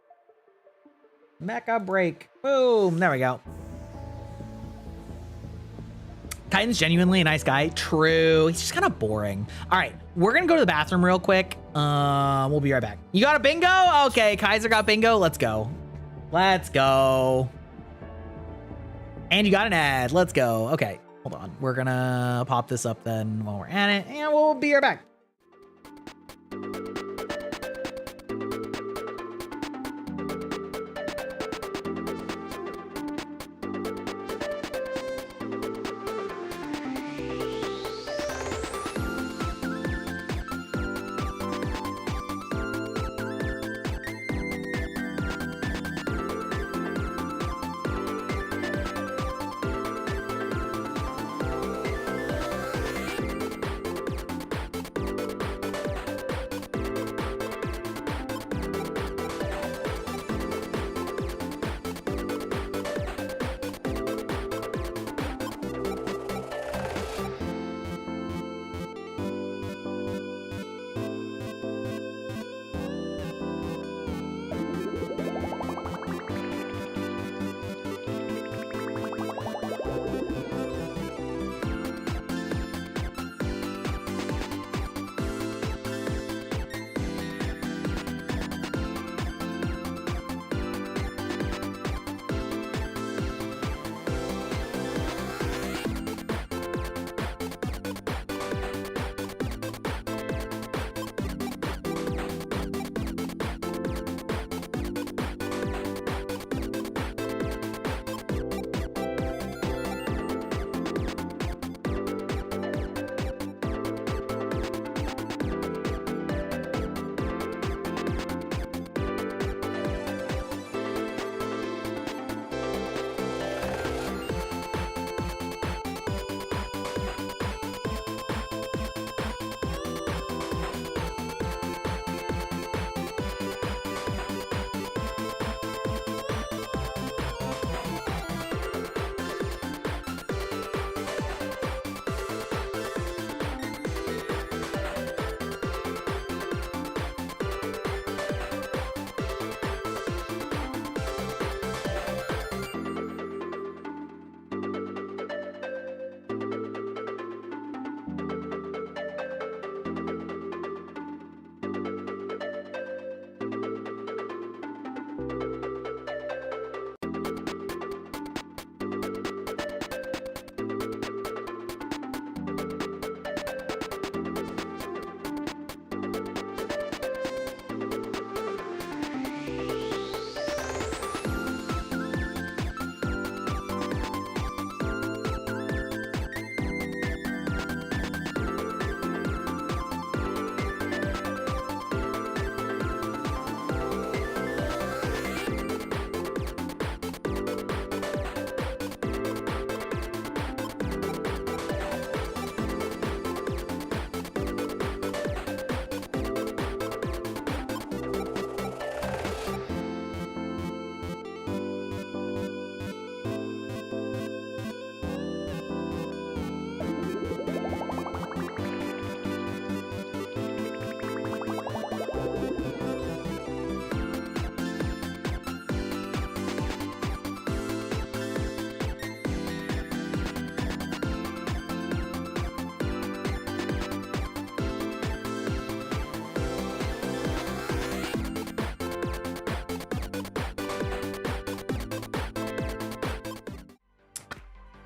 Mecha Break. Boom. There we go. Kaiden's genuinely a nice guy. True. He's just kind of boring. All right, we're gonna go to the bathroom real quick. We'll be right back. You got a bingo? Okay, Kaiser got bingo. Let's go. Let's go. And you got an ad. Let's go. Okay, hold on. We're gonna pop this up then while we're at it, and we'll be right back.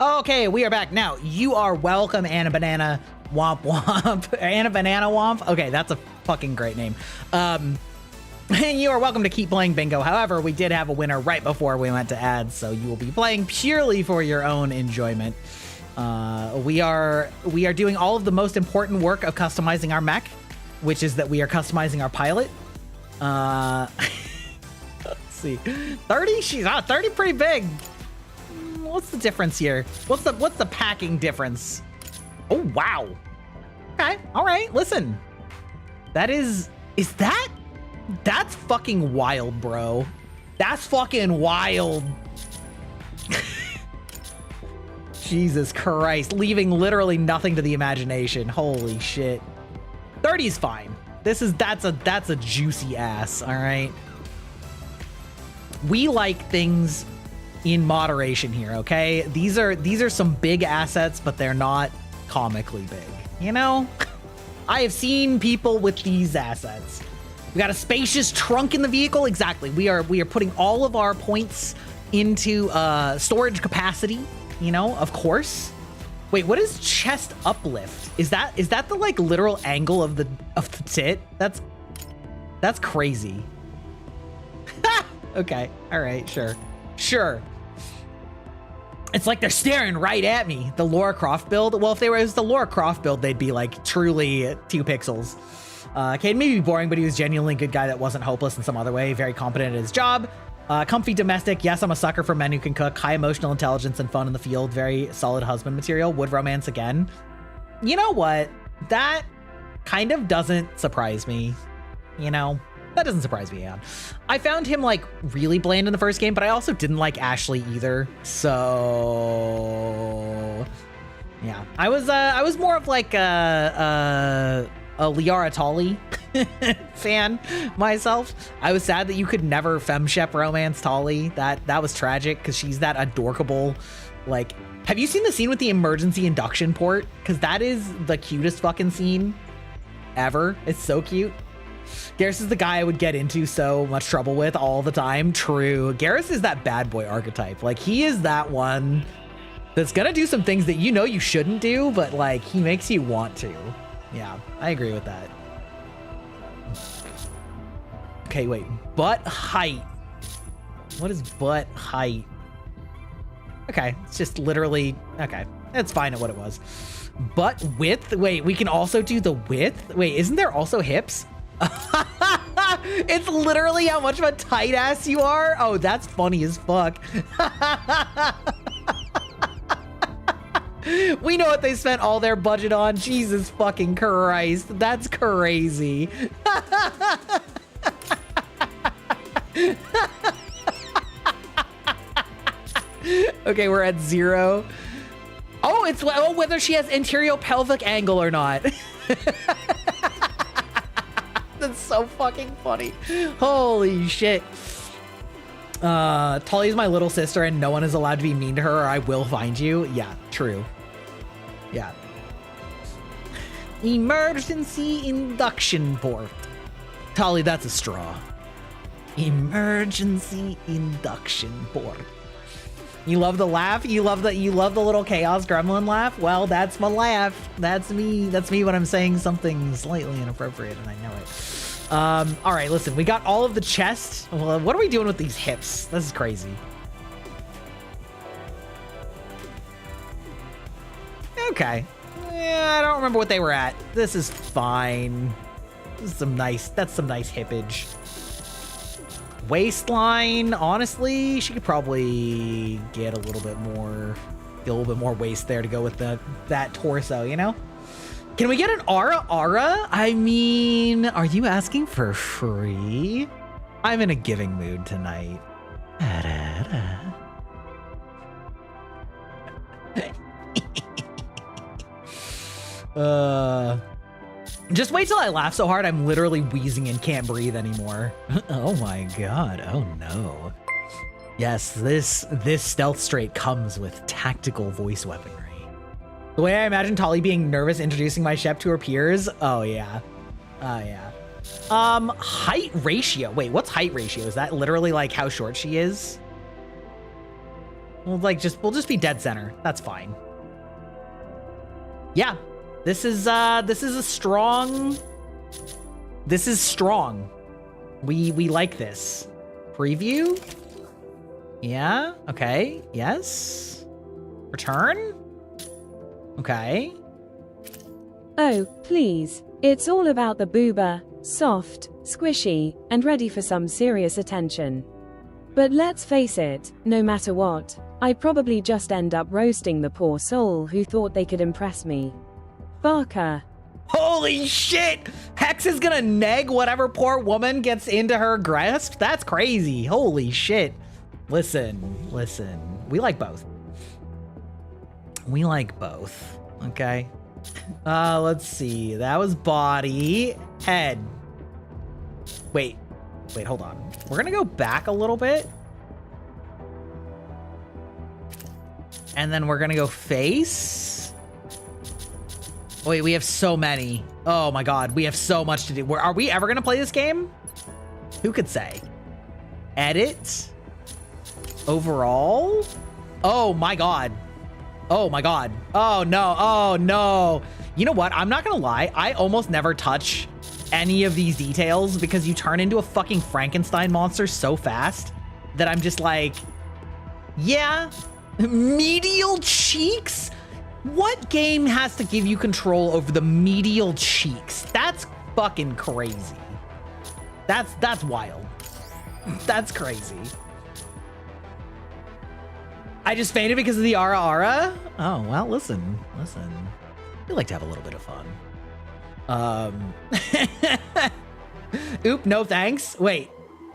Okay, we are back. Now, you are welcome, Anna Banana Womp Womp. Anna Banana Womp? Okay, that's a fucking great name. You are welcome to keep playing bingo. However, we did have a winner right before we went to ads, so you will be playing purely for your own enjoyment. We are doing all of the most important work of customizing our mech, which is that we are customizing our pilot. Let's see. 30? She's 30 pretty big. What's the difference here? What's the packing difference? Oh, wow. Okay. All right. Listen. That's fucking wild, bro. That's fucking wild. Jesus Christ. Leaving literally nothing to the imagination. Holy shit. 30's fine. That's a juicy ass. All right. We like things in moderation here, okay? These are some big assets, but they're not comically big, you know? I have seen people with these assets. We got a spacious trunk in the vehicle. Exactly. We are putting all of our points into storage capacity, you know, of course. Wait, what is chest uplift? Is that the like literal angle of the tit? That's crazy. Okay. All right, sure. It's like they're staring right at me. The Lara Croft build. Well, if it was the Lara Croft build, they'd be like truly 2 pixels. Cade may be boring, but he was genuinely a good guy that wasn't hopeless in some other way. Very competent at his job. Comfy domestic. Yes, I'm a sucker for men who can cook. High emotional intelligence and fun in the field. Very solid husband material. Would romance again. You know what? That kind of doesn't surprise me. You know? That doesn't surprise me, Anne. I found him like really bland in the first game, but I also didn't like Ashley either. So yeah, I was more of like a Liara Tolly fan myself. I was sad that you could never femshep romance Tolly. That was tragic because she's that adorable. Like, have you seen the scene with the emergency induction port? Because that is the cutest fucking scene ever. It's so cute. Garrus is the guy I would get into so much trouble with all the time. True. Garrus is that bad boy archetype. Like, he is that one that's gonna do some things that you know you shouldn't do, but like, he makes you want to. Yeah, I agree with that. Okay, wait. Butt height. What is butt height? Okay, it's just literally, okay. That's fine at what it was. Butt width? Wait, we can also do the width? Wait, isn't there also hips? It's literally how much of a tight ass you are. Oh, that's funny as fuck. We know what they spent all their budget on. Jesus fucking Christ. That's crazy. Okay, we're at 0. Oh, it's whether she has anterior pelvic angle or not. That's so fucking funny. Holy shit. Tully's my little sister and no one is allowed to be mean to her or I will find you. Yeah, true. Yeah. Emergency induction port. Tully, that's a straw. Emergency induction port. You love the laugh? You love the little chaos gremlin laugh? Well, that's my laugh. That's me when I'm saying something slightly inappropriate and I know it. All right, listen, we got all of the chest. Well, what are we doing with these hips? This is crazy. Okay. Yeah, I don't remember what they were at. This is fine. This is that's some nice hippage. Waistline, honestly, she could probably get a little bit more waist there to go with that torso, you know? Can we get an aura? I mean, are you asking for free? I'm in a giving mood tonight. Just wait till I laugh so hard I'm literally wheezing and can't breathe anymore. Oh my god, oh no. Yes, this stealth straight comes with tactical voice weaponry. The way I imagine Tolly being nervous introducing my Shep to her peers. Oh yeah. Oh yeah. Height ratio. Wait, what's height ratio? Is that literally like how short she is? We'll just be dead center. That's fine. Yeah. This is strong. We like this. Preview? Yeah, okay. Yes. Return? Okay.
Oh, please. It's all about the boober, soft, squishy, and ready for some serious attention. But let's face it, no matter what, I'd probably just end up roasting the poor soul who thought they could impress me. Barker.
Holy shit! Hex is gonna neg whatever poor woman gets into her grasp? That's crazy. Holy shit. Listen. We like both. Okay. Let's see. That was body. Head. Wait, hold on. We're gonna go back a little bit. And then we're gonna go face. Wait, we have so many. Oh my god, we have so much to do. Are we ever gonna play this game? Who could say? Edit. Overall. Oh my god. Oh no. You know what? I'm not gonna lie. I almost never touch any of these details because you turn into a fucking Frankenstein monster so fast that I'm just like, yeah, medial cheeks? What game has to give you control over the medial cheeks? That's fucking crazy. That's wild. That's crazy. I just fainted because of the Ara Ara? Oh, well, listen. We like to have a little bit of fun. Oop, no thanks. Wait,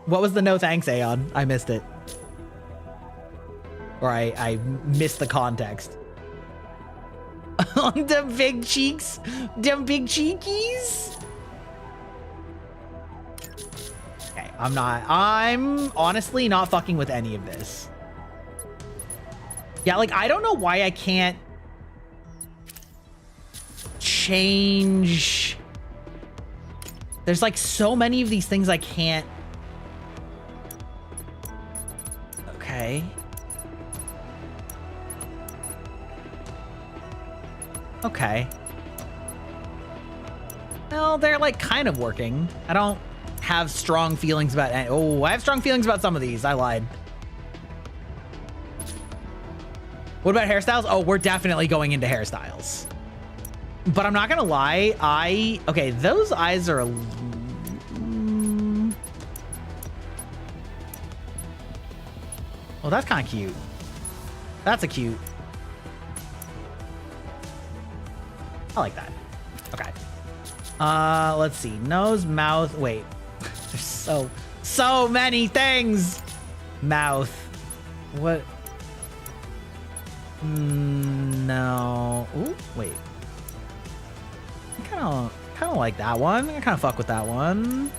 what was the no thanks, Aeon? I missed it. Or I missed the context. On the big cheeks, them big cheekies. Okay, I'm honestly not fucking with any of this. Yeah, like, I don't know why I can't change. There's like so many of these things I can't. Okay. Okay. Well, they're like kind of working. I don't have strong feelings about any. Oh, I have strong feelings about some of these. I lied. What about hairstyles? Oh, we're definitely going into hairstyles. But I'm not gonna lie, okay, those eyes are well, that's kind of cute. That's a cute. I like that. Okay. Let's see. Nose, mouth. Wait. There's so many things. Mouth. What? No. Ooh, wait. I kind of like that one. I kind of fuck with that one.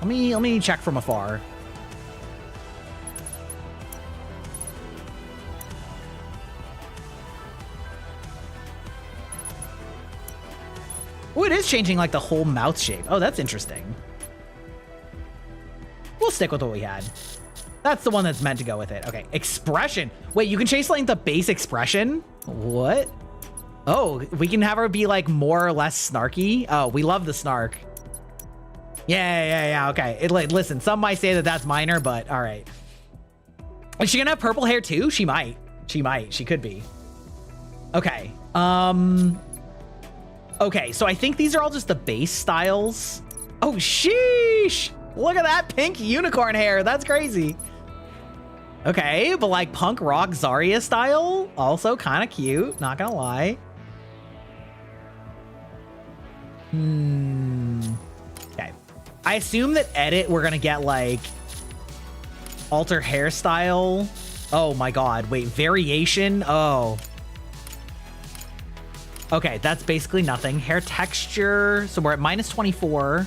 Let me check from afar. Oh, it is changing like the whole mouth shape. Oh, that's interesting. We'll stick with what we had. That's the one that's meant to go with it. Okay, expression. Wait, you can change like the base expression? What? Oh, we can have her be like more or less snarky. Oh, we love the snark. Yeah. Okay. Listen, some might say that that's minor, but all right. Is she gonna have purple hair too? She might. She could be. Okay. Okay, so I think these are all just the base styles. Oh, sheesh. Look at that pink unicorn hair. That's crazy. Okay, but like punk rock Zarya style, also kind of cute, not gonna lie. Okay. I assume that edit, we're gonna get like alter hairstyle. Oh my god, wait, variation? Oh. Okay, that's basically nothing. Hair texture, so we're at -24.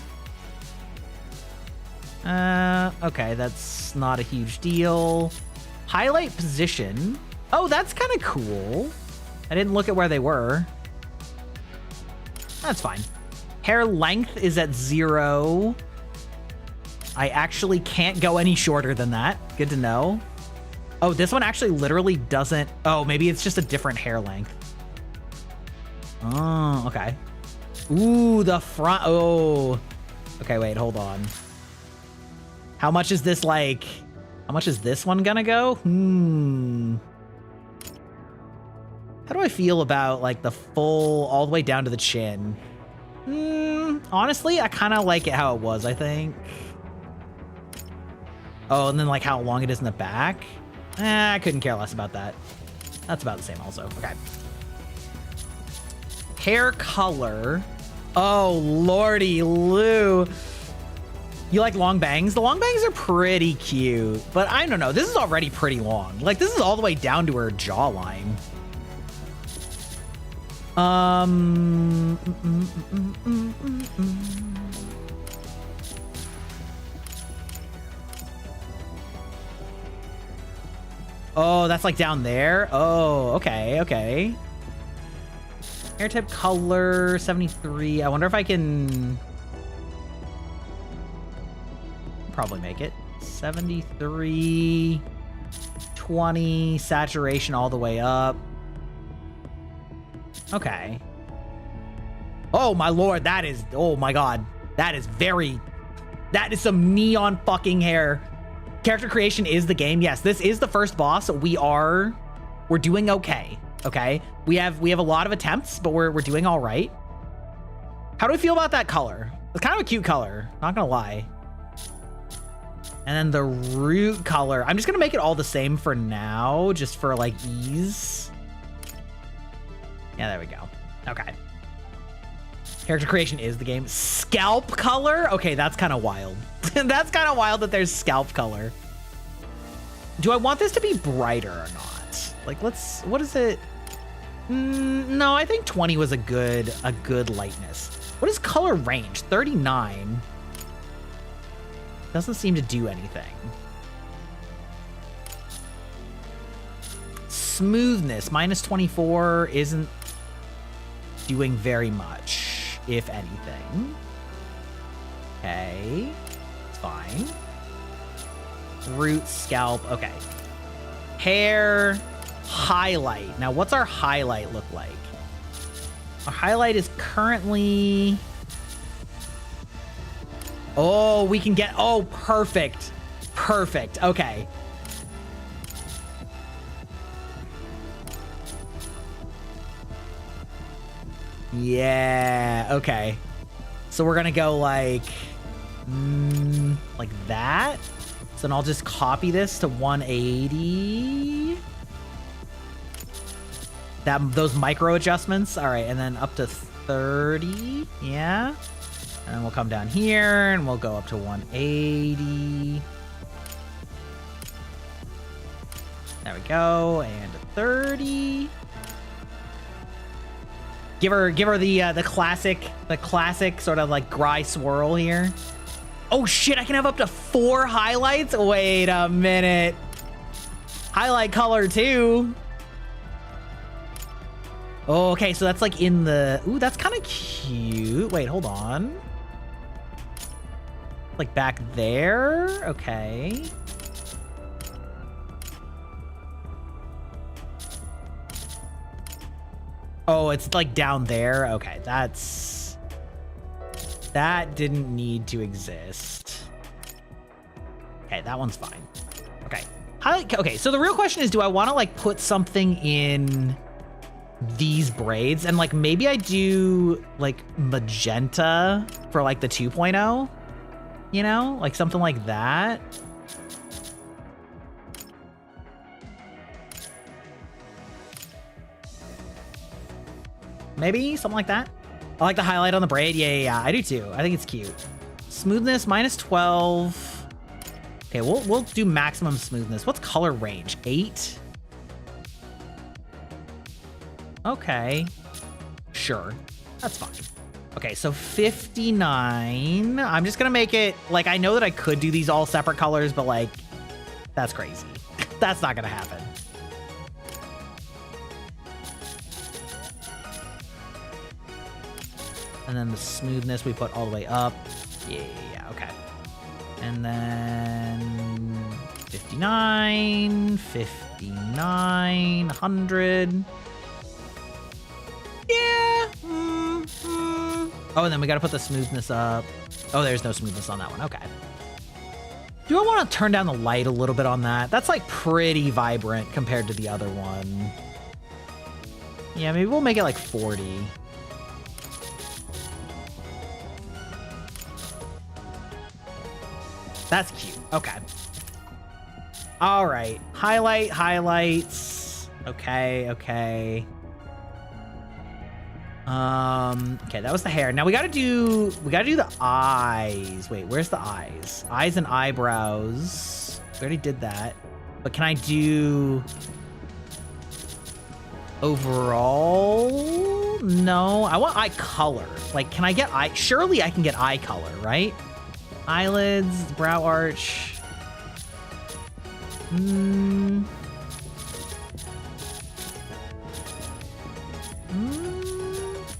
Okay, that's not a huge deal. Highlight position. Oh, that's kind of cool. I didn't look at where they were. That's fine. Hair length is at 0. I actually can't go any shorter than that. Good to know. Oh, this one actually literally doesn't. Oh, maybe it's just a different hair length. Oh, okay. Ooh, the front. Oh, okay. Wait, hold on. How much is this like? How much is this one gonna go? How do I feel about like the full all the way down to the chin? Honestly, I kind of like it how it was, I think. Oh, and then like how long it is in the back. I couldn't care less about that. That's about the same also. Okay. Hair color. Oh, lordy Lou. You like long bangs? The long bangs are pretty cute, but I don't know. This is already pretty long. Like this is all the way down to her jawline. Oh, that's like down there. Oh, okay, okay. Hair tip color 73. I wonder if I can probably make it 73, 20 saturation all the way up. Okay. Oh my lord, that is, oh my god, that is some neon fucking hair. Character creation is the game. Yes, this is the first boss. We're doing okay. Okay, we have a lot of attempts, but we're doing all right. How do we feel about that color? It's kind of a cute color, not gonna lie. And then the root color, I'm just gonna make it all the same for now, just for like ease. Yeah, there we go. Okay. Character creation is the game. Scalp color? Okay, that's kind of wild. That's kind of wild that there's scalp color. Do I want this to be brighter or not? Like, what is it? No, I think 20 was a good lightness. What is color range? 39. Doesn't seem to do anything. Smoothness, minus 24 isn't doing very much, if anything. Okay, it's fine. Root, scalp, okay. Hair, highlight. Now, what's our highlight look like? Our highlight is currently... Oh, we can get... Oh, perfect. Perfect, okay. Yeah, okay. So we're gonna go like that. So then I'll just copy this to 180. Those micro adjustments. All right, and then up to 30. Yeah. And then we'll come down here and we'll go up to 180. There we go, and 30. Give her the classic sort of like Gry swirl here. Oh shit, I can have up to 4 highlights? Wait a minute. Highlight color too. Oh, okay, so that's like in the... Ooh, that's kind of cute. Wait, hold on. Like back there? Okay. Oh, it's like down there? Okay, that didn't need to exist. Okay, that one's fine. Okay. Okay, so the real question is, do I want to like put something in these braids? And like maybe I do like magenta for like the 2.0, you know? Like something like that. Maybe something like that. I like the highlight on the braid. Yeah, I do too. I think it's cute. Smoothness, minus 12. Okay, we'll do maximum smoothness. What's color range? 8? Okay. Sure. That's fine. Okay, so 59. I'm just gonna make it, like, I know that I could do these all separate colors, but like, that's crazy. That's not gonna happen. And then the smoothness we put all the way up. Yeah, okay. And then 59, 59, 100. Yeah. Oh, and then we got to put the smoothness up. Oh, there's no smoothness on that one. Okay. Do I want to turn down the light a little bit on that? That's like pretty vibrant compared to the other one. Yeah, maybe we'll make it like 40. That's cute. Okay. All right. Highlights. Okay. Okay, that was the hair. Now we gotta do the eyes. Wait, where's the eyes? Eyes and eyebrows. We already did that. But can I do overall? No, I want eye color. Like, can I get eye? Surely I can get eye color, right? Eyelids, brow arch.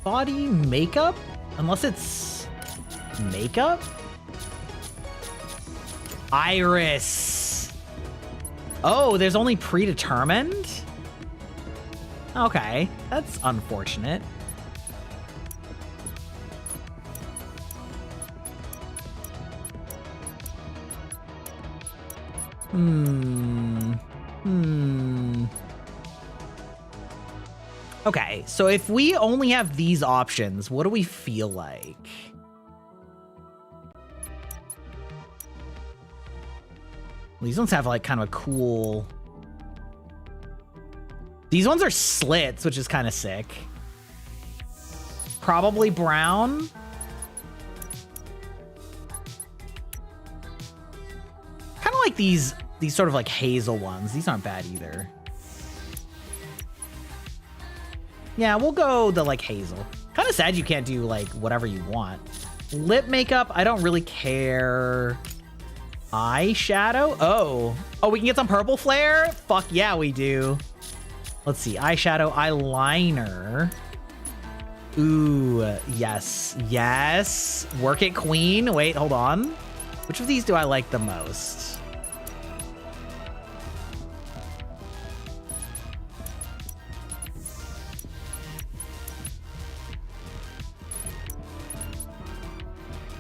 Body makeup? Unless it's makeup? Iris. Oh, there's only predetermined? Okay, that's unfortunate. Okay, so if we only have these options, what do we feel like? These ones have like kind of a cool... These ones are slits, which is kind of sick. Probably brown. Kind of like these sort of like hazel ones. These aren't bad either. Yeah, we'll go the like hazel. Kind of sad you can't do like whatever you want. Lip makeup, I don't really care. Eyeshadow? Oh, we can get some purple flare? Fuck yeah, we do. Let's see, eyeshadow, eyeliner. Ooh, yes, yes. Work it, queen. Wait, hold on. Which of these do I like the most?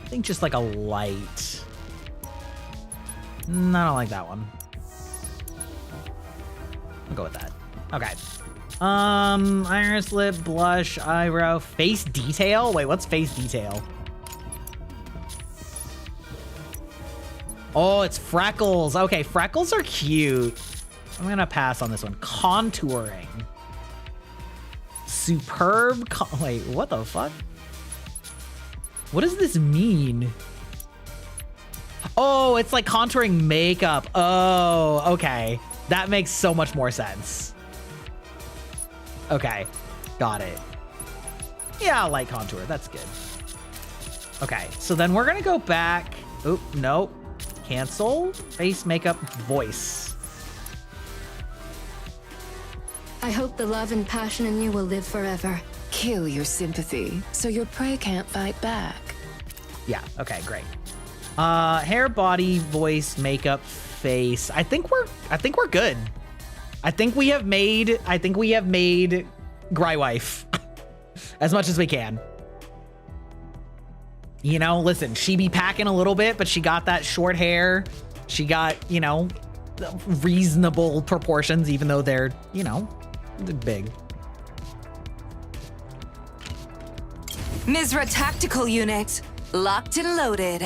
I think just like a light. No, I don't like that one. I'll go with that. Okay. Iris, lip, blush, eyebrow, face detail? Wait, what's face detail? Oh, it's freckles. Okay, freckles are cute. I'm gonna pass on this one. Contouring. Superb. Wait, what the fuck? What does this mean? Oh, it's like contouring makeup. Oh, okay. That makes so much more sense. Okay, got it. Yeah, light contour, that's good. Okay, so then we're gonna go back. Oop, nope. Cancel. Face, makeup, voice.
I hope the love and passion in you will live forever.
Kill your sympathy, so your prey can't fight back.
Yeah, okay, great. Hair, body, voice, makeup, face. I think we're good. I think we have made Grywife as much as we can. You know, listen, she be packing a little bit, but she got that short hair. She got, you know, reasonable proportions, even though they're, you know, big.
Mizra tactical unit, locked and loaded.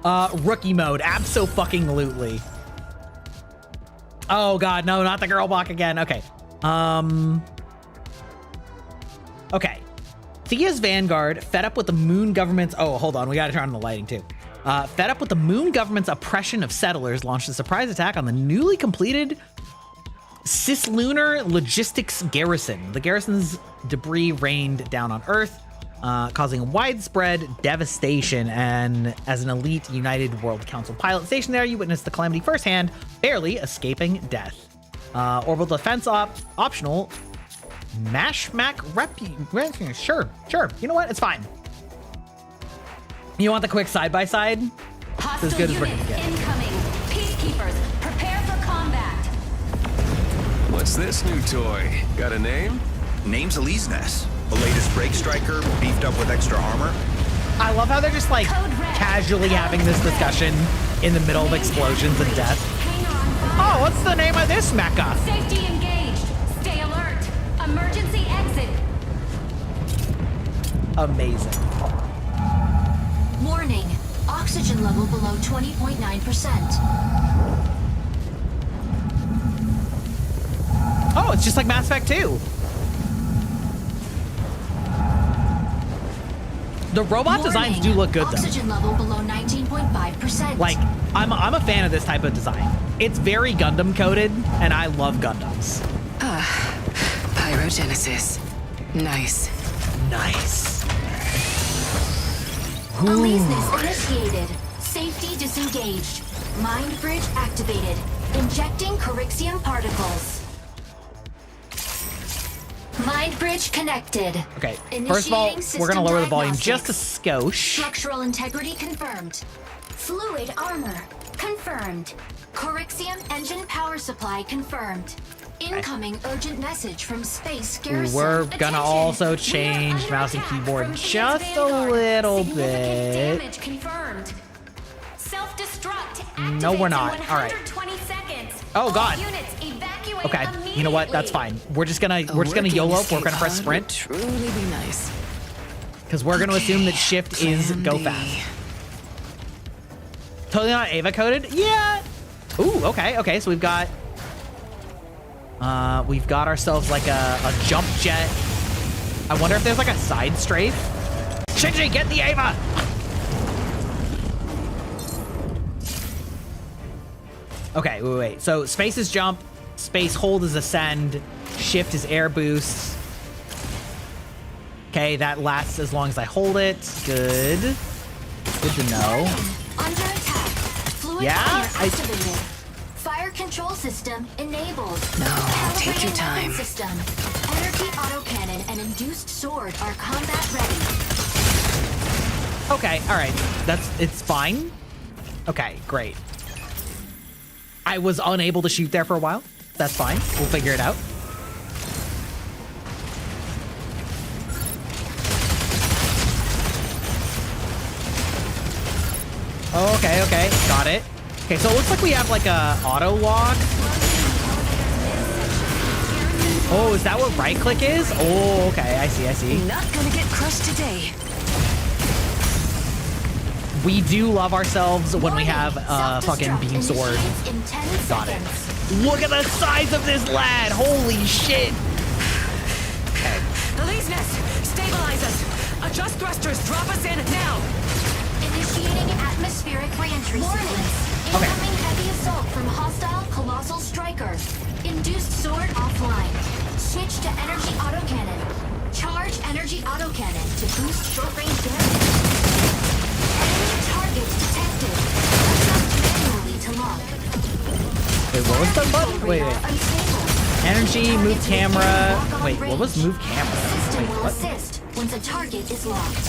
Rookie mode, abso-fucking-lutely. Oh god, no, not the girl block again. Okay. Okay. Thea's Vanguard, fed up with the Moon government's... Oh, hold on, we gotta turn on the lighting too. Fed up with the Moon government's oppression of settlers, launched a surprise attack on the newly completed Cislunar Logistics Garrison. The garrison's debris rained down on Earth, causing widespread devastation, and as an elite United World Council pilot stationed there, you witnessed the calamity firsthand, barely escaping death. Orbital defense optional. Mashmac sure. You know what? It's fine. You want the quick side-by-side? It's as good as we're gonna get.
Incoming. Peacekeepers, prepare for combat.
What's this new toy? Got a name?
Name's Elise Ness. The latest break striker, beefed up with extra armor.
I love how they're just like
Code red.
casually having this discussion in the middle of explosions and death.
Hang on.
Oh, what's the name of this mecha?
Safety engaged. Stay alert. Emergency exit.
Amazing.
Warning. Oxygen level below 20.9%.
Oh, it's just like Mass Effect 2. The robot designs do look good though.
Oxygen level below 19.5%.
Like, I'm a fan of this type of design. It's very Gundam coded, and I love Gundams.
Pyrogenesis. Nice.
Nice.
Aleseness initiated. Safety disengaged. Mind bridge activated. Injecting Corixium particles. Mind bridge connected.
Okay, first of all,
Initiating
we're gonna lower the volume
system
just a skosh.
Structural integrity confirmed. Fluid armor confirmed. Corixium engine power supply confirmed. Incoming urgent message from Space Garrison.
We're gonna
Attention,
also
we are
change
under
mouse and
attack
keyboard
from
just
Command's
a
Vanguard.
little
Significant
bit.
damage confirmed. Self-destruct
No, we're
activates
not.
in
All right.
120 seconds.
Oh,
All
God.
units evacuate
Okay, you know what? That's
immediately.
fine. We're just gonna
Working
YOLO. We're
escape
gonna press
pod
sprint
would truly be nice.
because we're gonna assume that
Okay,
shift is
plan
go
B.
fast. Totally not Ava coded. Yeah. Ooh. Okay. So we've got ourselves like a jump jet. I wonder if there's like a side strafe. Shinji, get the Ava. Okay, wait. So space is jump, space hold is ascend, shift is air boost. Okay, that lasts as long as I hold it. Good. Good to know.
Under attack. Fluid
Yeah,
armor activated. Fire control system enabled.
No, take your
Calibrating
time.
weapon system. Energy autocannon and induced sword are combat ready.
Okay, all right. It's fine. Okay, great. I was unable to shoot there for a while. That's fine. We'll figure it out. Okay. Got it. Okay, so it looks like we have like a auto walk. Oh, is that what right click is? Oh, okay. I see.
Not gonna get crushed today.
We do love ourselves when we have a fucking beam sword.
In 10
Got it.
seconds.
Look at the size of this lad. Holy shit.
Aleseness, stabilize us. Adjust thrusters. Drop us in now.
Initiating atmospheric reentry sequence.
Okay.
Incoming heavy assault from hostile colossal strikers. Induced sword offline. Switch to energy autocannon. Charge energy autocannon to boost short-range damage. Enemy targets detected. Press up manually to lock.
Wait, what was the button? Wait.
Radar unstable.
Energy, move
Targets
camera.
lock on
Wait, what was
range.
move camera?
System
Wait,
will
what?
assist once a target is locked.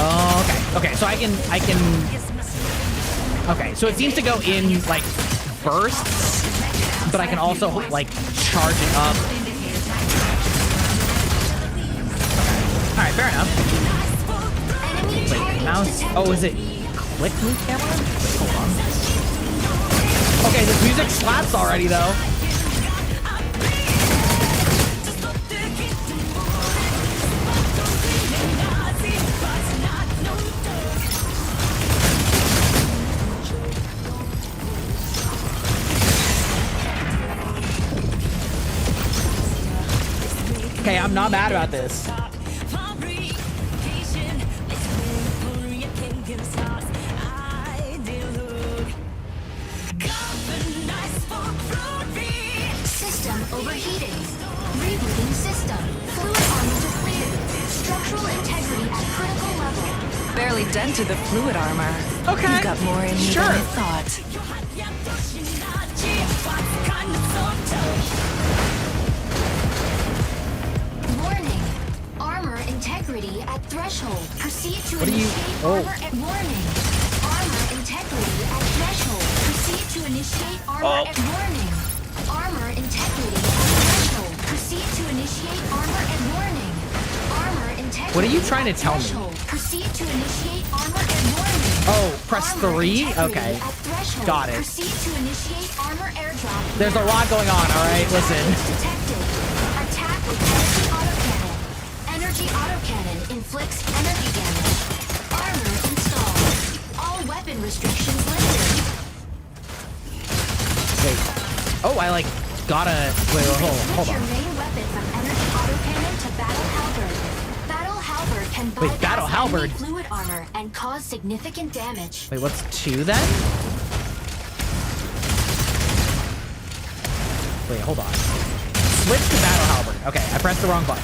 Oh, okay, so I can. Okay, so it seems to go in like bursts, but I can also like charge it up. All right, fair enough.
Enemy
Wait,
target
mouse.
detected.
Oh, is it click move camera? Wait, hold on. Okay, this music slaps already though. Okay, I'm not mad about this.
System overheating. Rebooting system. Fluid armor depleted. Structural integrity at critical level.
Barely dented the fluid armor.
Okay,
You've got more in you
sure.
than I thought.
Warning. Armor integrity at threshold. Proceed to
What do you-
initiate
oh.
armor at warning. Armor integrity at threshold. Proceed to initiate armor at warning. Armor integrity at threshold. Proceed to initiate armor at warning. Armor integrity.
What are you trying to tell me?
threshold. Proceed to initiate armor at warning.
Oh, press
Armor
3?
integrity
Okay.
at threshold.
Got it.
Proceed to initiate armor airdrop.
There's a lot going on, all right? Listen.
Detected. Attack with energy autocannon. Energy autocannon inflicts energy damage. Armor installed. All weapon restrictions lifted.
Wait. Oh, I like gotta. Wait, hold
Switch
on.
your main weapon from energy autocannon to battle halberd. Battle halberd can
Wait, battle
bypass
halberd?
enemy fluid armor and cause significant damage.
Wait, what's 2 then? Wait, hold on. Switch to battle halberd. Okay, I pressed the wrong button.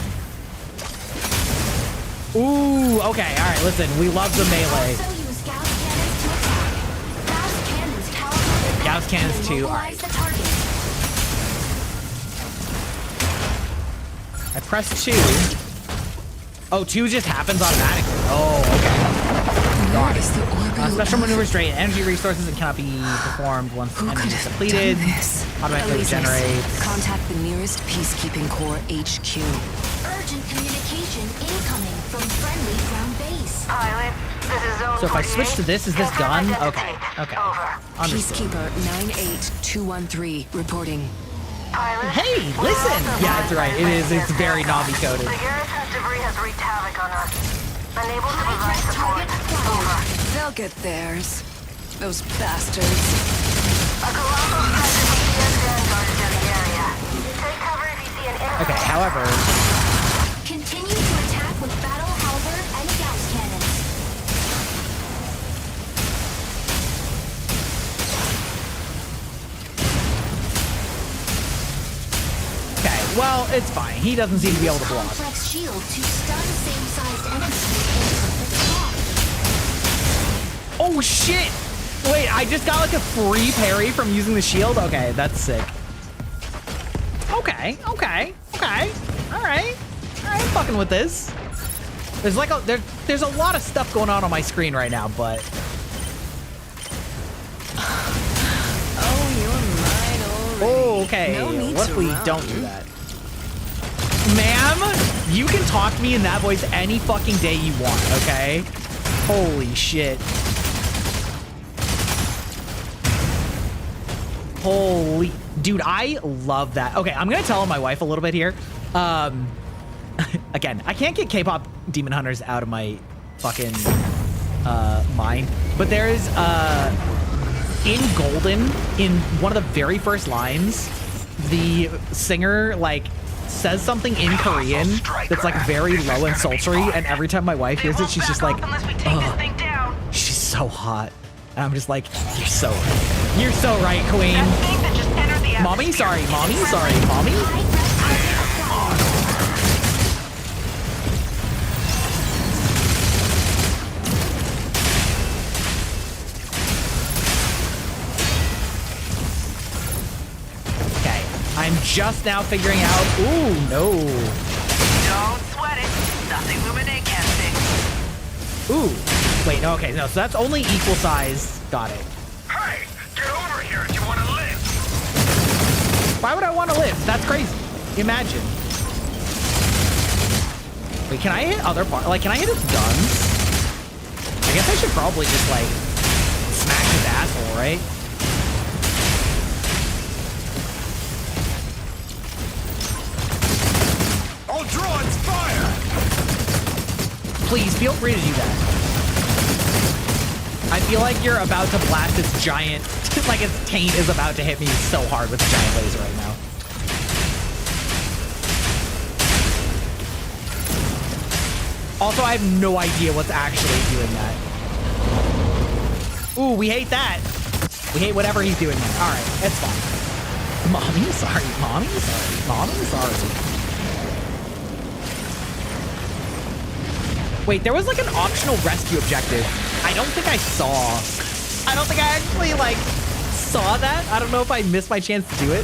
Ooh, okay, all right, listen, we love the melee.
Also use Gauss cannons to attack. Gauss cannons calibrated
Gauss cannons too, all
immobilize
right.
the target.
I pressed 2. Oh, 2 just happens automatically. Oh, okay. Got it. Special maneuver straight. Energy resources and cannot be performed once energy is depleted. Automatically regenerates.
Contact the nearest peacekeeping corps HQ.
Urgent communication incoming from friendly ground base.
Pilot, this is Zone
So if I switch to this, is this done?
Confirm
Okay,
identity.
okay.
Over.
Understood.
Peacekeeper 98213 reporting.
Pilot,
Hey,
we're
listen!
also
Yeah, it's right. It is. It's very Navi coded.
The Garrison's debris has wreaked havoc on us. Unable to provide
Hijack
support.
target acquired.
Over.
They'll get theirs. Those bastards.
A colossal threat of VTS vanguard is in the area. Take cover if you see an enemy.
Okay, however,
Continue to attack with battle halberd and Gauss cannons.
okay, well, it's fine. He doesn't seem to be able to block.
Complex shield to stun same-sized enemies in perfect spot.
Oh, shit! Wait, I just got like a free parry from using the shield? Okay, that's sick. Okay, okay, okay. All right. All right, I'm fucking with this. There's like there's a lot of stuff going on my screen right now, but
Oh, you're mine already.
oh, okay.
No need
What
to
if we
run.
don't do that? Ma'am, you can talk to me in that voice any fucking day you want, okay? Holy shit. Holy, dude, I love that. Okay, I'm gonna tell my wife a little bit here. Again, I can't get K-pop Demon Hunters out of my fucking mind, but there's in Golden, in one of the very first lines, the singer like says something in Korean that's like very low and sultry, and every time my wife hears it, she's just like, "Ugh, she's so hot." And I'm just like, you're so right, queen. Mommy, sorry, mommy, sorry, mommy. Okay, I'm just now figuring out, ooh, no.
Don't sweat it. Nothing Luminate can't fix.
Ooh, wait, no, okay, no, so that's only equal size. Got it.
Hey, get over here if you want to live.
Why would I want to live? That's crazy. Imagine. Wait, can I hit other parts? Like, can I hit its guns? I guess I should probably just, like, smack his asshole, right?
All droids fire!
Please, feel free to do that. I feel like you're about to blast its giant, like its taint is about to hit me so hard with a giant laser right now. Also, I have no idea what's actually doing that. Ooh, we hate that. We hate whatever he's doing there. All right, it's fine. Mommy, sorry. Mommy, sorry. Mommy, sorry. Wait, there was like an optional rescue objective. I don't think I saw. I don't think I actually like saw that. I don't know if I missed my chance to do it.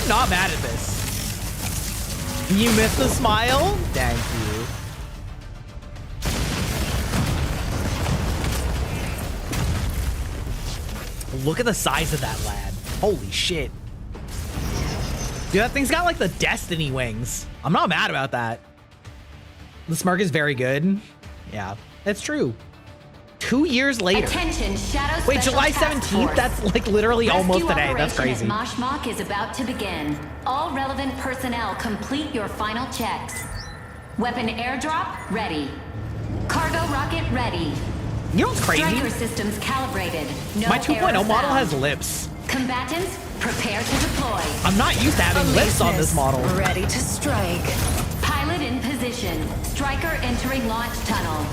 not mad at this. You missed the smile? Thank you. Look at the size of that lad. Holy shit. Dude, that thing's got like the Destiny wings. I'm not mad about that. The smirk is very good. Yeah, that's true. 2 years later.
Attention, Shadow
Wait,
Special
July
Task
17th?
Force.
That's like literally almost
Rescue
today. That's
operation
crazy.
at Moshmok is about to begin. All relevant personnel complete your final checks. Weapon airdrop ready. Cargo rocket ready.
You know what's crazy?
Striker systems calibrated. No
My 2.0
error
model
found.
has lips.
Combatants, prepare to deploy.
I'm not used to having lips on this model.
Ready to strike.
Pilot in position. Striker entering launch tunnel.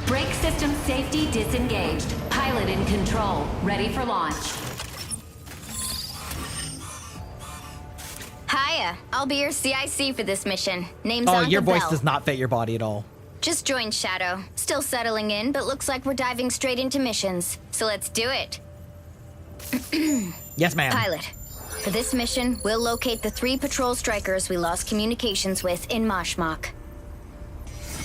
Brake system safety disengaged. Pilot in control. Ready for launch.
Hiya, I'll be your CIC for this mission. Name's
Oh,
Anka
your voice
Bell.
does not fit your body at all.
Just joined Shadow. Still settling in, but looks like we're diving straight into missions. So let's do it.
Yes, ma'am.
Pilot, for this mission, we'll locate the 3 patrol strikers we lost communications with in Moshmok.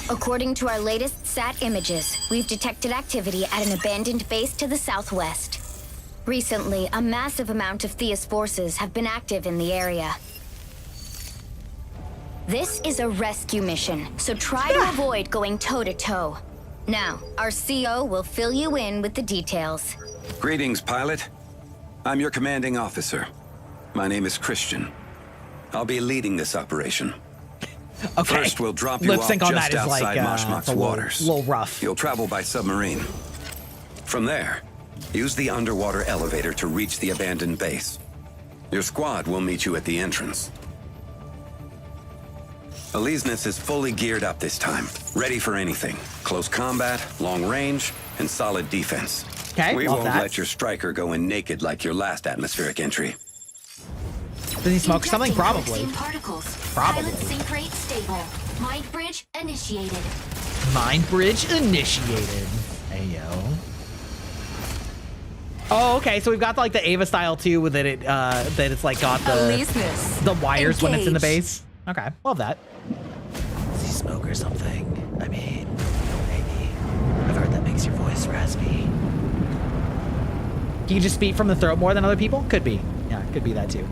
According to our latest SAT images, we've detected activity at an abandoned base to the southwest. Recently, a massive amount of Thea's forces have been active in the area. This is a rescue mission, so try to avoid going toe-to-toe. Now, our CO will fill you in with the details.
Greetings, pilot. I'm your commanding officer. My name is Christian. I'll be leading this operation.
Okay.
First, we'll drop you
Lip
off
sync on
just
that is like,
outside Moshmok's
it's a
waters.
little rough.
You'll travel by submarine. From there, use the underwater elevator to reach the abandoned base. Your squad will meet you at the entrance. Aleseness is fully geared up this time, ready for anything. Close combat, long range, and solid defense.
Okay,
we
love
won't
that.
let your striker go in naked like your last atmospheric entry.
Does he smoke something?
Injecting
Probably.
vaccine particles.
Probably.
Pilot sync rate stable. Mind bridge initiated.
Mind bridge initiated. Ayo. Oh, okay. So we've got like the Ava style too, with it. That it's like got the wires when it's in the base. Okay, love that. Does he smoke or something? I mean, maybe. I've heard that makes your voice raspy. Can you just speak from the throat more than other people? Could be. Yeah, could be that too.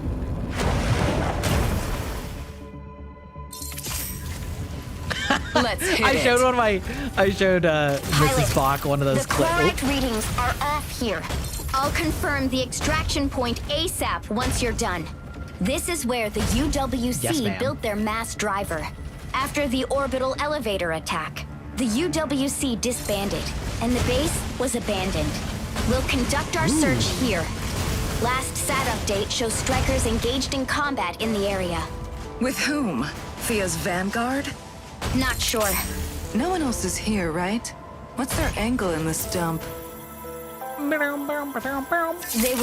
Let's hit
I showed Mrs. Spock one of those
The
clips.
correct readings are off here. I'll confirm the extraction point ASAP once you're done. This is where the UWC
Yes, ma'am.
built their mass driver. After the orbital elevator attack, the UWC disbanded, and the base was abandoned. We'll conduct our search here. Last SAT update shows strikers engaged in combat in the area.
With whom? Thea's vanguard?
Not sure.
No one else is here, right? What's their angle in this dump?
They were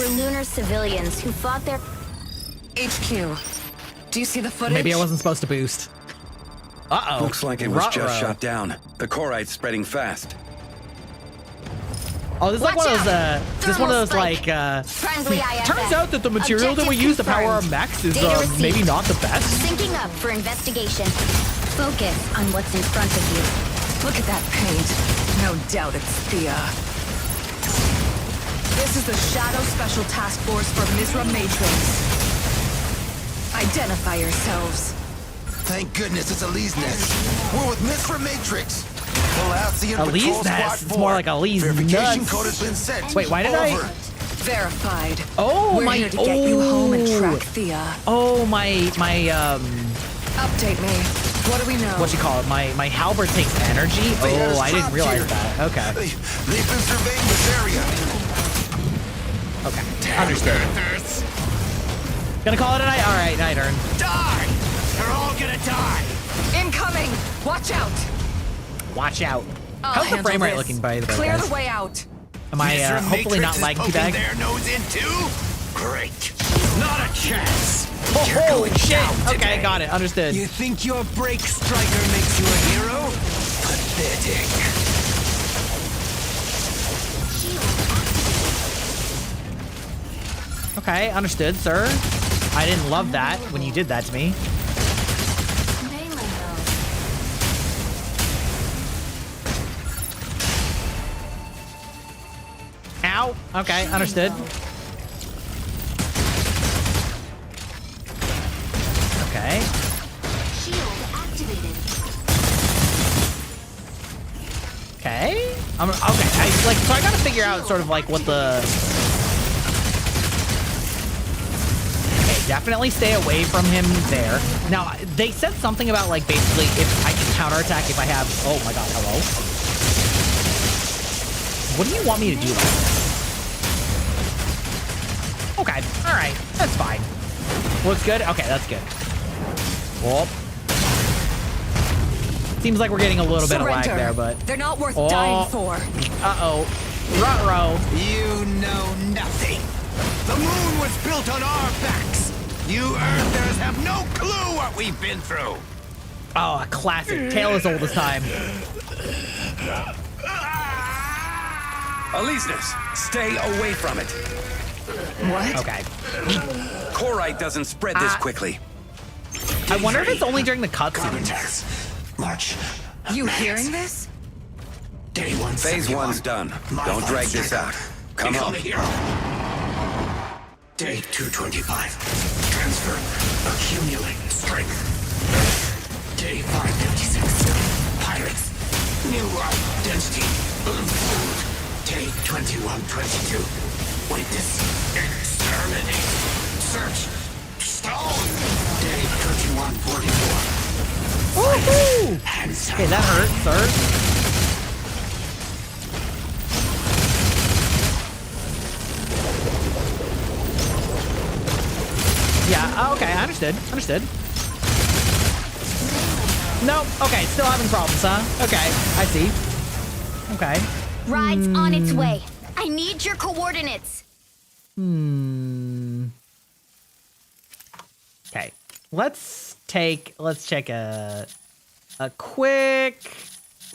lunar civilians who fought their...
HQ. Do you see the footage?
Maybe I wasn't supposed to boost. Uh-oh.
Looks like it was just
Ruh-roh.
shot down. The corite's spreading fast.
Oh, this is like
Watch
one of those,
out.
this is one of those,
Thermal
like,
Friendly IFF.
turns out that the material that we use to power our mechs is,
Data received.
maybe not the best.
Syncing up for investigation. Focus on what's in front of you.
Look at that paint. No doubt it's Thea. This is the Shadow Special Task Force for Misra Matrix. Identify yourselves.
Thank goodness it's Aleseness. We're with Misra Matrix. Palacian Patrol Squad
Aleseness. It's
4.
more like Aleseness.
Verification code has been sent.
Wait, why did I?
Over.
Verified.
Oh,
We're
my.
here to get you home and track Thea.
Oh, my.
Update me. What do we know?
What you call it? My halberd takes energy. Oh, I didn't realize that. Okay.
They've been surveying this area.
Okay. Understood. Gonna call it a night. All right, night turn.
Die! They're all gonna die.
Incoming! Watch out!
Watch out.
I'll
How's the
handle
frame rate
this.
looking, by the way,
Clear
guys?
the way out.
Am I
Misra
hopefully
Matrix
not
is
lagging too
poking
bad?
their nose in too? Great. Not a chance.
Oh,
You're
holy
going
shit.
down
Okay,
today.
got it. Understood.
You think your break striker makes you a hero? Pathetic.
Okay, understood, sir. I didn't love that when you did that to me.
Melee mode.
Ow. Okay, understood. Okay.
Shield activated.
Okay. Okay. So I gotta figure out sort of like what the. Okay, definitely stay away from him there. Now they said something about like basically if I can counterattack if I have. Oh my god! Hello. What do you want me to do about this? Okay. All right. That's fine. Looks good. Okay, that's good. Whoop. Seems like we're getting a little bit of lag there, but
they're not worth dying for.
Uh-oh. Ruh-roh.
You know nothing. The moon was built on our backs. You Earthers have no clue what we've been through.
Oh, a classic. Tale as old as time.
Aleseness, stay away from it.
What?
Okay.
Corite doesn't spread this quickly.
I wonder if it's only during the cutscenes.
March.
You hearing this?
Day 1.
Phase 1's done. Don't drag this out. Come on.
Day 225. Transfer. Accumulate strength. Day 556. Pirates. New identity. Unfold. Day 2122. Witness. Exterminate. Search. Stone. Day 2144.
Woohoo! Okay, that hurt, sir. Yeah, okay, understood. Understood. Nope, okay, still having problems, huh? Okay, I see. Okay.
Ride's on its way. I need your coordinates.
Okay, let's check a quick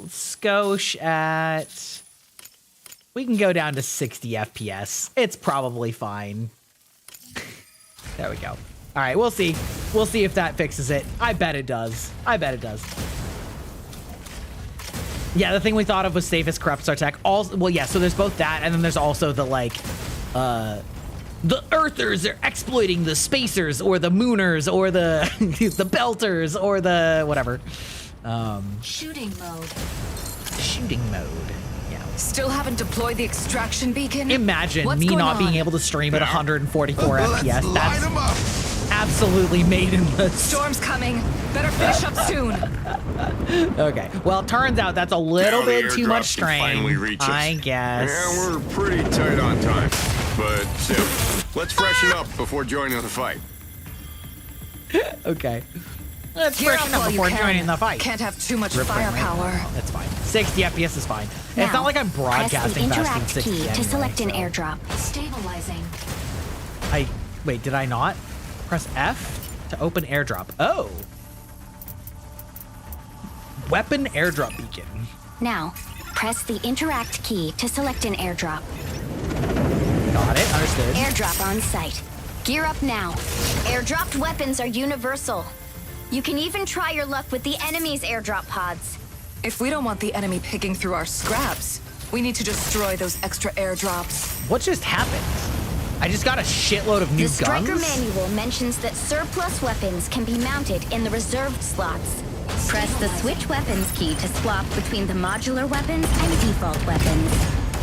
skosh at. We can go down to 60 FPS. It's probably fine. There we go. All right, we'll see. We'll see if that fixes it. I bet it does. I bet it does. Yeah, the thing we thought of was safest corrupts our tech. Well, yeah, so there's both that, and then there's also the, like, the Earthers are exploiting the Spacers, or the Mooners, or the the Belters, or the whatever.
Shooting mode.
Shooting mode. Yeah.
Still haven't deployed the extraction beacon?
Imagine
What's
me
going
not
on?
being able to stream at 144
Let's
FPS.
line
That's
'em up.
absolutely maidenless.
Storm's coming. Better finish up soon.
Okay. Well, turns out that's a little bit too much strain. I guess.
Yeah, we're pretty tight on time. But still, let's freshen up before joining the fight.
Okay. Let's
Gear
freshen
up
up
while you
before
can.
joining the fight.
Can't have too much
Rip frame rate.
firepower.
That's fine. 60 FPS is fine.
Now,
It's not like I'm
press the
broadcasting fast in
interact
60
key
anyway,
to select an
so.
airdrop.
Stabilizing.
Wait, did I not? Press F to open airdrop. Oh. Weapon airdrop beacon.
Now, press the interact key to select an airdrop.
Got it. Understood.
Airdrop on site. Gear up now. Airdropped weapons are universal. You can even try your luck with the enemy's airdrop pods.
If we don't want the enemy picking through our scraps, we need to destroy those extra airdrops.
What just happened? I just got a shitload of new
The Striker
guns.
manual mentions that surplus weapons can be mounted in the reserved slots. Press the switch weapons key to swap between the modular weapons and default weapons.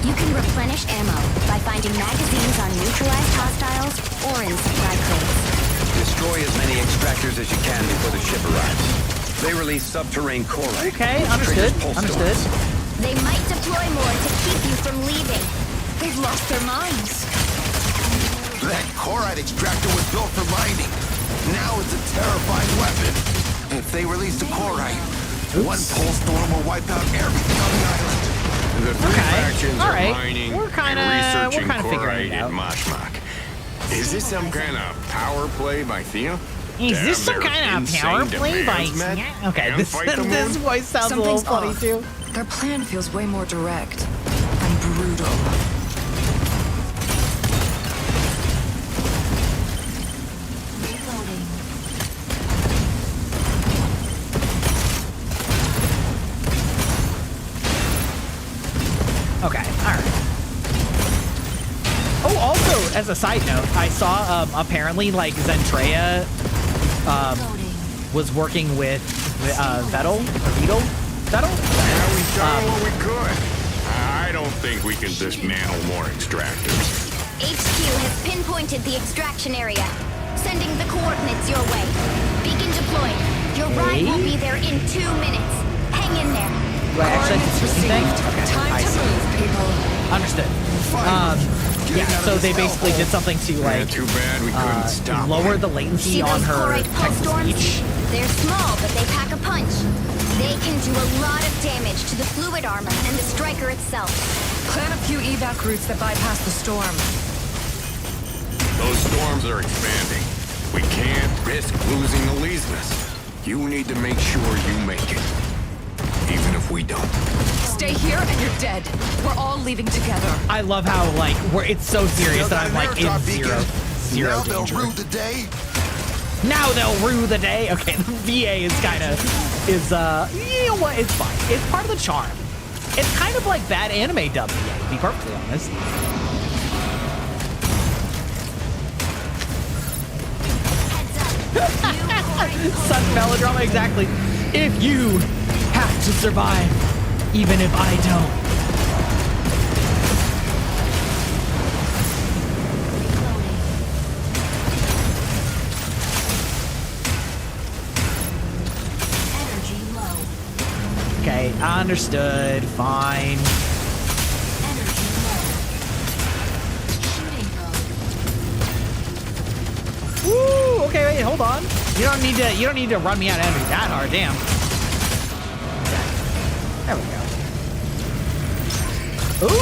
You can replenish ammo by finding magazines on neutralized hostiles or in supply crates.
Destroy as many extractors as you can before the ship arrives. They release subterranean corite.
Okay, understood. Understood.
They might deploy more to keep you from leaving.
They've lost their minds.
That corite extractor was built for mining. Now it's a terrifying weapon. If they release the corite, one pulse storm will wipe out everything on the island.
The three factions
All
are
right.
mining
We're
and
kinda
researching
figuring it
corite
out.
in Mashmak. Is this some kind of power play by Theo?
Is this some kind of power play by... Okay, this voice sounds a little funny
off.
too.
Their plan feels way more direct and brutal.
as a side note, I saw apparently like Zentreya was working with Vettel.
Yeah, we've done what we could. I don't think we can dismantle more extractors.
HQ has pinpointed the extraction area. Sending the coordinates your way. Beacon deployed. Your ride will be there in 2 minutes. Hang in there.
Do I actually have to do anything? Okay,
Time to move, people.
Understood. Yeah, so they basically did something to like
too bad we couldn't stop
lower the latency
See
on
those
her
chloride pulse storms?
text-to-speech.
They're small, but they pack a punch. They can do a lot of damage to the fluid armor and the striker itself.
Plan a few evac routes that bypass the storm.
Those storms are expanding. We can't risk losing Elizabeth. You need to make sure you make it. Even if we don't.
Stay here and you're dead. We're all leaving together.
I love how like it's so serious that I'm like in zero
Now
danger.
they'll rue the day.
Now they'll rue the day. Okay, the VA is kind of you know what? It's fine. It's part of the charm. It's kind of like bad anime dub VA, to be perfectly honest. Such melodrama, exactly. If you have to survive, even if I don't.
Energy low.
Okay, understood. Fine.
Energy low. Shooting mode.
Woo! Okay, wait, hold on. You don't need to run me out of energy that hard, damn. There we go. Ooh!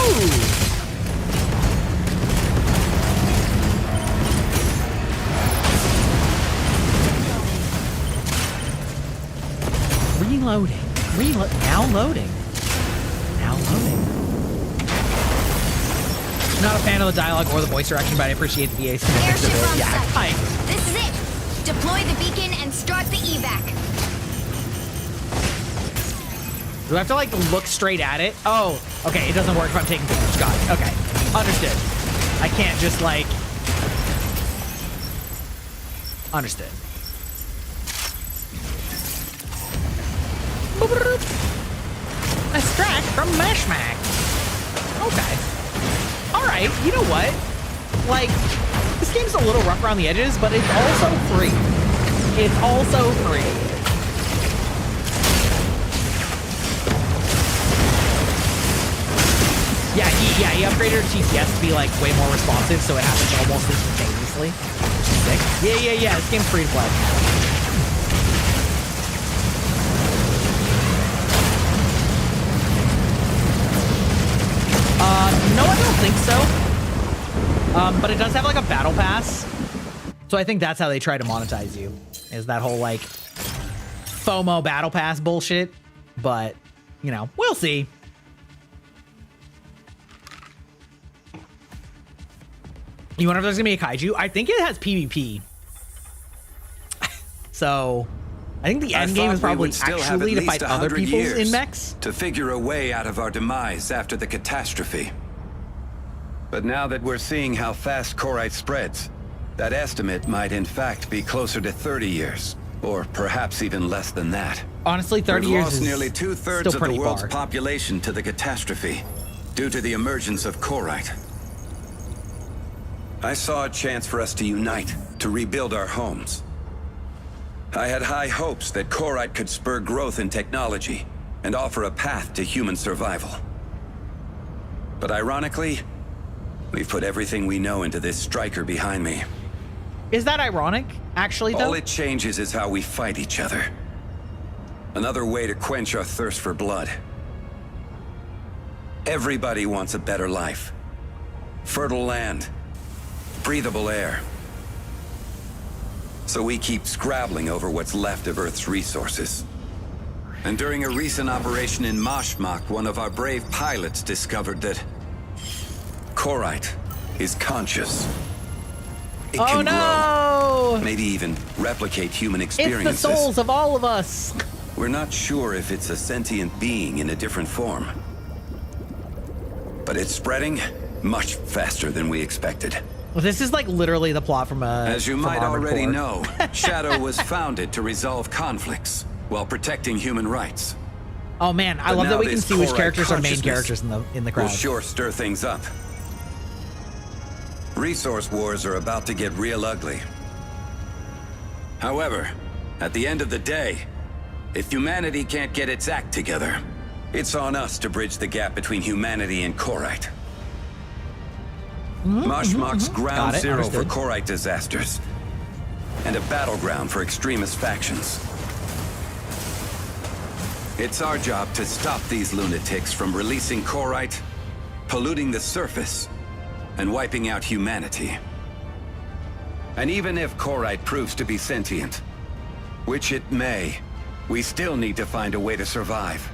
Reloading. Now loading. Now loading. I'm not a fan of the dialogue or the voice direction, but I appreciate the VA's commitment to
Airship
the
on site.
hi.
This is it. Deploy the beacon and start the evac.
Do I have to like look straight at it? Oh, okay. It doesn't work if I'm taking damage. Got it. Okay. Understood. I can't just like... Understood. Extract from Meshmack. Okay. Alright, you know what? Like, this game's a little rough around the edges, but it's also free. It's also free. Yeah, he upgraded her TCS to be like way more responsive, so it happens almost instantaneously. Which is sick. Yeah, this game's free to play. No, I don't think so. But it does have like a battle pass. So I think that's how they try to monetize you. Is that whole like FOMO battle pass bullshit. But, you know, we'll see. You wonder if there's gonna be a kaiju? I think it has PvP. So I think the end game is probably actually to fight other people in mechs.
To figure a way out of our demise after the catastrophe. But now that we're seeing how fast Korite spreads, that estimate might in fact be closer to 30 years. Or perhaps even less than that.
Honestly, 30 years is
We've lost nearly 2/3 of the world's population to the catastrophe due to the emergence of Korite. I saw a chance for us to unite, to rebuild our homes. I had high hopes that Korite could spur growth in technology and offer a path to human survival. But ironically, we've put everything we know into this striker behind me.
Is that ironic, actually, though?
All it changes is how we fight each other. Another way to quench our thirst for blood. Everybody wants a better life. Fertile land. Breathable air. So we keep scrabbling over what's left of Earth's resources. And during a recent operation in Mashmak, one of our brave pilots discovered that Korite is conscious. It can grow, maybe even replicate human experiences.
It's the souls of all of us.
We're not sure if it's a sentient being in a different form. But it's spreading much faster than we expected.
This is like literally the plot from
As you
from
might
Armored
already
Core.
know, Shadow was founded to resolve conflicts while protecting human rights.
Oh man, I
But
love that
now
we can
this
see which
Korite
characters are main
consciousness
characters in the
will
crowd.
sure stir things up. Resource wars are about to get real ugly. However, at the end of the day, if humanity can't get its act together, it's on us to bridge the gap between humanity and Korite. Mashmak's ground zero for Korite disasters, and a battleground for extremist factions. It's our job to stop these lunatics from releasing Korite, polluting the surface, and wiping out humanity. And even if Korite proves to be sentient, which it may, we still need to find a way to survive.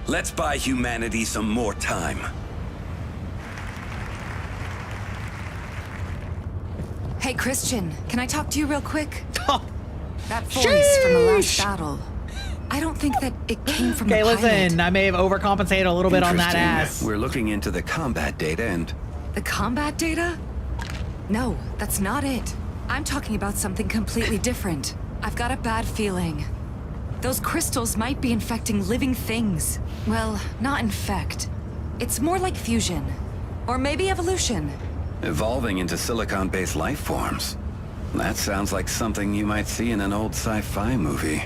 Let's buy humanity some more time.
Hey, Christian, can I talk to you real quick? That voice from the last battle. I don't think that it came from the pilot.
listen, I may have overcompensated a little bit on that ass.
We're looking into the combat data and...
The combat data? No, that's not it. I'm talking about something completely different. I've got a bad feeling. Those crystals might be infecting living things. Well, not infect. It's more like fusion. Or maybe evolution.
evolving into silicon-based life forms. That sounds like something you might see in an old sci-fi movie.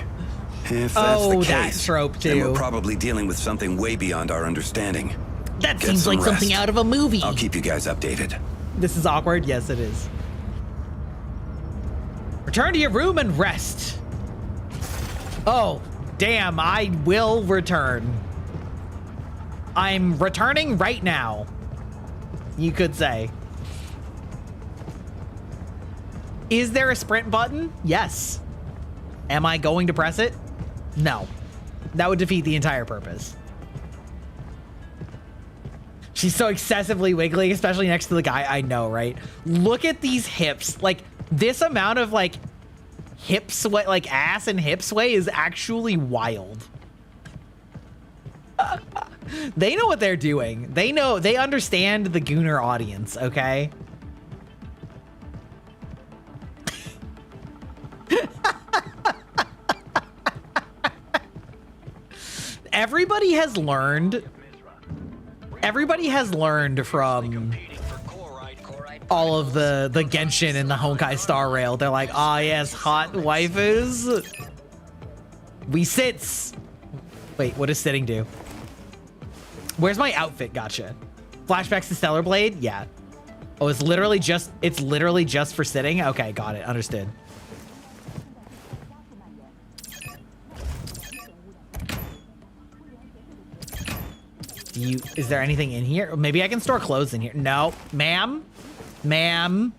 If that's the case,
that trope too.
then we're probably dealing with something way beyond our understanding.
That
Get
seems
some
like something
rest.
out of a movie.
I'll keep you guys updated.
This is awkward. Yes, it is. Return to your room and rest. Oh, damn, I will return. I'm returning right now, you could say. Is there a sprint button? Yes. Am I going to press it? No. That would defeat the entire purpose. She's so excessively wiggly, especially next to the guy. I know, right? Look at these hips. Like, this amount of, like, hip sway, like, ass and hip sway is actually wild. They know what they're doing. They know, they understand the Gooner audience, okay? Everybody has learned from all of the Genshin and the Honkai Star Rail. They're like, ah, yes, hot waifus. We sits. Wait, what does sitting do? Where's my outfit? Gotcha. Flashbacks to Stellar Blade? Yeah. Oh, it's literally just for sitting? Okay, got it. Understood. Is there anything in here? Maybe I can store clothes in here. No, ma'am. Ma'am.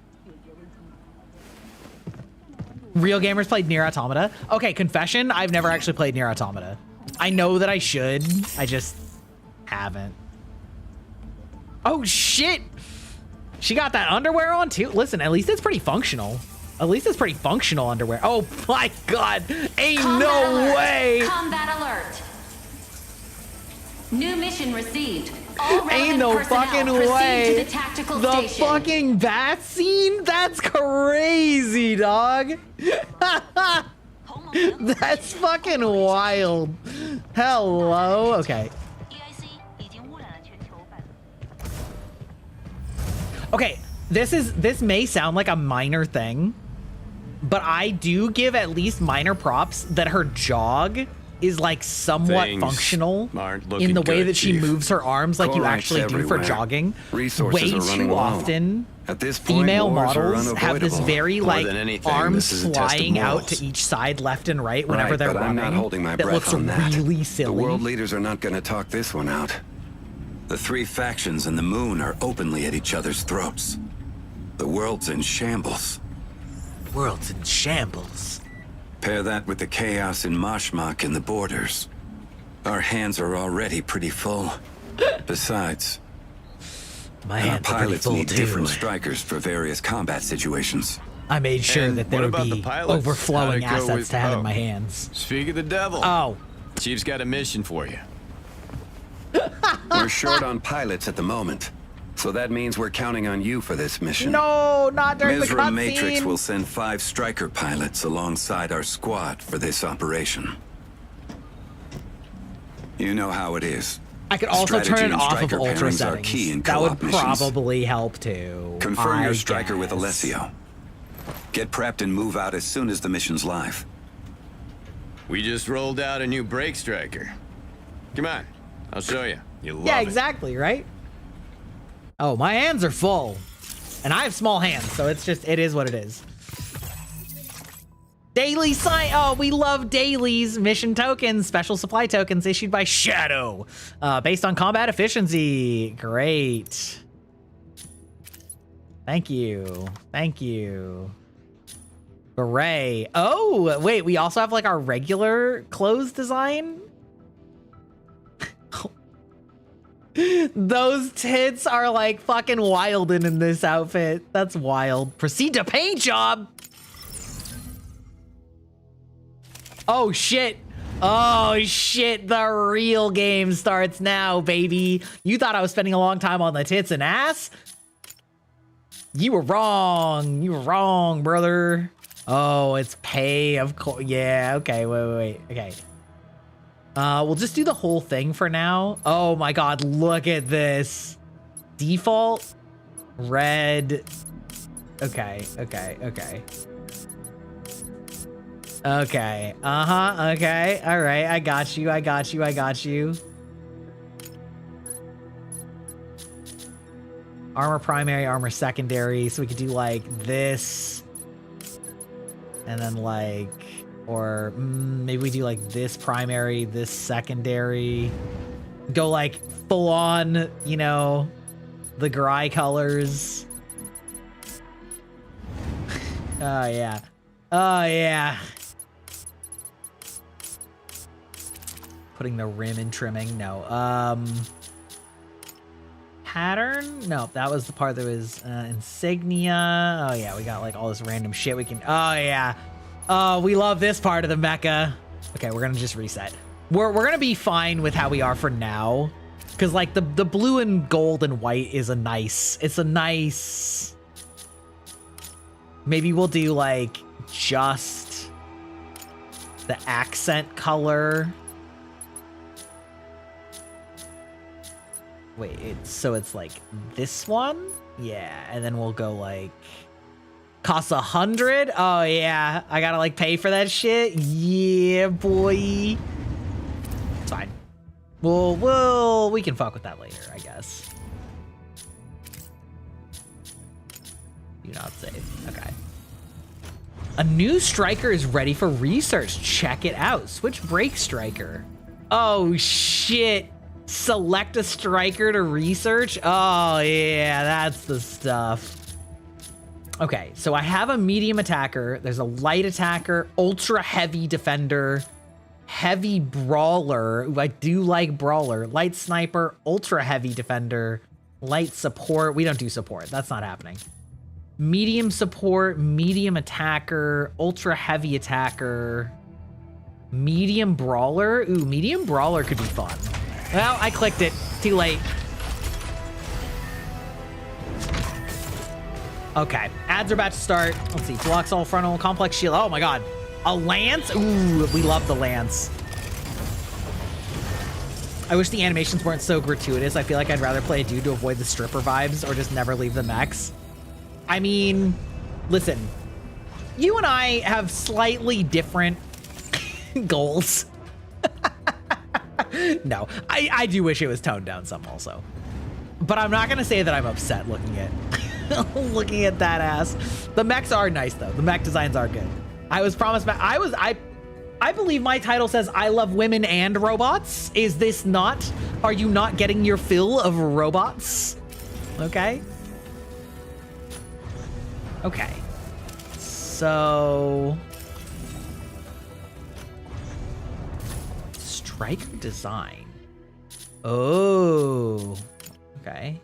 Real gamers played Nier Automata. Okay, confession, I've never actually played Nier Automata. I know that I should. I just haven't. Oh, shit. She got that underwear on, too. Listen, at least it's pretty functional. At least it's pretty functional underwear. Oh, my God. Ain't no way.
Combat alert. New mission received.
Ain't no fucking way.
To the tactical
the
station.
fucking bat scene? That's crazy, dog. That's fucking wild. Hello. Okay. Okay, this may sound like a minor thing, but I do give at least minor props that her jog is like somewhat
Things
functional
aren't
in the
looking
way
good,
that she
Chief.
moves her arms like you
Korite's
actually do for
everywhere.
jogging.
Resources
Way
are running
too
low.
often,
At this point,
female
wars are
models have this
unavoidable.
very
More
like
than anything,
arms
this is a test of
flying out
morals.
to each side, left and right, whenever
Right,
they're
but
running.
I'm not holding my
that
breath
looks
on that.
really silly.
The world leaders are not going to talk this one out. The three factions and the moon are openly at each other's throats. The world's in shambles.
World's in shambles.
Pair that with the chaos in Mashmak and the borders. Our hands are already pretty full. Besides,
My
our
hands are pretty
pilots
full
need
too.
different strikers for various combat situations.
I made sure
And
that there
what
would
about
be
the pilots?
overflowing
How'd it go
assets
with-
to have in
oh.
my hands.
Speak of the devil.
Oh.
Chief's got a mission for you.
We're short on pilots at the moment. So that means we're counting on you for this mission.
No, not during the
Mizra Matrix
cutscene.
will send 5 Striker pilots alongside our squad for this operation. You know how it is.
I could also
Strategy
turn it
and
off of
Striker
ultra
pairings are
settings.
key in
That would
co-op missions.
probably help too.
Confirm your
I
Striker with
guess.
Alessio. Get prepped and move out as soon as the mission's live.
We just rolled out a new brake striker. Come on, I'll show you. You'll love
Yeah,
it.
exactly, right? Oh, my hands are full. And I have small hands, so it's just, it is what it is. Daily sign. Oh, we love dailies. Mission tokens, special supply tokens issued by Shadow, based on combat efficiency. Great. Thank you. Thank you. Hooray. Oh, wait, we also have like our regular clothes design. Those tits are like fucking wildin' in this outfit. That's wild. Proceed to paint job. Oh shit. Oh shit. The real game starts now, baby. You thought I was spending a long time on the tits and ass? You were wrong. You were wrong, brother. Oh, it's pay, of course. Yeah, okay, wait. Okay. We'll just do the whole thing for now. Oh my god, look at this. Default. Red. Okay. Okay. Okay. All right, I got you. Armor primary, armor secondary. So we could do like this. And then like... Or maybe we do like this primary, this secondary. Go like full on, you know, the Gry colors. Oh yeah. Oh yeah. Putting the rim and trimming. No. Pattern? No, that was the part that was insignia. Oh yeah, we got like all this random shit we can. Oh yeah. Oh, we love this part of the mecha. Okay, we're gonna just reset. We're gonna be fine with how we are for now. Cause like the blue and gold and white is a nice, maybe we'll do like just the accent color. Wait, so it's like this one? Yeah, and then we'll go like, costs 100? Oh yeah, I gotta like pay for that shit? Yeah, boy. It's fine. We can fuck with that later, I guess. Do not save, okay. A new striker is ready for research. Check it out. Switch brake striker. Oh shit. Select a striker to research. Oh yeah, that's the stuff. Okay, so I have a medium attacker. There's a light attacker, ultra heavy defender, heavy brawler. Ooh, I do like brawler. Light sniper, ultra heavy defender, light support. We don't do support. That's not happening. Medium support, medium attacker, ultra heavy attacker, medium brawler. Ooh, medium brawler could be fun. Well, I clicked it. Too late. Okay, ads are about to start. Let's see, blocks all frontal, complex shield. Oh my god, a lance? Ooh, we love the lance. I wish the animations weren't so gratuitous. I feel like I'd rather play a dude to avoid the stripper vibes or just never leave the mechs. I mean, listen, you and I have slightly different goals. No, I do wish it was toned down some also. But I'm not gonna say that I'm upset looking at looking at that ass. The mechs are nice though. The mech designs are good. I was promised I believe my title says I love women and robots. Is this not? Are you not getting your fill of robots? Okay. Okay. So striker design. Oh. Okay.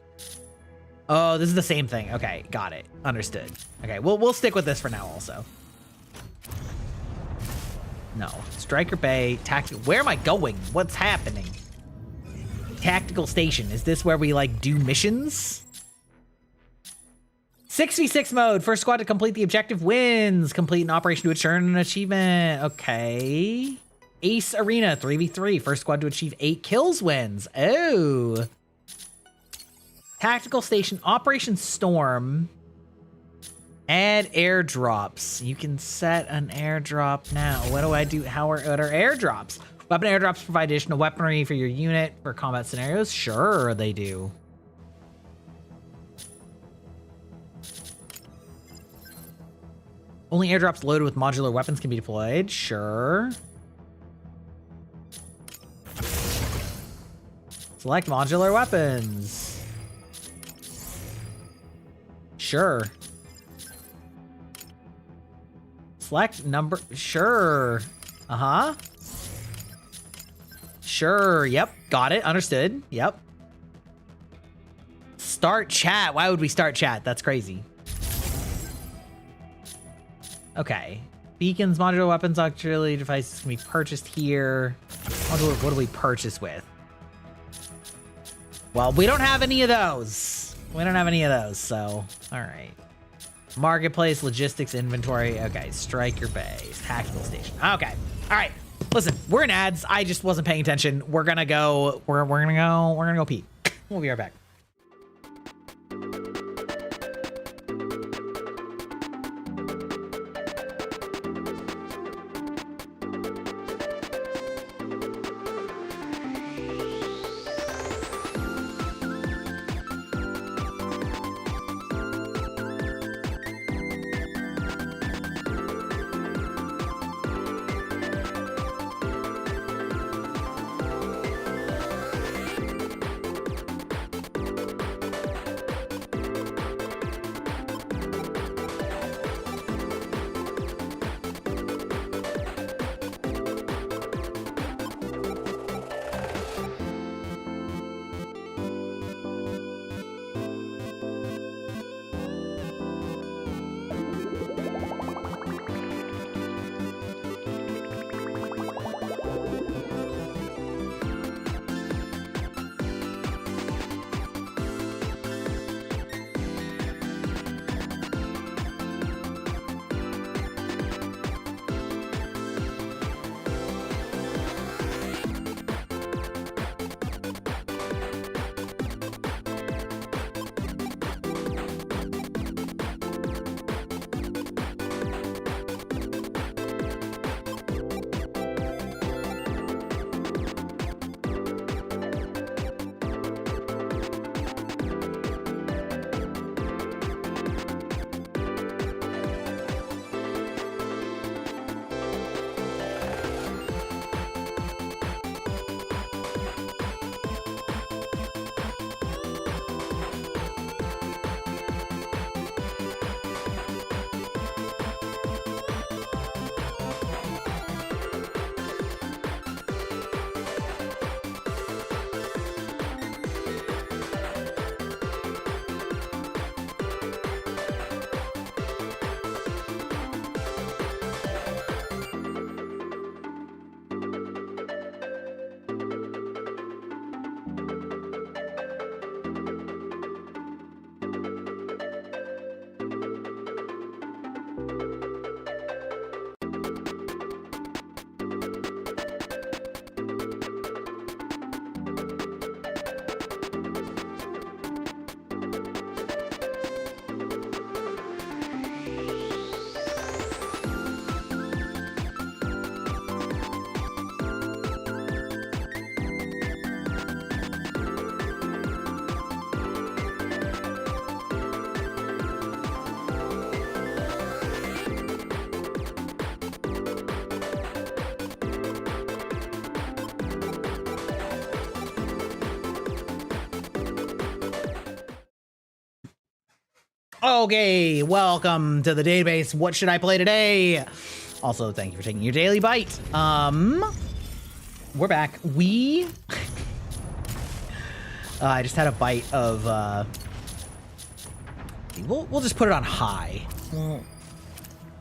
Oh, this is the same thing. Okay, got it. Understood. Okay, we'll stick with this for now also. No. Striker Bay, tactical. Where am I going? What's happening? Tactical station. Is this where we like do missions? 6v6 mode. First squad to complete the objective wins. Complete an operation to earn an achievement. Okay. Ace Arena 3v3. First squad to achieve 8 kills wins. Oh. Tactical Station Operation Storm. Add airdrops. You can set an airdrop now. What do I do? What are airdrops? Weapon airdrops provide additional weaponry for your unit for combat scenarios. Sure, they do. Only airdrops loaded with modular weapons can be deployed. Sure. Select modular weapons. Sure. Select number. Sure. Uh-huh. Sure. Yep. Got it. Understood. Yep. Start chat. Why would we start chat? That's crazy. Okay. Beacons, modular weapons, auxiliary devices can be purchased here. What do we purchase with? Well, we don't have any of those. We don't have any of those, so all right. Marketplace, logistics, inventory. Okay, striker base, tactical station. Okay, all right. Listen, we're in ads. I just wasn't paying attention. We're gonna go. We're gonna go pee. We'll be right back. Okay, welcome to the database. What should I play today? Also, thank you for taking your daily bite. We're back. I just had a bite of, we'll just put it on high.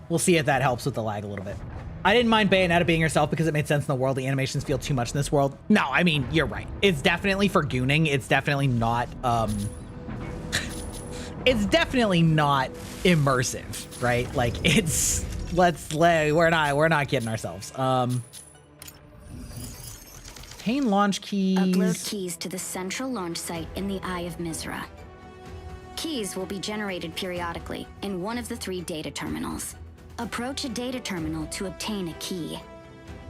We'll see if that helps with the lag a little bit. I didn't mind Bayonetta being herself because it made sense in the world. The animations feel too much in this world. No, I mean, you're right. It's definitely for gooning. It's definitely not, it's definitely not immersive, right? Like it's we're not kidding ourselves. Obtain launch keys.
Upload keys to the central launch site in the Eye of Mizra. Keys will be generated periodically in one of the 3 data terminals. Approach a data terminal to obtain a key.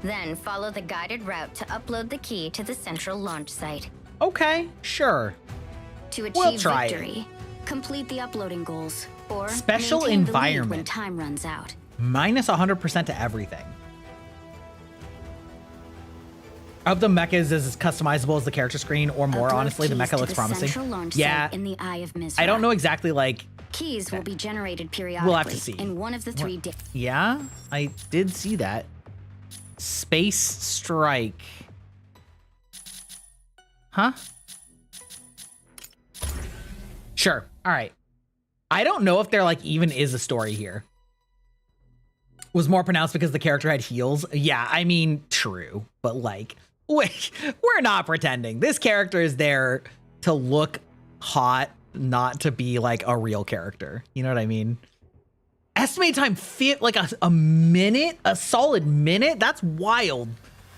Then follow the guided route to upload the key to the central launch site.
Okay, sure.
To achieve
We'll try
victory, complete the uploading goals, or
Special
maintain the lead when
environment.
time runs out.
Minus 100% to everything. Of the mechas is as customizable as the character screen or more.
Upload
Honestly, the
keys
mecha
to
looks
the
promising.
central launch
Yeah,
site in the Eye of Mizra.
I don't know exactly like.
Keys will be generated periodically
We'll have to see.
in one of the 3
Yeah, I did see that. Space Strike. Huh? Sure. All right. I don't know if there like even is a story here. Was more pronounced because the character had heels. Yeah, I mean, true. But like, we're not pretending. This character is there to look hot, not to be like a real character. You know what I mean? Estimated time fit like a minute, a solid minute. That's wild.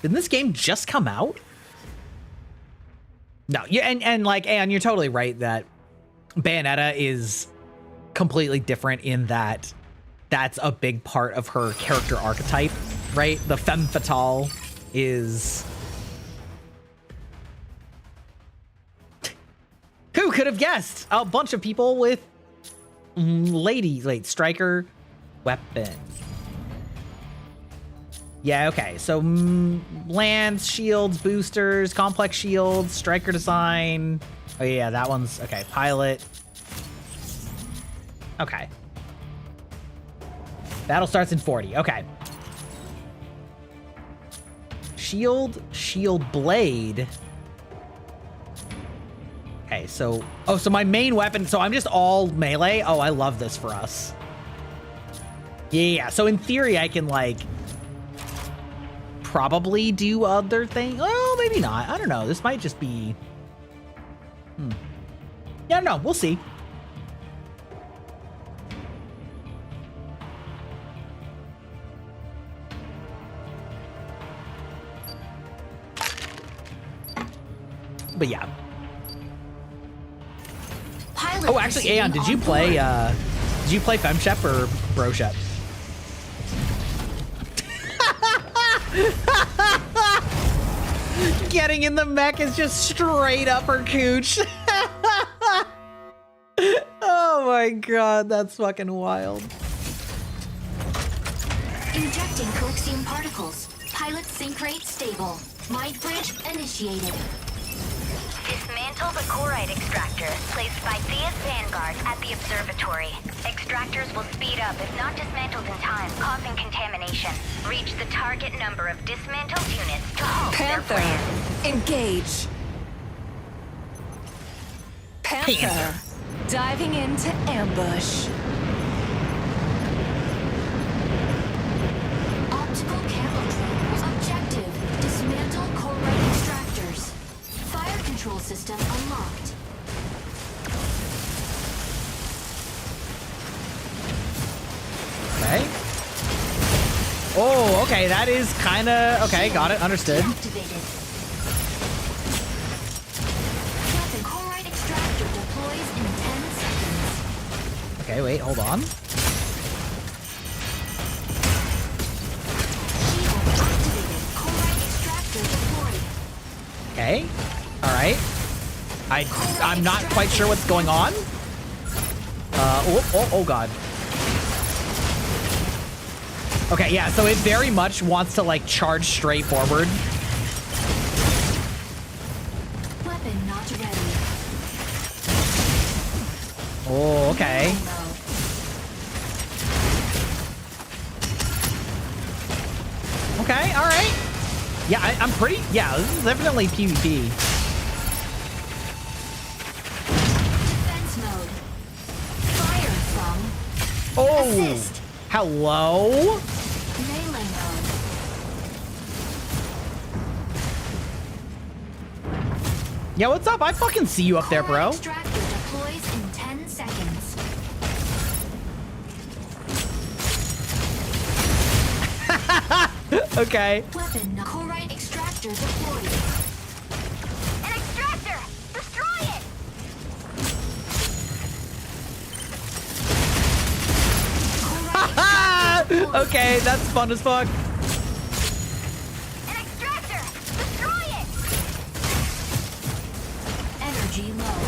Didn't this game just come out? No, yeah, and like, and you're totally right that Bayonetta is completely different in that that's a big part of her character archetype, right? The femme fatale is... Who could have guessed? A bunch of people with striker weapon. Yeah, okay. So lance, shields, boosters, complex shields, striker design. Oh yeah, that one's okay. Pilot. Okay. Battle starts in 40. Okay. Shield blade. Okay, so so my main weapon, so I'm just all melee. Oh, I love this for us. Yeah, so in theory I can like probably do other things. Oh, maybe not. I don't know. This might just be Yeah, no, we'll see. But yeah. Oh, actually, Aeon, did you play FemShep or BroShep? Getting in the mech is just straight up her cooch. Oh my god, that's fucking wild.
Injecting coaxium particles. Pilot sync rate stable. Mind bridge initiated.
Dismantle the chloride extractor placed by Thea's Vanguard at the observatory. Extractors will speed up if not dismantled in time, causing contamination. Reach the target number of dismantled units to halt their plan.
Engage. Panther. Diving into ambush.
Optical camo trailers. Objective. Dismantle chloride extractors. Fire control system unlocked.
Okay. Oh, okay, that is kind of... Okay, got it, understood.
Activated. Captain chloride extractor deploys in 10 seconds.
Okay, wait, hold on.
Shield activated. Chloride extractor deployed.
Okay, all right. I'm not quite sure what's going on. Oh god. Okay, yeah, so it very much wants to like charge straight forward.
Weapon not ready.
Oh, okay. Okay, all right. Yeah, I'm pretty... Yeah, this is definitely PvP.
Defense mode. Fire from.
Oh!
Assist.
Hello?
Melee mode.
Yeah, what's up? I fucking see you up there, bro.
Extractor deploys in 10 seconds.
Okay.
Weapon Corite extractor deployed.
An extractor! Destroy it!
Okay, that's fun as fuck.
An extractor! Destroy it!
Energy low.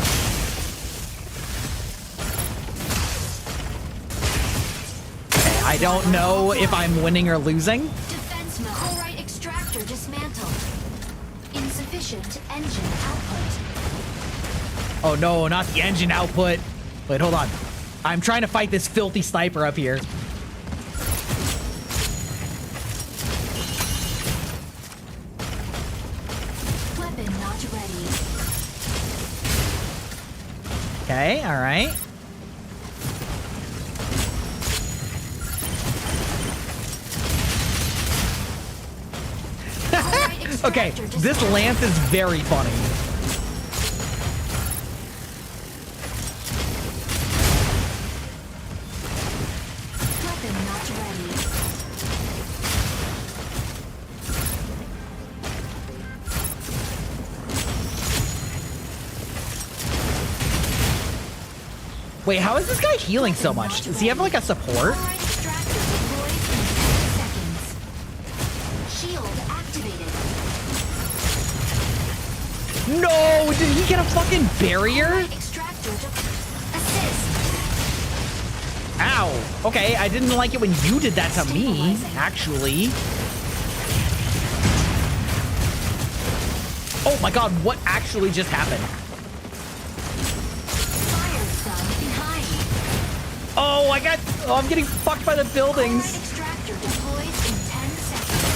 Okay, I don't know if I'm winning or losing.
Defense mode. Corite extractor dismantled. Insufficient engine output.
Oh no, not the engine output. Wait, hold on. I'm trying to fight this filthy sniper up here.
Weapon not ready.
Okay, all right. Okay, this lance is very funny.
Weapon not ready.
Wait, how is this guy healing so much? Does he have like a support?
Corite extractor deployed in 10 seconds. Shield activated.
No, did he get a fucking barrier?
Extractor assist.
Ow. Okay, I didn't like it when you did that to me, actually. Oh my god, what actually just happened?
Fire sun behind.
Oh, I'm getting fucked by the buildings.
Corite extractor deploys in 10 seconds.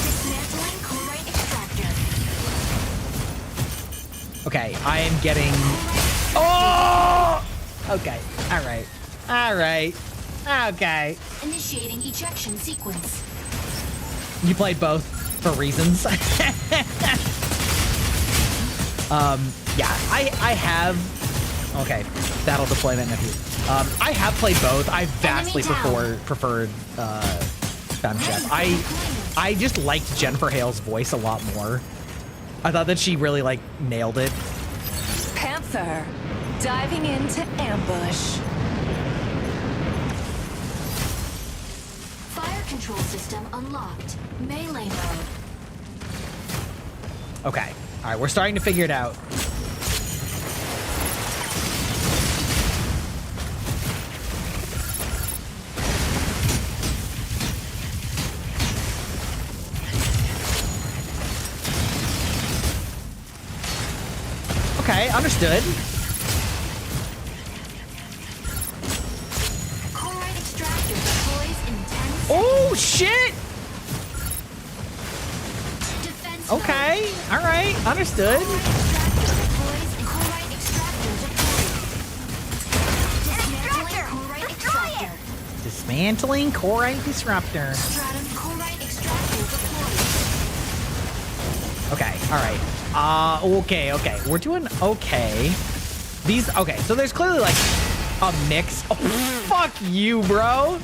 Dismantling corite extractor.
Okay, I am getting... Oh! Okay, all right. All right. Okay.
Initiating ejection sequence.
You played both for reasons. Yeah, I have... Okay, battle deployment nephew. I have played both. I vastly preferred Femme Chef. I just liked Jennifer Hale's voice a lot more. I thought that she really like nailed it.
Panther, diving into ambush.
Fire control system unlocked. Melee mode.
Okay, all right, we're starting to figure it out. Okay, understood.
Corite extractor deploys in 10 seconds.
Oh shit!
Defense
Okay, all right, understood.
extractor deploys in corite extractor deployed. Dismantling corite extractor.
Dismantling Corite Disruptor.
Stratum corite extractor deployed.
Okay, all right. Okay. We're doing okay. Okay, so there's clearly like a mix. Oh, fuck you, bro.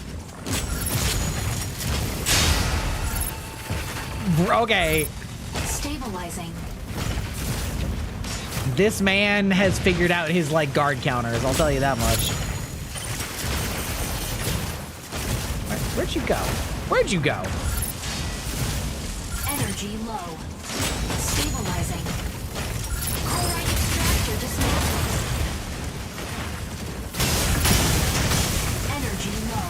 Okay.
Stabilizing.
This man has figured out his like guard counters, I'll tell you that much. Where'd you go? Where'd you go?
Energy low. Stabilizing. Corite extractor dismantled. Energy low.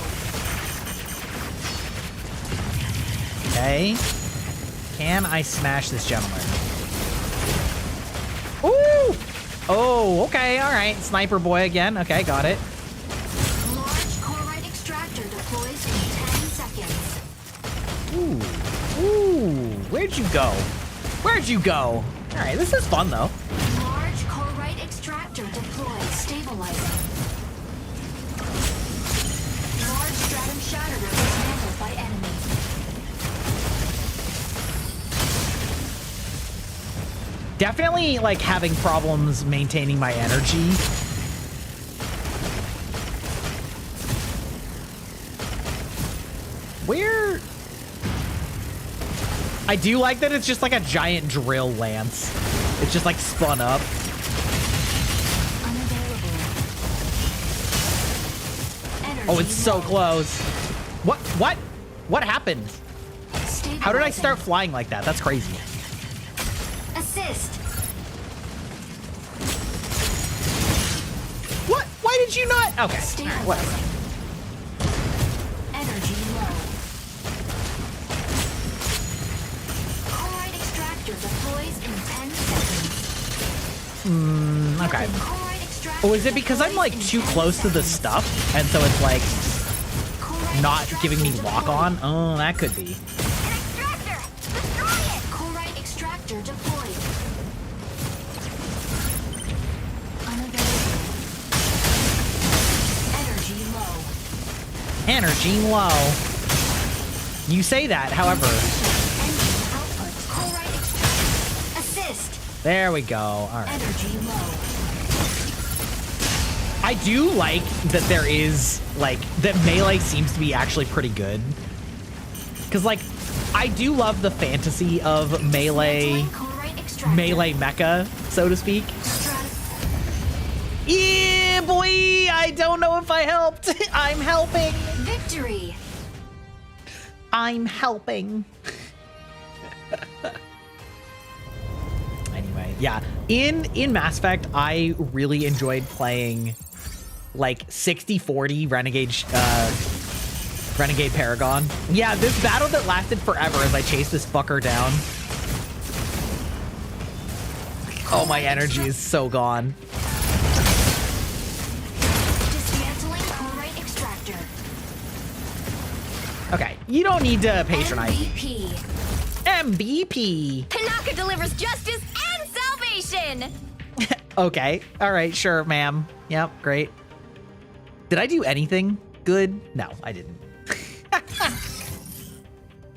Okay. Can I smash this gentleman? Ooh! Oh, okay, all right. Sniper boy again. Okay, got it.
Large corite extractor deploys in 10 seconds.
Ooh, where'd you go? Where'd you go? All right, this is fun though.
Large corite extractor deployed. Stabilizing. Large stratum shatterer dismantled by enemy.
Definitely like having problems maintaining my energy. I do like that it's just like a giant drill lance. It's just like spun up. Oh, it's so close. What happened? How did I start flying like that? That's crazy.
Assist.
What? Why did you not? Okay. Whatever.
Energy low. Chloride extractor deploys in 10 seconds.
Okay. Oh, is it because I'm like too close to the stuff and so it's like not giving me lock on? Oh, that could be.
Chloride extractor deployed. Energy low.
Energy low. You say that, however.
Chloride extractor. Assist.
There we go. All right.
Energy low.
I do like that there is, like, that melee seems to be actually pretty good. Because, like, I do love the fantasy of melee mecha, so to speak. Yeah, boy, I don't know if I helped. I'm helping.
Victory.
I'm helping. Anyway, yeah. In Mass Effect, I really enjoyed playing like 60-40 Renegade Paragon. Yeah, this battle that lasted forever as I chased this fucker down. Oh, my energy is so gone.
Dismantling chloride extractor.
Okay, you don't need to patronize me.
MVP.
MVP.
Panaka delivers justice and salvation!
Okay, all right, sure, ma'am. Yep, great. Did I do anything good? No, I didn't.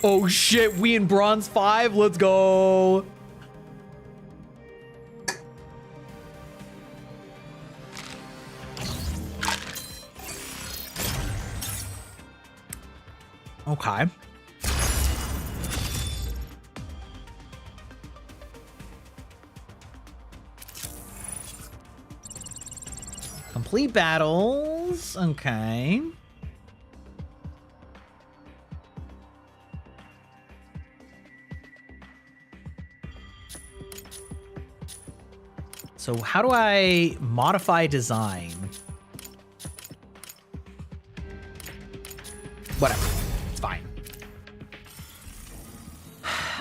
Oh shit, we in bronze 5, let's go. Okay. Complete battles. Okay. So how do I modify design? Whatever. It's fine.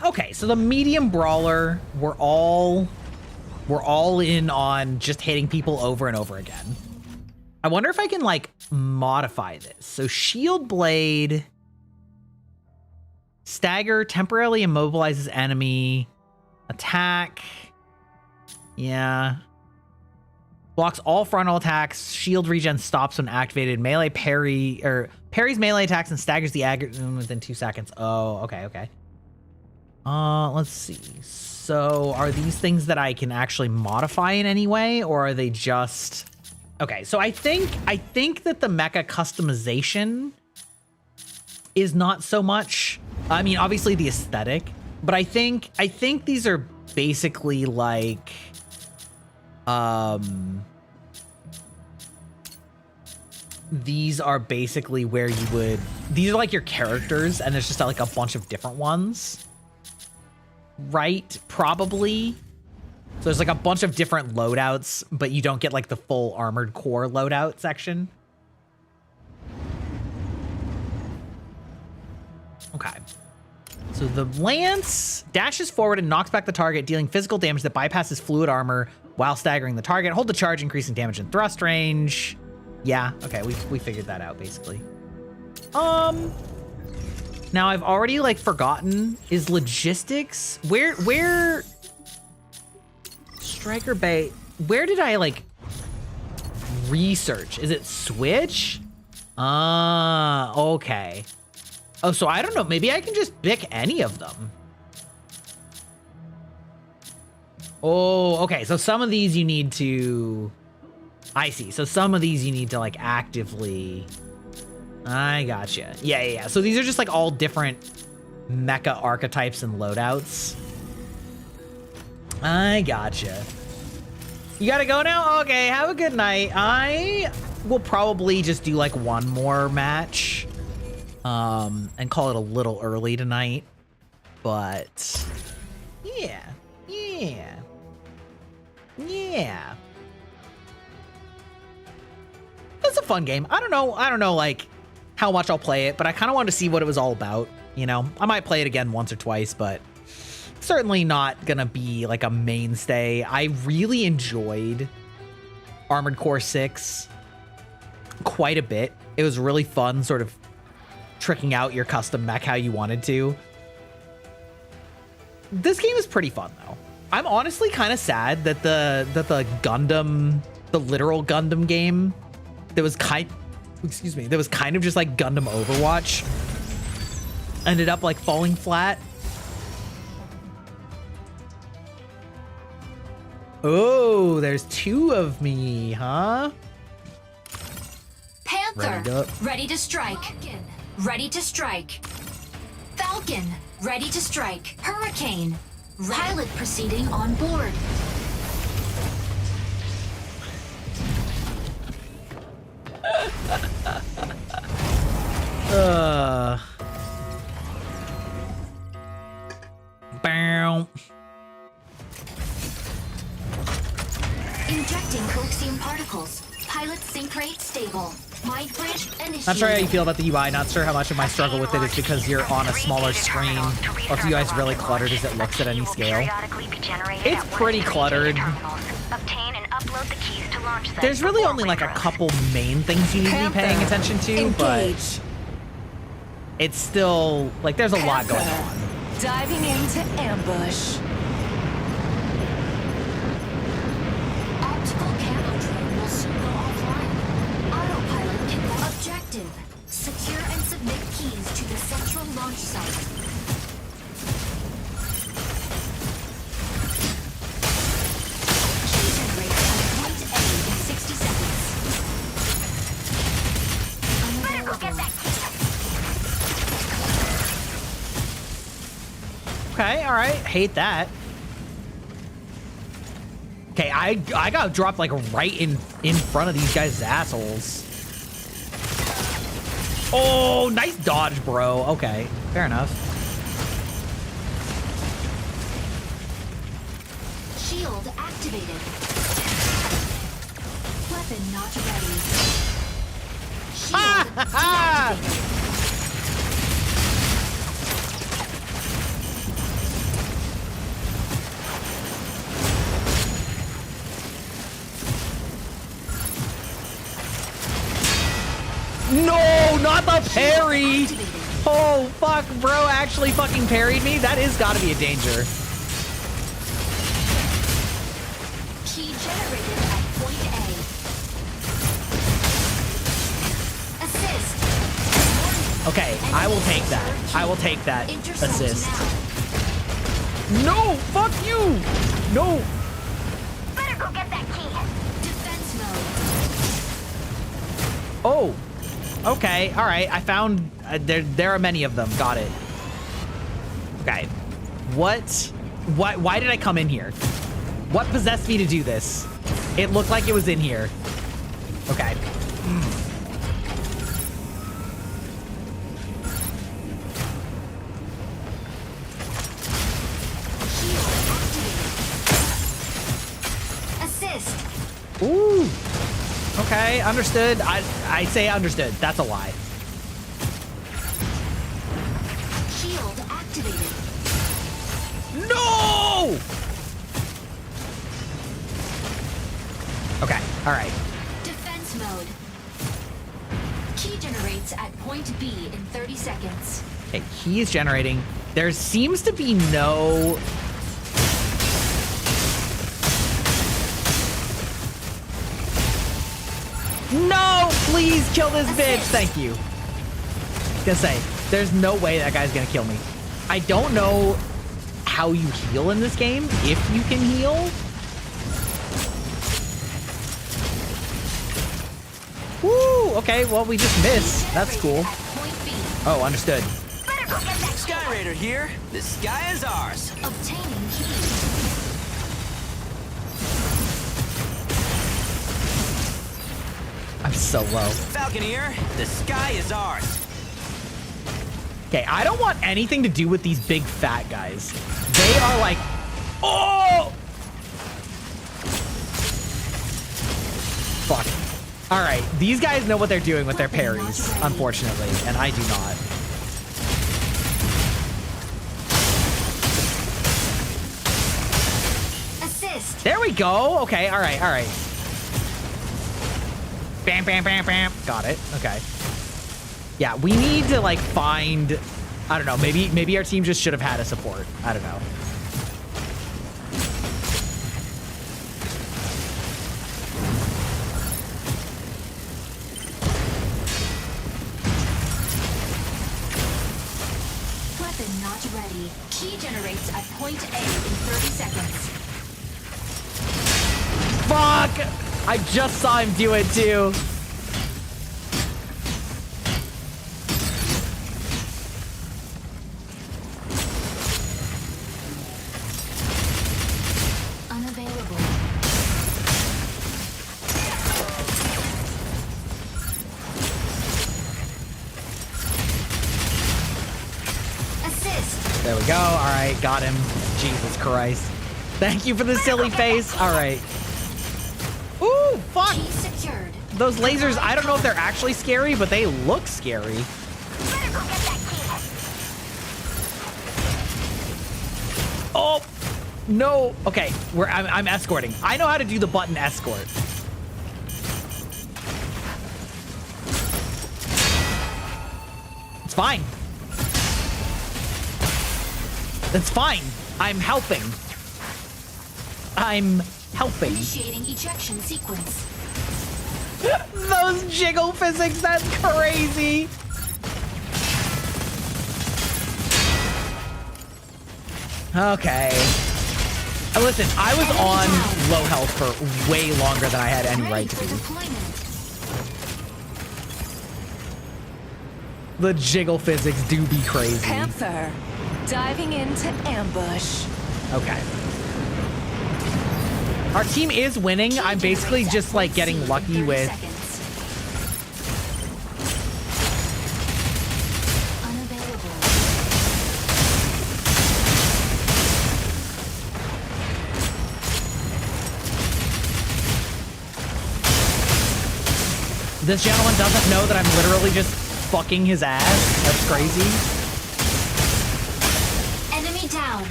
Okay, so the medium brawler, we're all in on just hitting people over and over again. I wonder if I can like modify this. So shield blade, stagger temporarily immobilizes enemy, attack. Yeah. Blocks all frontal attacks. Shield regen stops when activated. Melee parry or parries melee attacks and staggers the aggregate within 2 seconds. Oh, okay, okay. Let's see. So are these things that I can actually modify in any way, or are they just... Okay, so I think that the mecha customization is not so much... I mean, obviously the aesthetic, but I think these are basically like... These are basically where you would... These are like your characters, and there's just like a bunch of different ones. Right? Probably. So there's like a bunch of different loadouts, but you don't get like the full armored core loadout section. Okay. So the lance dashes forward and knocks back the target, dealing physical damage that bypasses fluid armor while staggering the target. Hold the charge, increasing damage and thrust range. Yeah, okay, we figured that out basically. Now I've already like forgotten, is logistics where Striker Bay, where did I like research? Is it switch? Okay. Oh, so I don't know, maybe I can just pick any of them. Oh, okay, so some of these you need to, I see. So some of these you need to like actively, I gotcha. Yeah. So these are just like all different mecha archetypes and loadouts. I gotcha. You gotta go now? Okay, have a good night. I will probably just do like one more match and call it a little early tonight. But yeah. It's a fun game. I don't know like how much I'll play it, but I kind of wanted to see what it was all about, you know? I might play it again once or twice, but certainly not gonna be like a mainstay. I really enjoyed Armored Core 6 quite a bit. It was really fun sort of tricking out your custom mech how you wanted to. This game is pretty fun though. I'm honestly kind of sad that the Gundam, the literal Gundam game that was kind of just like Gundam Overwatch ended up like falling flat. Oh, there's two of me, huh?
Panther, ready to strike. Falcon, ready to strike. Falcon, ready to strike. Hurricane, pilot proceeding on board.
Bow.
Injecting coaxium particles. Pilot sync rate stable. Mind bridge initiated.
Not sure how you feel about the UI. Not sure how much of my struggle with it is because you're on a smaller screen, or if you guys really cluttered as it looks at any scale. It's pretty cluttered. There's really only like a couple main things you need to be paying attention to, but it's still like there's a lot going on.
Diving into ambush.
Optical camo drone will soon go offline. Autopilot can go objective. Secure and submit keys to the central launch site. Key generates at point A in 60 seconds. Better go get that key.
Okay, all right. Hate that. Okay, I got dropped like right in front of these guys' assholes. Oh, nice dodge, bro. Okay, fair enough.
Shield activated. Weapon not ready. Shield deactivated.
No, not the parry. Oh, fuck, bro actually fucking parried me? That is gotta be a danger.
Key generated at point A. Assist.
Okay, I will take that. I will take that assist. No, fuck you. No.
Better go get that key. Defense mode.
Oh. Okay, all right. I found there are many of them. Got it. Okay. Why did I come in here? What possessed me to do this? It looked like it was in here. Okay.
Assist.
Ooh. Okay, understood. I say understood. That's a lie.
Shield activated.
No! Okay, all right.
Defense mode. Key generates at point B in 30 seconds.
Okay, he is generating. There seems to be no... No, please kill this bitch. Thank you. I was gonna say, there's no way that guy's gonna kill me. I don't know how you heal in this game, if you can heal. Woo, okay, well, we just missed. That's cool. Oh, understood.
Better
Sky Raider here. The sky is ours.
Obtaining key.
I'm so low.
Falconeer, the sky is ours.
Okay, I don't want anything to do with these big fat guys. They are like, oh! Fuck. All right, these guys know what they're doing with their parries, unfortunately, and I do not.
Assist.
There we go. Okay, all right, all right. Bam, bam, bam, bam. Got it. Okay. Yeah, we need to like find, I don't know, maybe our team just should have had a support. I don't know.
Weapon not ready. Key generates at point A in 30 seconds.
Fuck! I just saw him do it too.
Unavailable. Assist.
There we go. All right, got him. Jesus Christ. Thank you for the silly face. All right. Ooh, fuck.
Key secured.
Those lasers, I don't know if they're actually scary, but they look scary. Oh, no. Okay, I'm escorting. I know how to do the button escort. It's fine. It's fine. I'm helping. I'm helping.
Initiating ejection sequence.
Those jiggle physics, that's crazy. Okay. Listen, I was on low health for way longer than I had any right to be. The jiggle physics do be crazy.
Panther, diving into ambush.
Okay. Our team is winning. I'm basically just like getting lucky with... This gentleman doesn't know that I'm literally just fucking his ass. That's crazy.
Enemy down.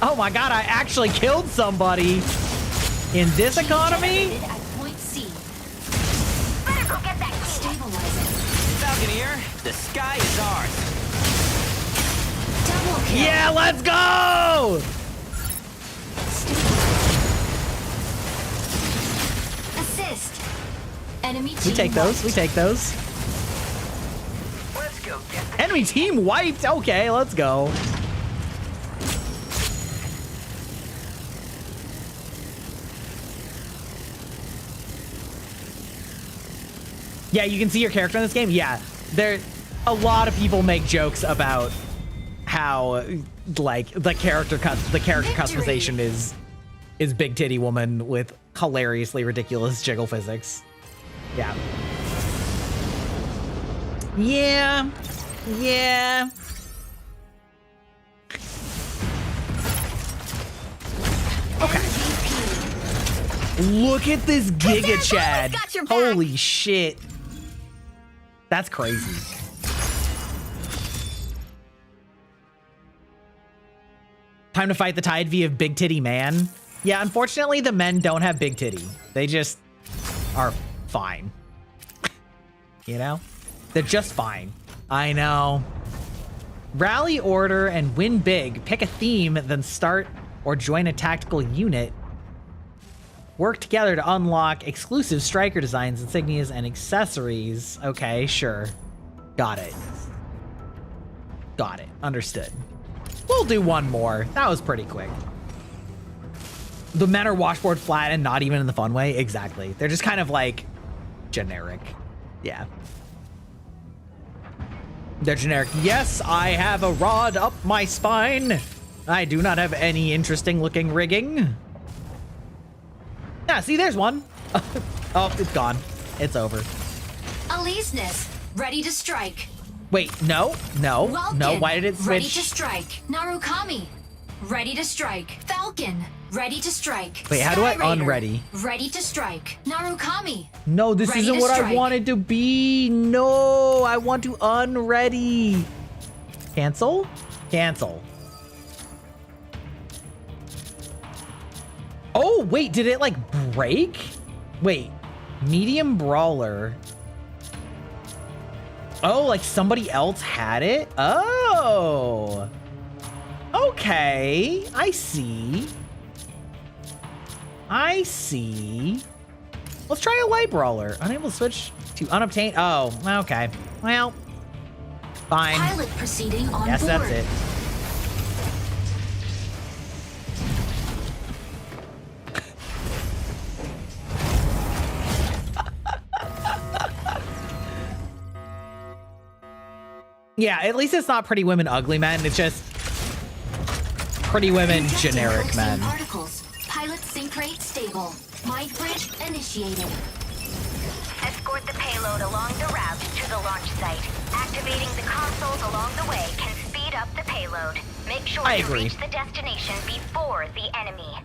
Oh my god, I actually killed somebody in this economy?
At point C. Better go get that key. Stabilizing.
Falconeer, the sky is ours.
Double kill.
Yeah, let's go!
Assist. Enemy team
We take those, we take those.
Let's go get that.
Enemy team wiped. Okay, let's go. Yeah, you can see your character in this game. Yeah, a lot of people make jokes about how like the character customization is big titty woman with hilariously ridiculous jiggle physics. Yeah. Yeah. Yeah. Okay. Look at this Giga Chad. Holy shit. That's crazy. Time to fight the tide via big titty man. Yeah, unfortunately the men don't have big titty. They just are fine. You know? They're just fine. I know. Rally order and win big. Pick a theme, then start or join a tactical unit. Work together to unlock exclusive striker designs, insignias, and accessories. Okay, sure. Got it. Got it. Understood. We'll do one more. That was pretty quick. The men are washboard flat and not even in the fun way. Exactly. They're just kind of like generic. Yeah. They're generic. Yes, I have a rod up my spine. I do not have any interesting looking rigging. Yeah, see, there's one. Oh, it's gone. It's over.
Aleseness, ready to strike.
Wait, no.
Welkin,
No, why did it switch?
Ready to strike. Narukami, ready to strike. Falcon, ready to strike.
Wait, how do I
Sky Raider,
unready?
Ready to strike. Narukami.
No, this
ready
isn't
to
what I
strike.
wanted to be. No, I want to unready. Cancel? Cancel. Oh, wait, did it like break? Wait, medium brawler. Oh, like somebody else had it? Oh. Okay, I see. I see. Let's try a light brawler. Unable to switch to unobtained. Oh, okay. Well, fine.
Pilot proceeding on
Yes,
board.
that's it. Yeah, at least it's not Pretty Women, Ugly Men. It's just Pretty Women,
Injecting
generic
Holstein
men.
Particles. Pilot sync rate stable. Mind bridge initiated.
Escort the payload along the route to the launch site. Activating the consoles along the way can speed up the payload. Make sure
I
to
agree.
reach the destination before the enemy.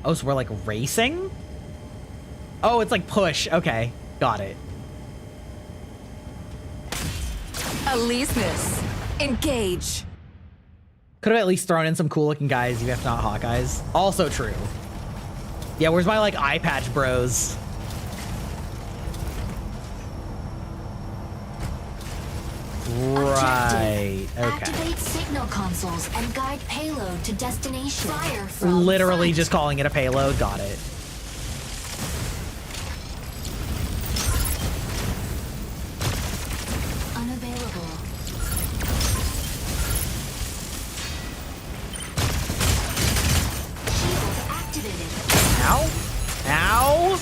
Oh, so we're like racing? Oh, it's like push. Okay, got it.
Aleseness, engage.
Could have at least thrown in some cool looking guys, even if not Hawkeyes. Also true. Yeah, where's my like eye patch bros? Right. Okay.
Activate signal consoles and guide payload to destination. Fire from
Literally just calling it a payload. Got it.
unavailable. Shield activated.
Ow. Ow.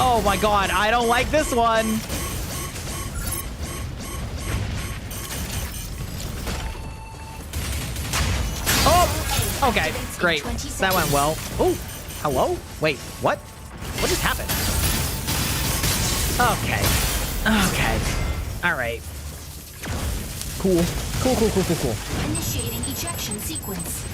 Oh my god, I don't like this one. Oh, okay, great. That went well. Oh, hello? Wait, what? What just happened? Okay. Okay. All right. Cool. Cool.
Initiating ejection sequence.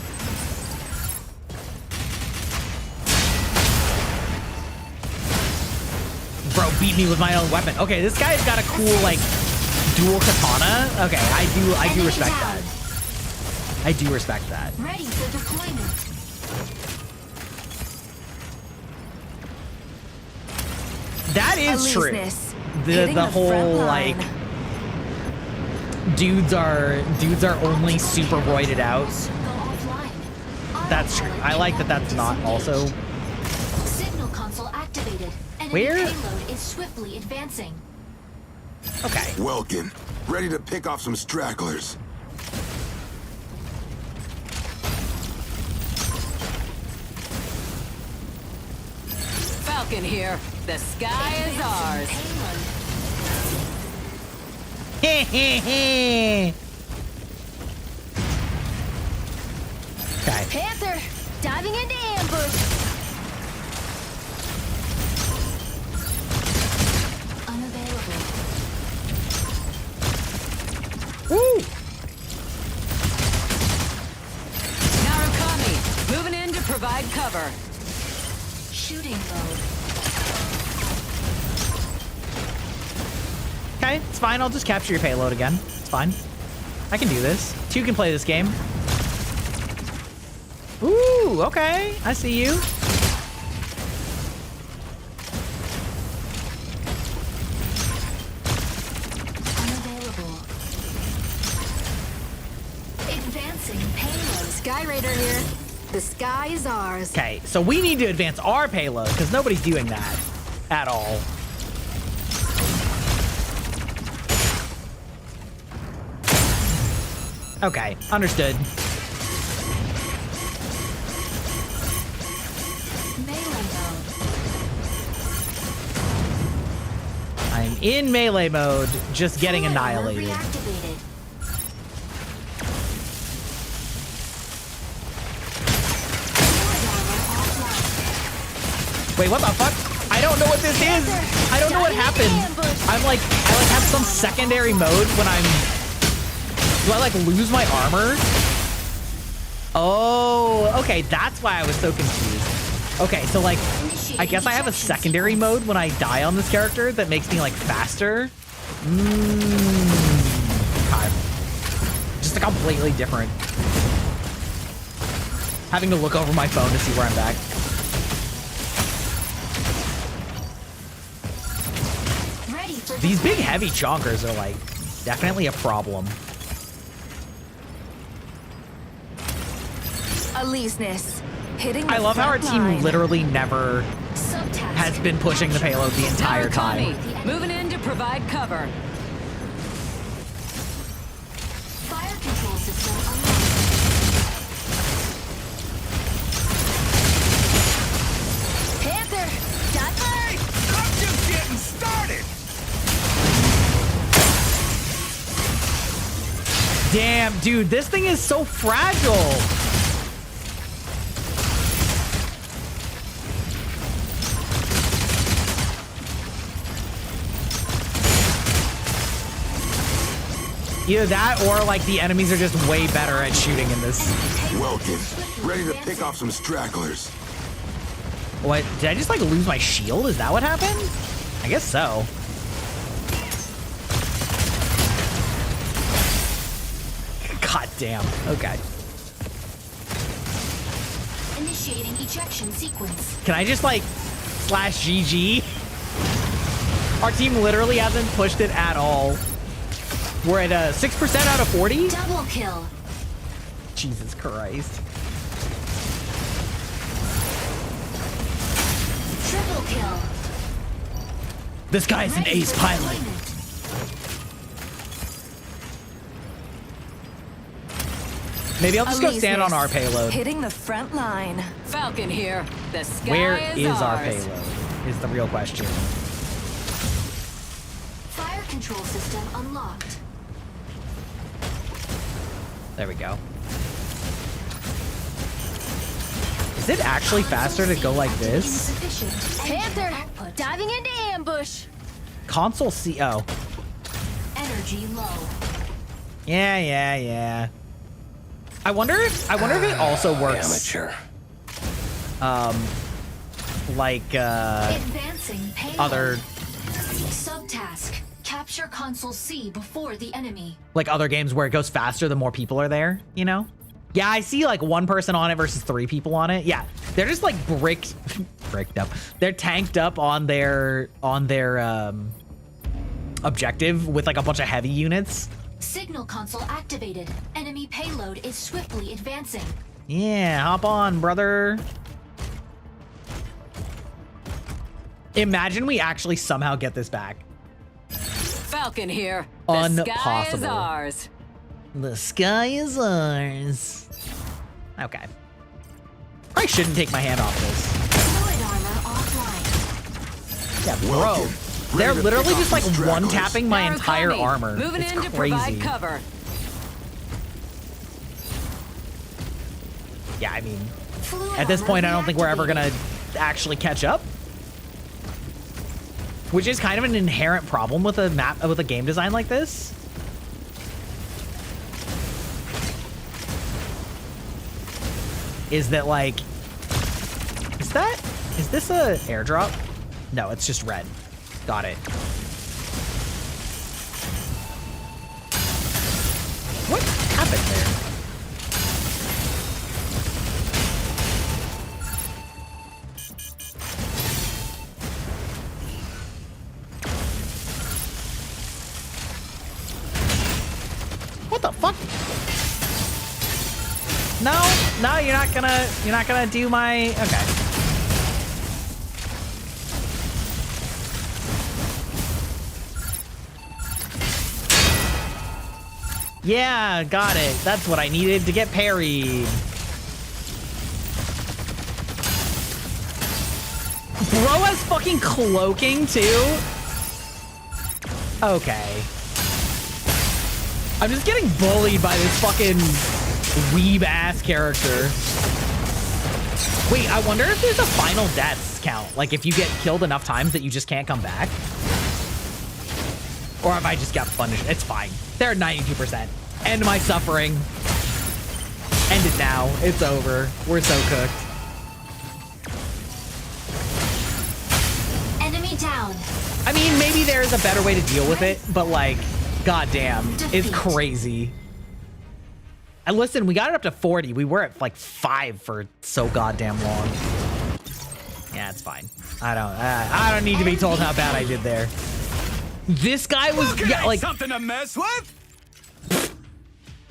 Bro beat me with my own weapon. Okay, this guy's got a cool, like, dual katana. Okay, I do respect that. I do respect that.
Ready for deployment.
That is true.
Aleseness,
The
hitting the
whole
front
like
line.
dudes are only super roided out. That's true. I like that that's not also.
Signal console activated. Enemy
Where?
payload is swiftly advancing.
Okay.
Welkin, ready to pick off some stragglers.
Falcon here. The sky is ours.
Okay.
Panther, diving into ambush.
Unavailable.
Woo!
Narukami, moving in to provide cover.
Shooting mode.
Okay, it's fine. I'll just capture your payload again. It's fine. I can do this. Two can play this game. Ooh, okay. I see you.
Unavailable. Advancing payload.
Sky Raider here. The sky is ours.
Okay, so we need to advance our payload because nobody's doing that at all. Okay, understood.
Melee mode.
time in melee mode, just getting annihilated. Wait, what the fuck? I don't know what this is. I don't know what happened. I like have some secondary mode when do I like lose my armor? Oh, okay, that's why I was so confused. Okay, so like, I guess I have a secondary mode when I die on this character that makes me like faster. God. Just a completely different. Having to look over my phone to see where I'm back. These big heavy chonkers are like definitely a problem.
Aleseness. Hitting
I love how our team literally never has been pushing the payload the entire time.
Moving in to provide cover.
Fire control system unlocked.
Panther, Dudley!
I'm just getting started!
Damn, dude, this thing is so fragile. Either that or like the enemies are just way better at shooting in this.
Welkin, ready to pick off some stragglers.
What? Did I just like lose my shield? Is that what happened? I guess so. God damn. Okay.
Initiating ejection sequence.
Can I just like slash GG? Our team literally hasn't pushed it at all. We're at 6% out of 40?
Double kill.
Jesus Christ.
Triple kill.
This guy's an ace pilot. Maybe I'll just go stand on our payload.
Hitting the front line.
Falcon here. The sky
Where is
ours.
our payload? Is the real question.
Fire control system unlocked.
There we go. Is it actually faster to go like this?
Panther, diving into ambush.
Console C. Oh.
Energy low.
Yeah. I wonder if it also works.
Amateur.
Like
Advancing payload.
other
Subtask. Capture console C before the enemy.
like other games where it goes faster the more people are there, you know? Yeah, I see like one person on it versus 3 people on it. Yeah, they're just like bricked up. They're tanked up on their objective with like a bunch of heavy units.
Signal console activated. Enemy payload is swiftly advancing.
Yeah, hop on, brother. Imagine we actually somehow get this back.
Falcon here. The sky is
Unpossible.
ours.
The sky is ours. Okay. Probably shouldn't take my hand off this.
Fluid armor offline.
Yeah, bro. They're literally just like one-tapping my entire armor.
Moving
It's
in to
crazy.
provide cover.
Yeah, I mean, at this point, I don't think we're ever gonna actually catch up. Which is kind of an inherent problem with a map, with a game design like this. Is that like, is this a airdrop? No, it's just red. Got it. What happened there? What the fuck? No, you're not gonna do my, okay. Yeah, got it. That's what I needed to get parried. Bro has fucking cloaking too? Okay. I'm just getting bullied by this fucking weeb-ass character. Wait, I wonder if there's a final deaths count. Like, if you get killed enough times that you just can't come back? Or if I just got punished. It's fine. They're at 92%. End my suffering. End it now. It's over. We're so cooked.
Enemy down.
I mean, maybe there's a better way to deal with it, but like, goddamn, it's crazy. And listen, we got it up to 40. We were at like 5 for so goddamn long. Yeah, it's fine. I don't need to be told how bad I did there. This guy was like
something to mess with.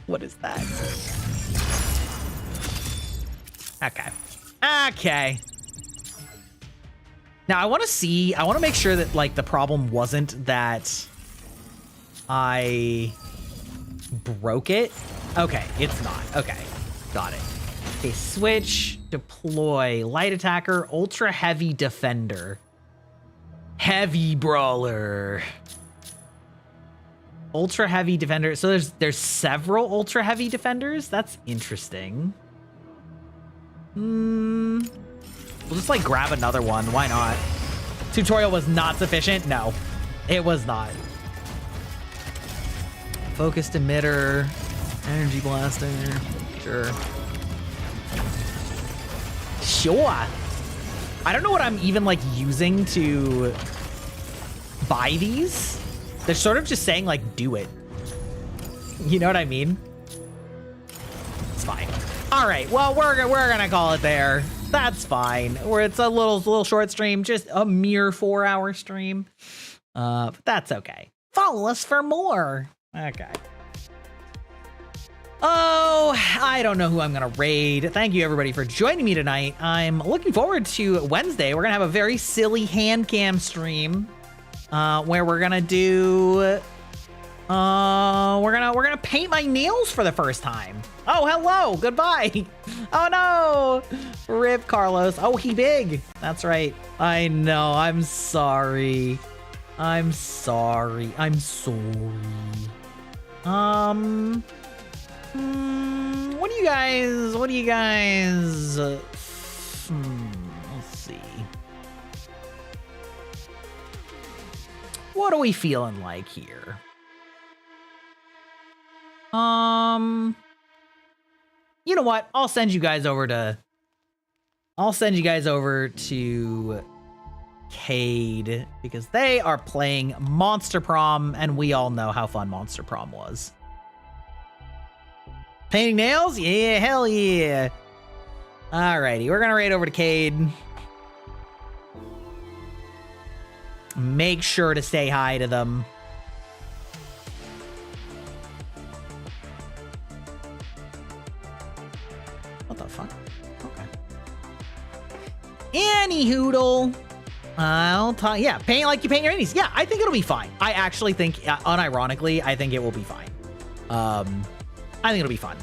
What is that? Okay. Okay. Now I want to make sure that like the problem wasn't that I broke it. Okay, it's not. Okay, got it. Okay, switch, deploy, light attacker, ultra heavy defender, heavy brawler, ultra heavy defender. So there's several ultra heavy defenders. That's interesting. We'll just like grab another one. Why not? Tutorial was not sufficient. No, it was not. Focused emitter, energy blaster. Sure. I don't know what I'm even like using to buy these. They're sort of just saying like, do it. You know what I mean? It's fine. All right. Well, we're gonna call it there. That's fine. It's a little short stream, just a mere 4-hour stream. But that's okay. Follow us for more. Okay. Oh, I don't know who I'm gonna raid. Thank you everybody for joining me tonight. I'm looking forward to Wednesday. We're gonna have a very silly hand cam stream, where we're gonna do, we're gonna paint my nails for the first time. Oh, hello, goodbye. Oh no, rip Carlos. Oh, he big. That's right. I know. I'm sorry. I'm sorry. I'm sorry. What do you guys, let's see. What are we feeling like here? You know what? I'll send you guys over to Cade because they are playing Monster Prom and we all know how fun Monster Prom was. Painting nails? Yeah, hell yeah. Alrighty, we're gonna raid over to Cade. Make sure to say hi to them. What the fuck? Okay. Any hoodle. I'll talk. Yeah, paint like you paint your innies. Yeah, I think it'll be fine. I actually think, unironically, I think it will be fine. I think it'll be fun.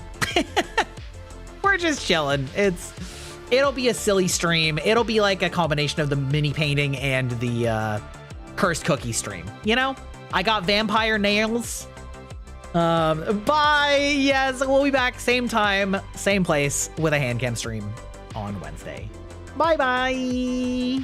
We're just chilling. It'll be a silly stream. It'll be like a combination of the mini painting and the cursed cookie stream. You know, I got vampire nails. Bye. Yes, we'll be back same time, same place with a hand cam stream on Wednesday. Bye bye.